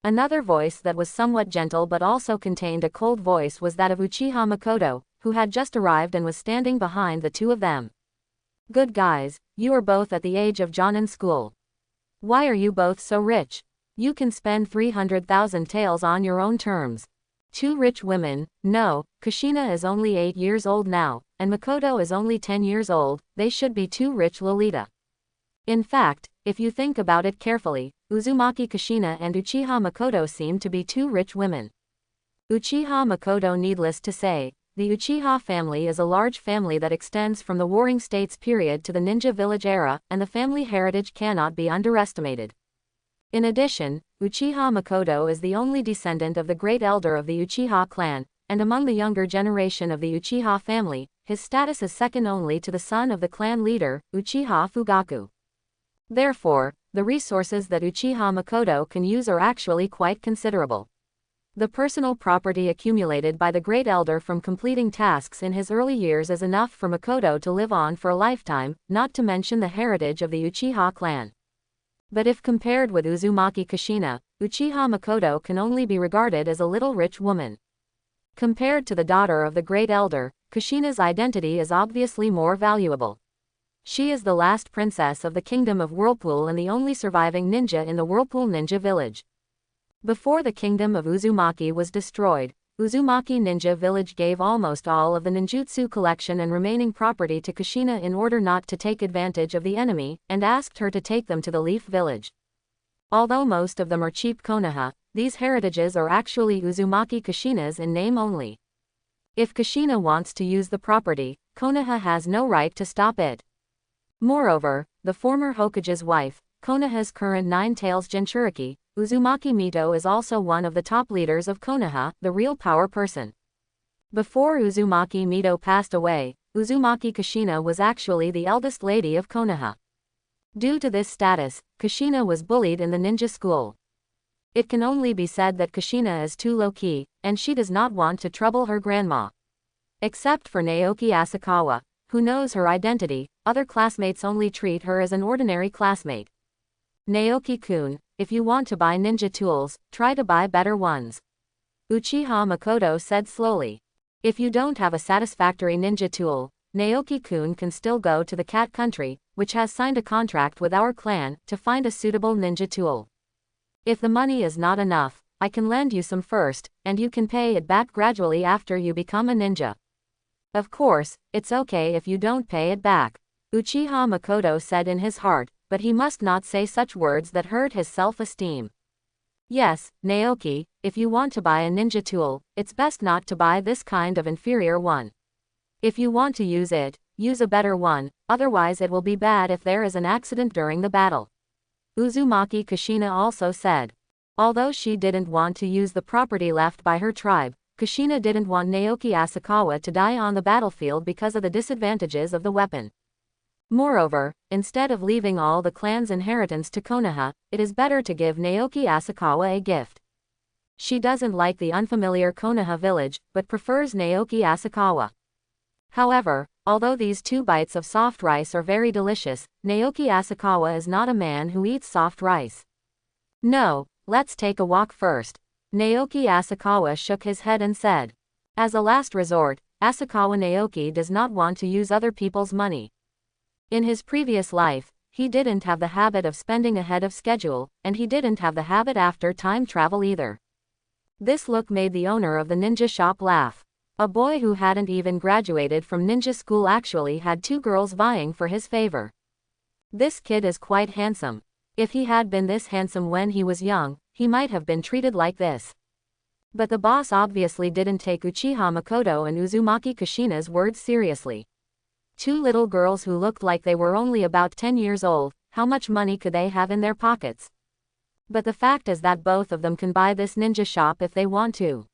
S1: Another voice that was somewhat gentle but also contained a cold voice was that of Uchiha Makoto, who had just arrived and was standing behind the 2 of them. Good guys, you are both at the age of Jonin school. Why are you both so rich? You can spend 300,000 taels on your own terms. 2 rich women, no, Kushina is only 8 years old now, and Makoto is only 10 years old, they should be 2 rich Lolita. In fact, if you think about it carefully, Uzumaki Kushina and Uchiha Makoto seem to be 2 rich women. Uchiha Makoto, needless to say, the Uchiha family is a large family that extends from the Warring States period to the Ninja Village era, and the family heritage cannot be underestimated. In addition, Uchiha Makoto is the only descendant of the great elder of the Uchiha clan, and among the younger generation of the Uchiha family, his status is second only to the son of the clan leader, Uchiha Fugaku. Therefore, the resources that Uchiha Makoto can use are actually quite considerable. The personal property accumulated by the great elder from completing tasks in his early years is enough for Makoto to live on for a lifetime, not to mention the heritage of the Uchiha clan. But if compared with Uzumaki Kushina, Uchiha Makoto can only be regarded as a little rich woman. Compared to the daughter of the great elder, Kushina's identity is obviously more valuable. She is the last princess of the Kingdom of Whirlpool and the only surviving ninja in the Whirlpool Ninja Village. Before the kingdom of Uzumaki was destroyed, Uzumaki Ninja Village gave almost all of the ninjutsu collection and remaining property to Kushina in order not to take advantage of the enemy, and asked her to take them to the Leaf Village. Although most of them are cheap Konoha, these heritages are actually Uzumaki Kushina's in name only. If Kushina wants to use the property, Konoha has no right to stop it. Moreover, the former Hokage's wife, Konoha's current Nine Tails Jinchuriki, Uzumaki Mito is also one of the top leaders of Konoha, the real power person. Before Uzumaki Mito passed away, Uzumaki Kushina was actually the eldest lady of Konoha. Due to this status, Kushina was bullied in the ninja school. It can only be said that Kushina is too low-key, and she does not want to trouble her grandma. Except for Naoki Asakawa, who knows her identity, other classmates only treat her as an ordinary classmate. Naoki-kun, if you want to buy ninja tools, try to buy better ones. Uchiha Makoto said slowly. If you don't have a satisfactory ninja tool, Naoki-kun can still go to the Cat Country, which has signed a contract with our clan, to find a suitable ninja tool. If the money is not enough, I can lend you some first, and you can pay it back gradually after you become a ninja. Of course, it's okay if you don't pay it back, Uchiha Makoto said in his heart, but he must not say such words that hurt his self-esteem. Yes, Naoki, if you want to buy a ninja tool, it's best not to buy this kind of inferior one. If you want to use it, use a better one, otherwise it will be bad if there is an accident during the battle. Uzumaki Kushina also said. Although she didn't want to use the property left by her tribe, Kushina didn't want Naoki Asakawa to die on the battlefield because of the disadvantages of the weapon. Moreover, instead of leaving all the clan's inheritance to Konoha, it is better to give Naoki Asakawa a gift. She doesn't like the unfamiliar Konoha village, but prefers Naoki Asakawa. However, although these 2 bites of soft rice are very delicious, Naoki Asakawa is not a man who eats soft rice. No, let's take a walk first. Naoki Asakawa shook his head and said. As a last resort, Asakawa Naoki does not want to use other people's money. In his previous life, he didn't have the habit of spending ahead of schedule, and he didn't have the habit after time travel either. This look made the owner of the ninja shop laugh. A boy who hadn't even graduated from ninja school actually had 2 girls vying for his favor. This kid is quite handsome. If he had been this handsome when he was young, he might have been treated like this. But the boss obviously didn't take Uchiha Makoto and Uzumaki Kushina's words seriously. 2 little girls who looked like they were only about 10 years old, how much money could they have in their pockets? But the fact is that both of them can buy this ninja shop if they want to.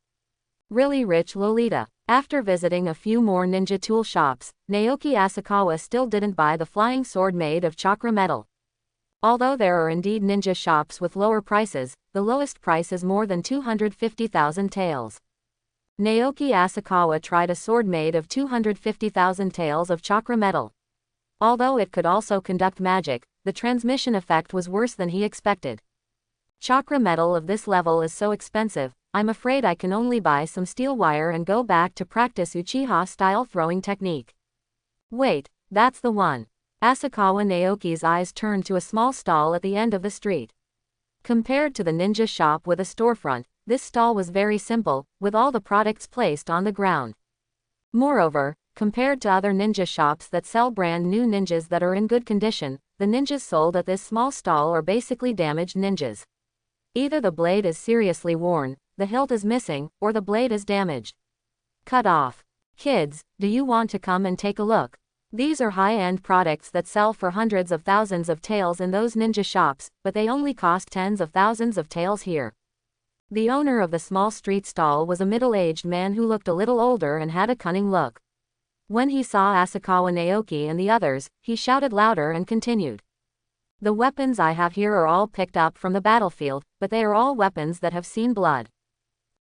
S1: Really rich Lolita. After visiting a few more ninja tool shops, Naoki Asakawa still didn't buy the flying sword made of chakra metal. Although there are indeed ninja shops with lower prices, the lowest price is more than 250,000 taels. Naoki Asakawa tried a sword made of 250,000 taels of chakra metal. Although it could also conduct magic, the transmission effect was worse than he expected. Chakra metal of this level is so expensive, I'm afraid I can only buy some steel wire and go back to practice Uchiha-style throwing technique. Wait, that's the one. Asakawa Naoki's eyes turned to a small stall at the end of the street. Compared to the ninja shop with a storefront, this stall was very simple, with all the products placed on the ground. Moreover, compared to other ninja shops that sell brand new ninjas that are in good condition, the ninjas sold at this small stall are basically damaged ninjas. Either the blade is seriously worn, the hilt is missing, or the blade is damaged. Cut off. Kids, do you want to come and take a look? These are high-end products that sell for hundreds of thousands of taels in those ninja shops, but they only cost tens of thousands of taels here. The owner of the small street stall was a middle-aged man who looked a little older and had a cunning look. When he saw Asakawa Naoki and the others, he shouted louder and continued. The weapons I have here are all picked up from the battlefield, but they are all weapons that have seen blood.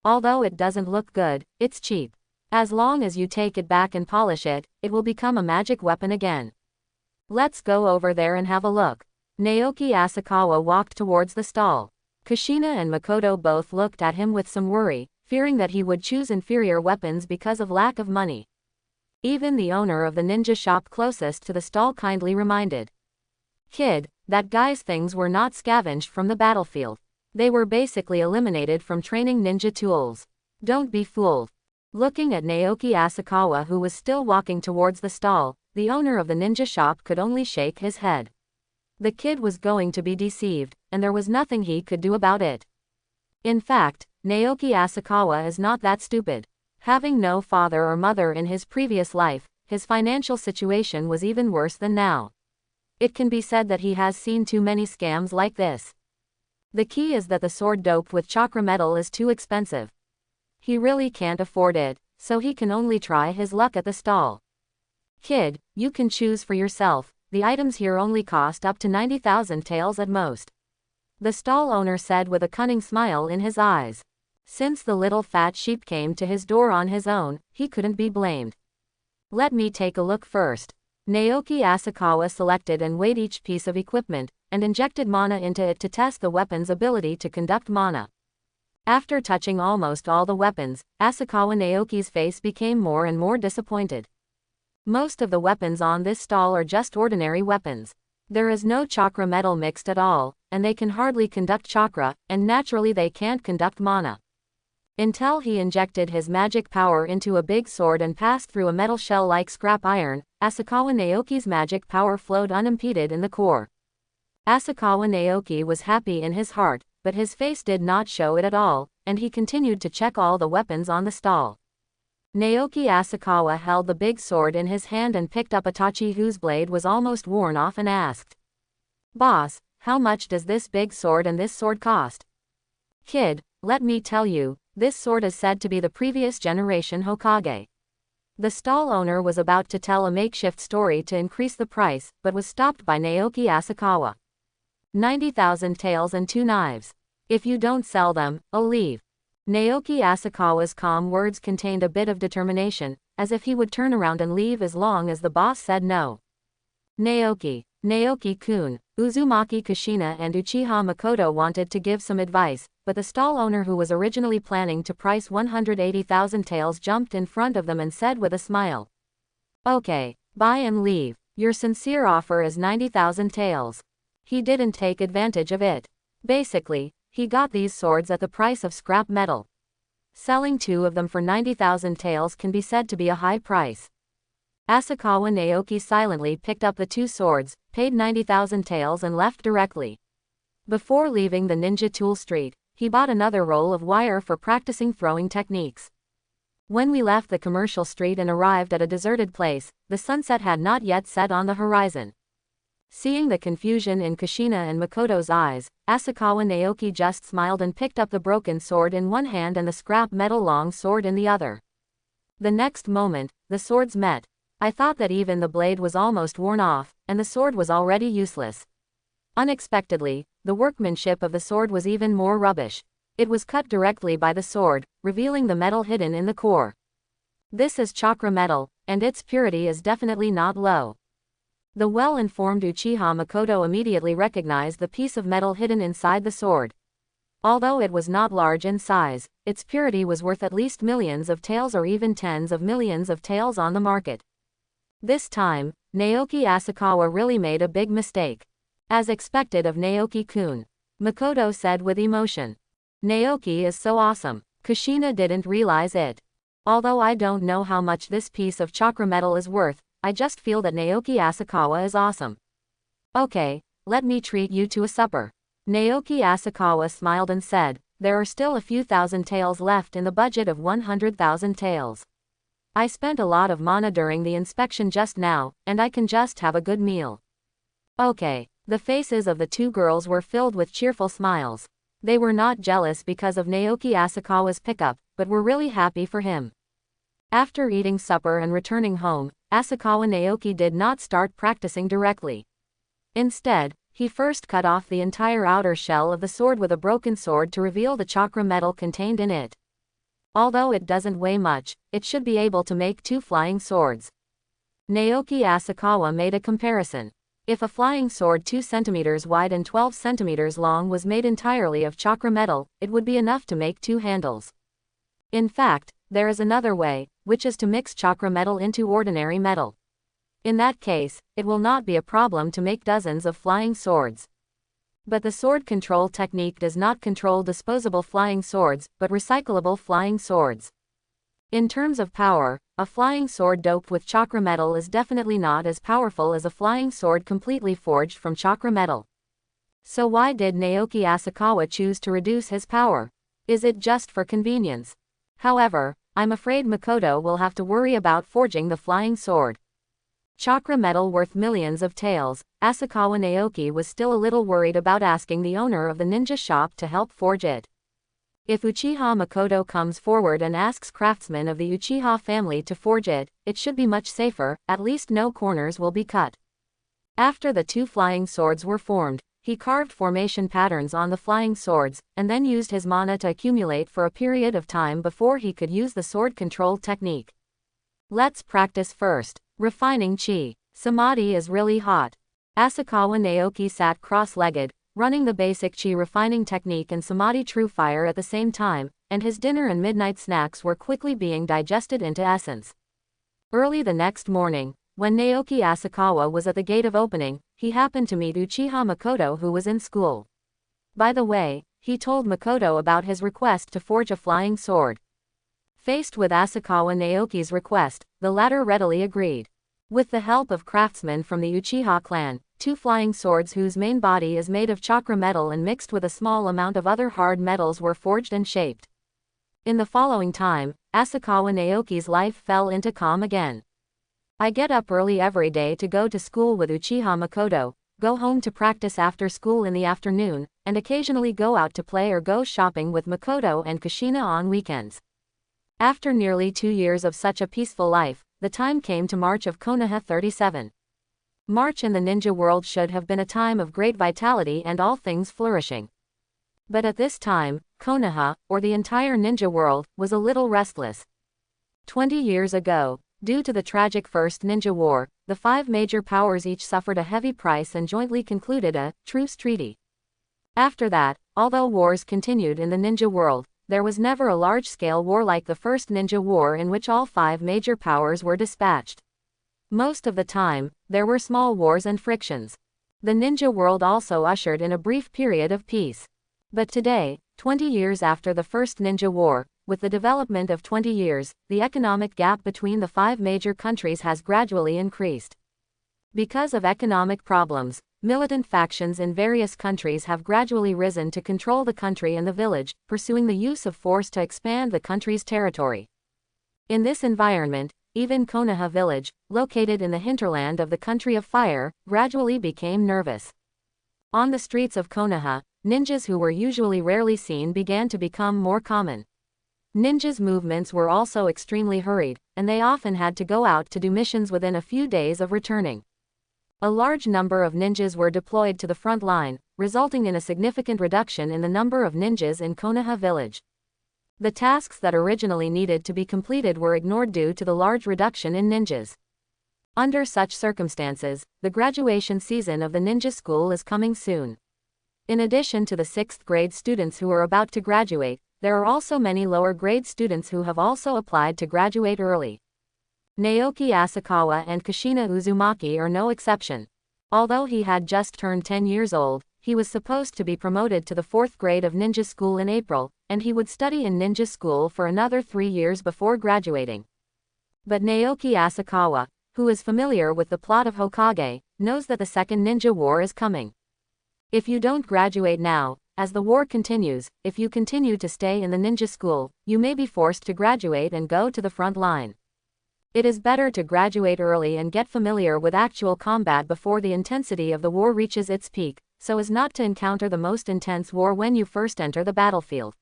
S1: Although it doesn't look good, it's cheap. As long as you take it back and polish it, it will become a magic weapon again. Let's go over there and have a look. Naoki Asakawa walked towards the stall. Kushina and Makoto both looked at him with some worry, fearing that he would choose inferior weapons because of lack of money. Even the owner of the ninja shop closest to the stall kindly reminded. Kid, that guy's things were not scavenged from the battlefield. They were basically eliminated from training ninja tools. Don't be fooled. Looking at Naoki Asakawa, who was still walking towards the stall, the owner of the ninja shop could only shake his head. The kid was going to be deceived, and there was nothing he could do about it. In fact, Naoki Asakawa is not that stupid. Having no father or mother in his previous life, his financial situation was even worse than now. It can be said that he has seen too many scams like this. The key is that the sword doped with chakra metal is too expensive. He really can't afford it, so he can only try his luck at the stall. Kid, you can choose for yourself, the items here only cost up to 90,000 taels at most. The stall owner said with a cunning smile in his eyes. Since the little fat sheep came to his door on his own, he couldn't be blamed. Let me take a look first. Naoki Asakawa selected and weighed each piece of equipment, and injected mana into it to test the weapon's ability to conduct mana. After touching almost all the weapons, Asakawa Naoki's face became more and more disappointed. Most of the weapons on this stall are just ordinary weapons. There is no chakra metal mixed at all, and they can hardly conduct chakra, and naturally they can't conduct mana. Until he injected his magic power into a big sword and passed through a metal shell like scrap iron, Asakawa Naoki's magic power flowed unimpeded in the core. Asakawa Naoki was happy in his heart, but his face did not show it at all, and he continued to check all the weapons on the stall. Naoki Asakawa held the big sword in his hand and picked up Itachi, whose blade was almost worn off, and asked, "Boss, how much does this big sword and this sword cost?" "Kid, let me tell you, this sword is said to be the previous generation Hokage." The stall owner was about to tell a makeshift story to increase the price, but was stopped by Naoki Asakawa. 90,000 taels and 2 knives. If you don't sell them, I'll leave. Naoki Asakawa's calm words contained a bit of determination, as if he would turn around and leave as long as the boss said no. Naoki-kun, Uzumaki Kushina and Uchiha Makoto wanted to give some advice, but the stall owner, who was originally planning to price 180,000 taels, jumped in front of them and said with a smile, "Okay, buy and leave. Your sincere offer is 90,000 taels." He didn't take advantage of it. Basically, he got these swords at the price of scrap metal. Selling 2 of them for 90,000 taels can be said to be a high price. Asakawa Naoki silently picked up the 2 swords, paid 90,000 taels and left directly. Before leaving the ninja tool street, he bought another roll of wire for practicing throwing techniques. When we left the commercial street and arrived at a deserted place, the sunset had not yet set on the horizon. Seeing the confusion in Kushina and Makoto's eyes, Asakawa Naoki just smiled and picked up the broken sword in one hand and the scrap metal long sword in the other. The next moment, the swords met. I thought that even the blade was almost worn off, and the sword was already useless. Unexpectedly, the workmanship of the sword was even more rubbish. It was cut directly by the sword, revealing the metal hidden in the core. This is chakra metal, and its purity is definitely not low. The well-informed Uchiha Makoto immediately recognized the piece of metal hidden inside the sword. Although it was not large in size, its purity was worth at least millions of taels or even tens of millions of taels on the market. This time, Naoki Asakawa really made a big mistake. As expected of Naoki-kun, Makoto said with emotion. Naoki is so awesome. Kushina didn't realize it. Although I don't know how much this piece of chakra metal is worth, I just feel that Naoki Asakawa is awesome. Okay, let me treat you to a supper. Naoki Asakawa smiled and said, there are still a few thousand taels left in the budget of 100,000 taels. I spent a lot of mana during the inspection just now, and I can just have a good meal. Okay. The faces of the 2 girls were filled with cheerful smiles. They were not jealous because of Naoki Asakawa's pickup, but were really happy for him. After eating supper and returning home, Asakawa Naoki did not start practicing directly. Instead, he first cut off the entire outer shell of the sword with a broken sword to reveal the chakra metal contained in it. Although it doesn't weigh much, it should be able to make 2 flying swords. Naoki Asakawa made a comparison. If a flying sword 2 centimeters wide and 12 centimeters long was made entirely of chakra metal, it would be enough to make 2 handles. In fact, there is another way, which is to mix chakra metal into ordinary metal. In that case, it will not be a problem to make dozens of flying swords. But the sword control technique does not control disposable flying swords, but recyclable flying swords. In terms of power, a flying sword doped with chakra metal is definitely not as powerful as a flying sword completely forged from chakra metal. So why did Naoki Asakawa choose to reduce his power? Is it just for convenience? However, I'm afraid Makoto will have to worry about forging the flying sword. Chakra metal worth millions of taels, Asakawa Naoki was still a little worried about asking the owner of the ninja shop to help forge it. If Uchiha Makoto comes forward and asks craftsmen of the Uchiha family to forge it, it should be much safer, at least no corners will be cut. After the two flying swords were formed, he carved formation patterns on the flying swords, and then used his mana to accumulate for a period of time before he could use the sword control technique. Let's practice first. Refining chi. Samadhi is really hot. Asakawa Naoki sat cross-legged, running the basic chi refining technique and Samadhi true fire at the same time, and his dinner and midnight snacks were quickly being digested into essence. Early the next morning, when Naoki Asakawa was at the gate of opening, he happened to meet Uchiha Makoto, who was in school. By the way, he told Makoto about his request to forge a flying sword. Faced with Asakawa Naoki's request, the latter readily agreed. With the help of craftsmen from the Uchiha clan, two flying swords whose main body is made of chakra metal and mixed with a small amount of other hard metals were forged and shaped. In the following time, Asakawa Naoki's life fell into calm again. I get up early every day to go to school with Uchiha Makoto, go home to practice after school in the afternoon, and occasionally go out to play or go shopping with Makoto and Kushina on weekends. After nearly 2 years of such a peaceful life, the time came to March of Konoha 37. March in the ninja world should have been a time of great vitality and all things flourishing. But at this time, Konoha, or the entire ninja world, was a little restless. 20 years ago, due to the tragic First Ninja War, the 5 major powers each suffered a heavy price and jointly concluded a truce treaty. After that, although wars continued in the ninja world, there was never a large-scale war like the First Ninja War in which all 5 major powers were dispatched. Most of the time, there were small wars and frictions. The ninja world also ushered in a brief period of peace. But today, 20 years after the First Ninja War, with the development of 20 years, the economic gap between the 5 major countries has gradually increased. Because of economic problems, militant factions in various countries have gradually risen to control the country and the village, pursuing the use of force to expand the country's territory. In this environment, even Konoha village, located in the hinterland of the country of fire, gradually became nervous. On the streets of Konoha, ninjas who were usually rarely seen began to become more common. Ninjas' movements were also extremely hurried, and they often had to go out to do missions within a few days of returning. A large number of ninjas were deployed to the front line, resulting in a significant reduction in the number of ninjas in Konoha village. The tasks that originally needed to be completed were ignored due to the large reduction in ninjas. Under such circumstances, the graduation season of the ninja school is coming soon. In addition to the 6th grade students who are about to graduate, there are also many lower grade students who have also applied to graduate early. Naoki Asakawa and Kushina Uzumaki are no exception. Although he had just turned 10 years old, he was supposed to be promoted to the 4th grade of ninja school in April, and he would study in ninja school for another 3 years before graduating. But Naoki Asakawa, who is familiar with the plot of Hokage, knows that the Second Ninja War is coming. If you don't graduate now, as the war continues, if you continue to stay in the ninja school, you may be forced to graduate and go to the front line. It is better to graduate early and get familiar with actual combat before the intensity of the war reaches its peak, so as not to encounter the most intense war when you first enter the battlefield.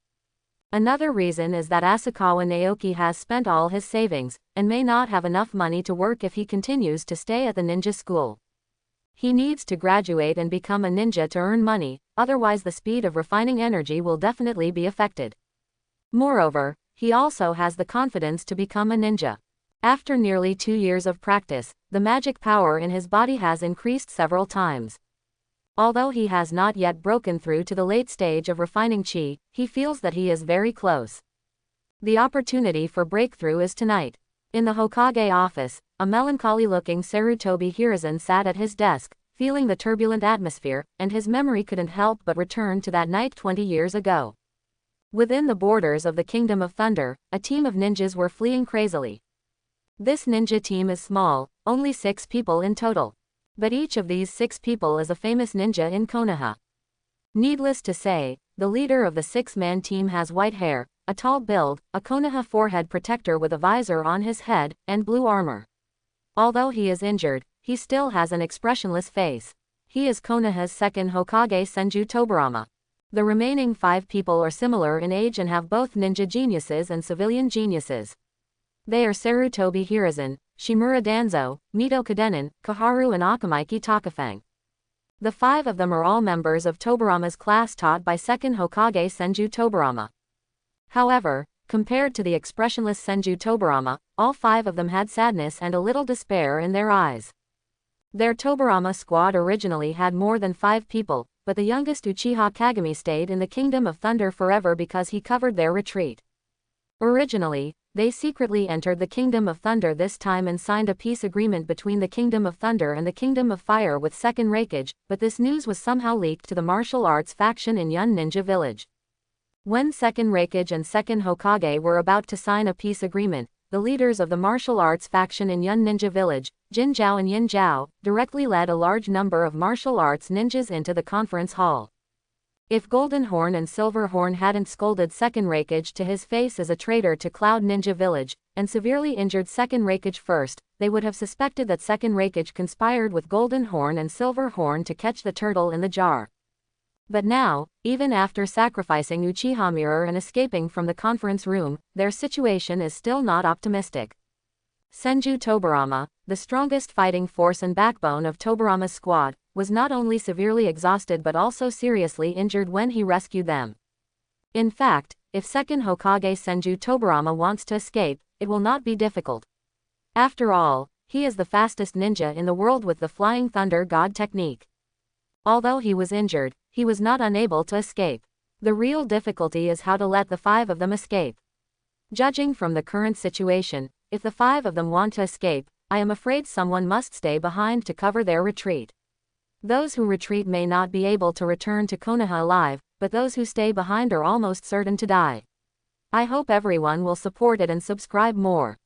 S1: Another reason is that Asakawa Naoki has spent all his savings, and may not have enough money to work if he continues to stay at the ninja school. He needs to graduate and become a ninja to earn money, otherwise the speed of refining energy will definitely be affected. Moreover, he also has the confidence to become a ninja. After nearly 2 years of practice, the magic power in his body has increased several times. Although he has not yet broken through to the late stage of refining chi, he feels that he is very close. The opportunity for breakthrough is tonight. In the Hokage office, a melancholy-looking Sarutobi Hiruzen sat at his desk, feeling the turbulent atmosphere, and his memory couldn't help but return to that night 20 years ago. Within the borders of the Kingdom of Thunder, a team of ninjas were fleeing crazily. This ninja team is small, only 6 people in total. But each of these 6 people is a famous ninja in Konoha. Needless to say, the leader of the 6-man team has white hair, a tall build, a Konoha forehead protector with a visor on his head, and blue armor. Although he is injured, he still has an expressionless face. He is Konoha's second Hokage, Senju Tobirama. The remaining 5 people are similar in age and have both ninja geniuses and civilian geniuses. They are Sarutobi Hiruzen, Shimura Danzo, Mito Kadenin, Kaharu and Akamaiki Takafang. The 5 of them are all members of Tobirama's class taught by second Hokage Senju Tobirama. However, compared to the expressionless Senju Tobirama, all 5 of them had sadness and a little despair in their eyes. Their Tobirama squad originally had more than 5 people, but the youngest Uchiha Kagami stayed in the Kingdom of Thunder forever because he covered their retreat. Originally, they secretly entered the Kingdom of Thunder this time and signed a peace agreement between the Kingdom of Thunder and the Kingdom of Fire with second Hokage, but this news was somehow leaked to the martial arts faction in Yun Ninja Village. When second Hokage and second Hokage were about to sign a peace agreement, the leaders of the martial arts faction in Yun Ninja Village, Jin Zhao and Yin Zhao, directly led a large number of martial arts ninjas into the conference hall. If Golden Horn and Silver Horn hadn't scolded second Hokage to his face as a traitor to Cloud Ninja Village, and severely injured second Hokage first, they would have suspected that second Hokage conspired with Golden Horn and Silver Horn to catch the turtle in the jar. But now, even after sacrificing Uchiha Mirror and escaping from the conference room, their situation is still not optimistic. Senju Tobirama, the strongest fighting force and backbone of Tobirama's squad, was not only severely exhausted but also seriously injured when he rescued them. In fact, if second Hokage Senju Tobirama wants to escape, it will not be difficult. After all, he is the fastest ninja in the world with the Flying Thunder God technique. Although he was injured, he was not unable to escape. The real difficulty is how to let the 5 of them escape. Judging from the current situation, if the 5 of them want to escape, I am afraid someone must stay behind to cover their retreat. Those who retreat may not be able to return to Konoha alive, but those who stay behind are almost certain to die. I hope everyone will support it and subscribe more.